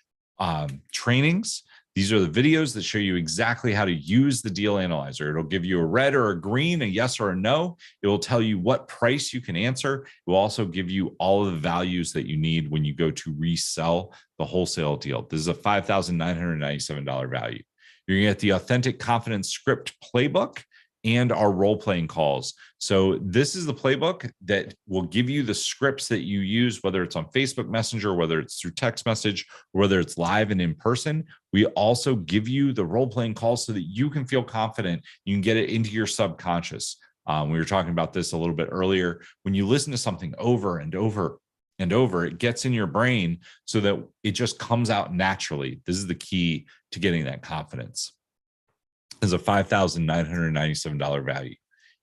trainings. These are the videos that show you exactly how to use the deal analyzer. It'll give you a red or a green, a yes or a no. It will tell you what price you can answer. It will also give you all of the values that you need when you go to resell the wholesale deal. This is a $5,997 value. You're going to get the Authentic Confidence Script Playbook and our role-playing calls. So this is the playbook that will give you the scripts that you use, whether it's on Facebook Messenger, whether it's through text message, or whether it's live and in person. We also give you the role-playing calls so that you can feel confident. You can get it into your subconscious. We were talking about this a little bit earlier. When you listen to something over and over and over, it gets in your brain so that it just comes out naturally. This is the key to getting that confidence. Is a $5,997 value.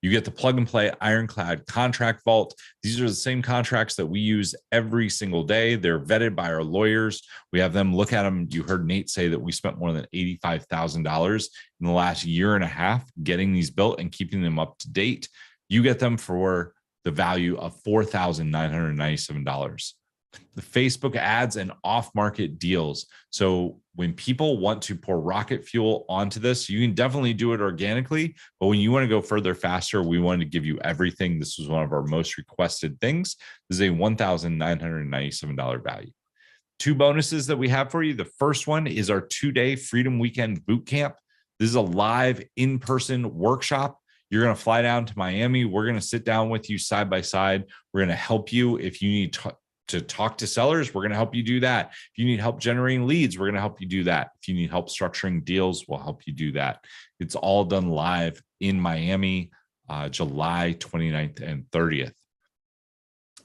You get the plug and play Ironclad contract vault. These are the same contracts that we use every single day. They're vetted by our lawyers. We have them look at them. You heard Nate say that we spent more than $85,000 in the last year and a half getting these built and keeping them up to date. You get them for the value of $4,997. The Facebook ads and off-market deals. So when people want to pour rocket fuel onto this, you can definitely do it organically. But when you want to go further, faster, we wanted to give you everything. This was one of our most requested things. This is a $1,997 value. Two bonuses that we have for you. The first one is our 2-day Freedom Weekend Boot Camp. This is a live in-person workshop. You're going to fly down to Miami. We're going to sit down with you side by side. We're going to help you if you need to talk to sellers, we're going to help you do that. If you need help generating leads, we're going to help you do that. If you need help structuring deals, we'll help you do that. It's all done live in Miami, July 29th and 30th.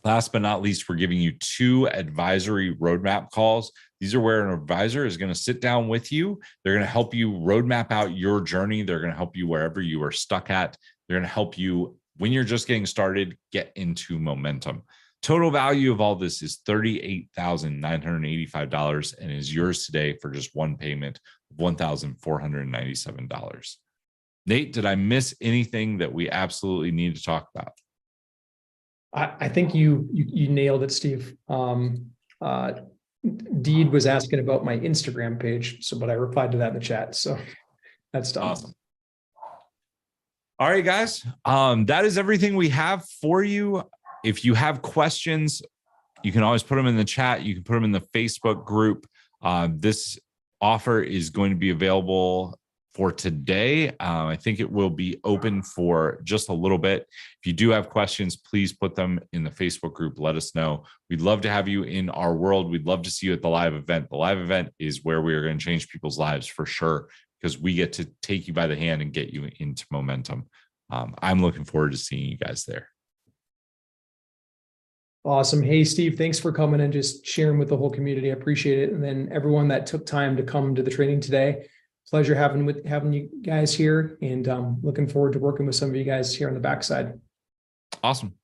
Last but not least, we're giving you 2 advisory roadmap calls. These are where an advisor is going to sit down with you. They're going to help you roadmap out your journey. They're going to help you wherever you are stuck at. They're going to help you when you're just getting started, get into momentum. Total value of all this is $38,985 and is yours today for just one payment of $1,497. Nate, did I miss anything that we absolutely need to talk about? I think you nailed it, Steve. Deed was asking about my Instagram page, but I replied to that in the chat. So that's done. Awesome. All right, guys. That is everything we have for you. If you have questions, you can always put them in the chat. You can put them in the Facebook group. This offer is going to be available for today. I think it will be open for just a little bit. If you do have questions, please put them in the Facebook group. Let us know. We'd love to have you in our world. We'd love to see you at the live event. The live event is where we are going to change people's lives for sure, because we get to take you by the hand and get you into momentum. I'm looking forward to seeing you guys there. Awesome. Hey, Steve, thanks for coming and just sharing with the whole community. I appreciate it. And then everyone that took time to come to the training today, pleasure having you guys here, and looking forward to working with some of you guys here on the backside. Awesome.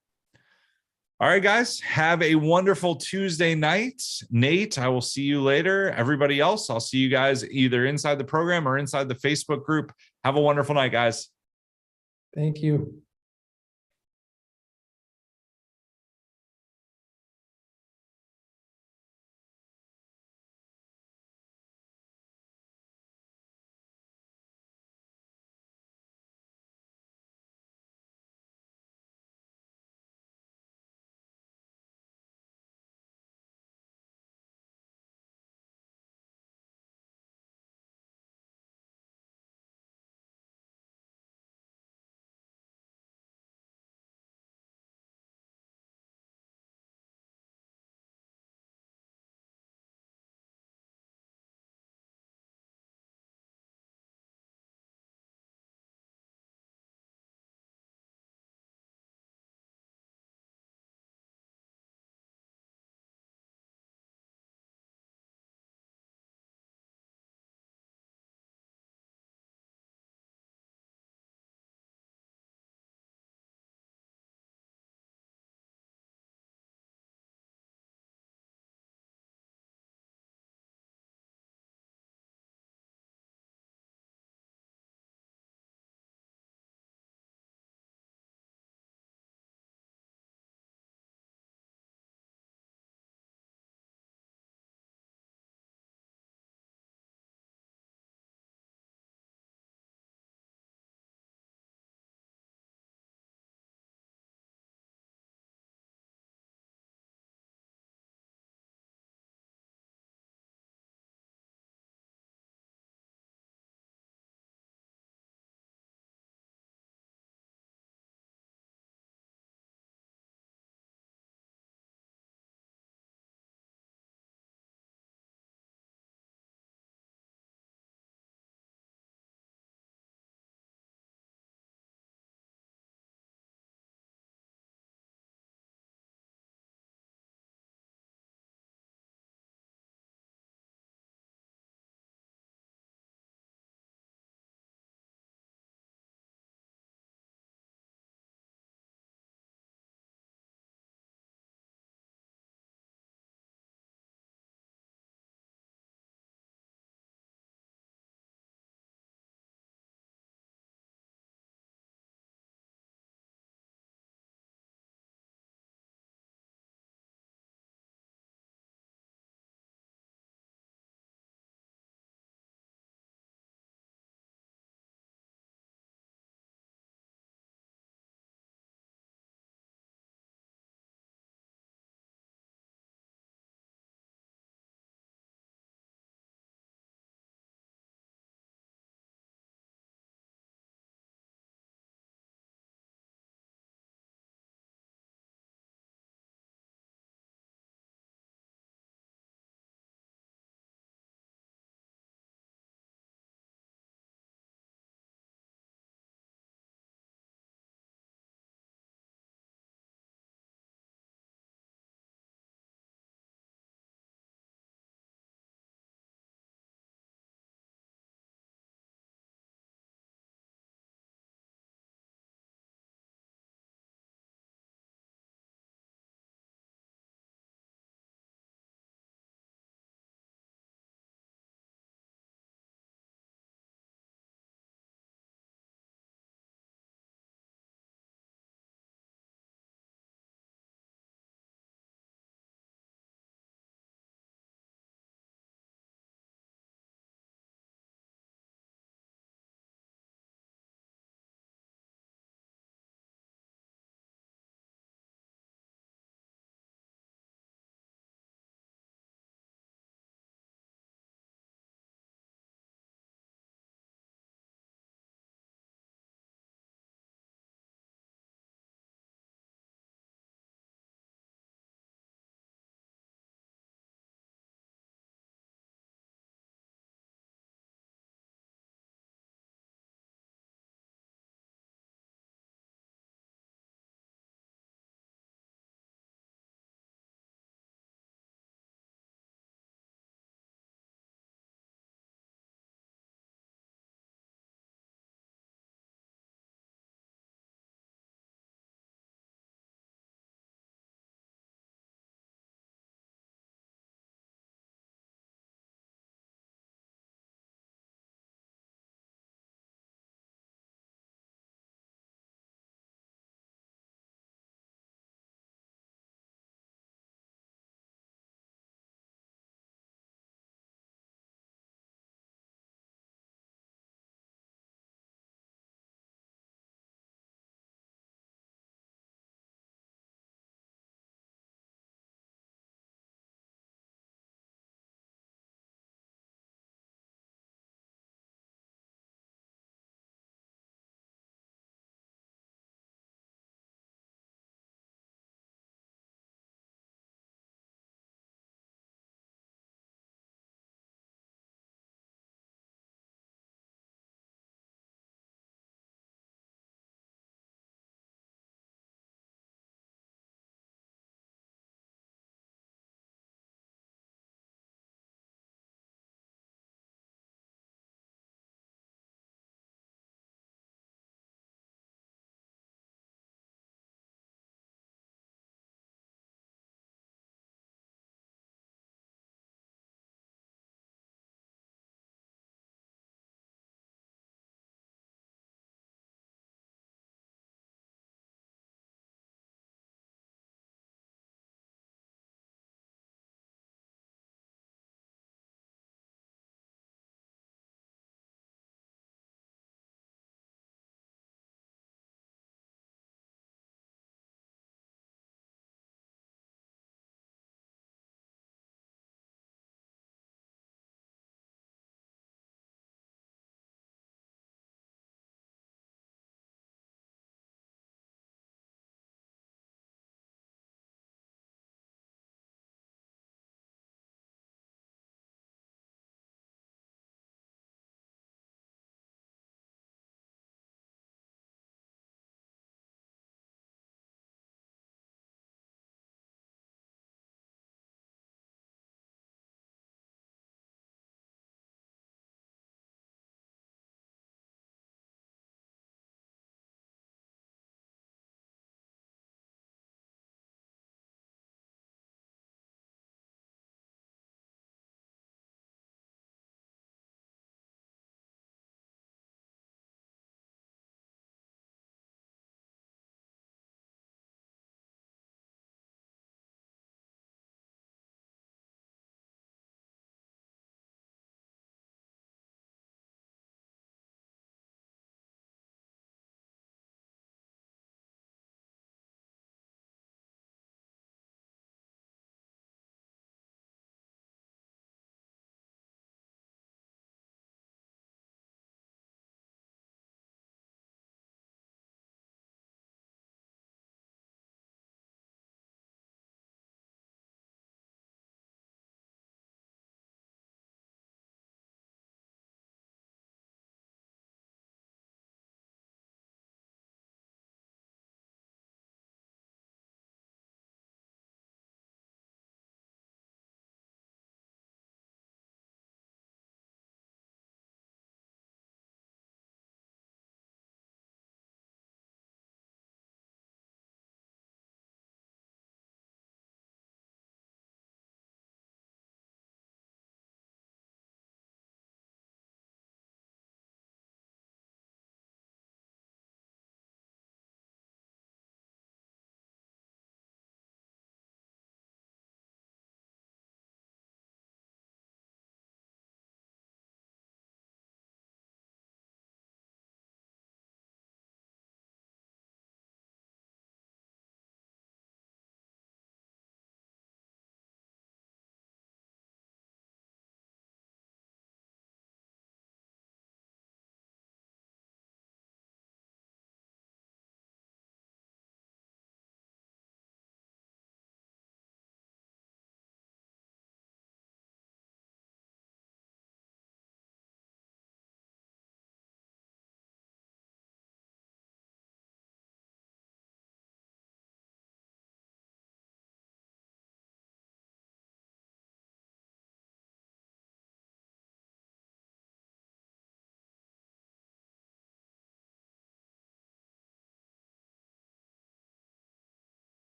All right, guys, have a wonderful Tuesday night. Nate, I will see you later. Everybody else, I'll see you guys either inside the program or inside the Facebook group. Have a wonderful night, guys. Thank you.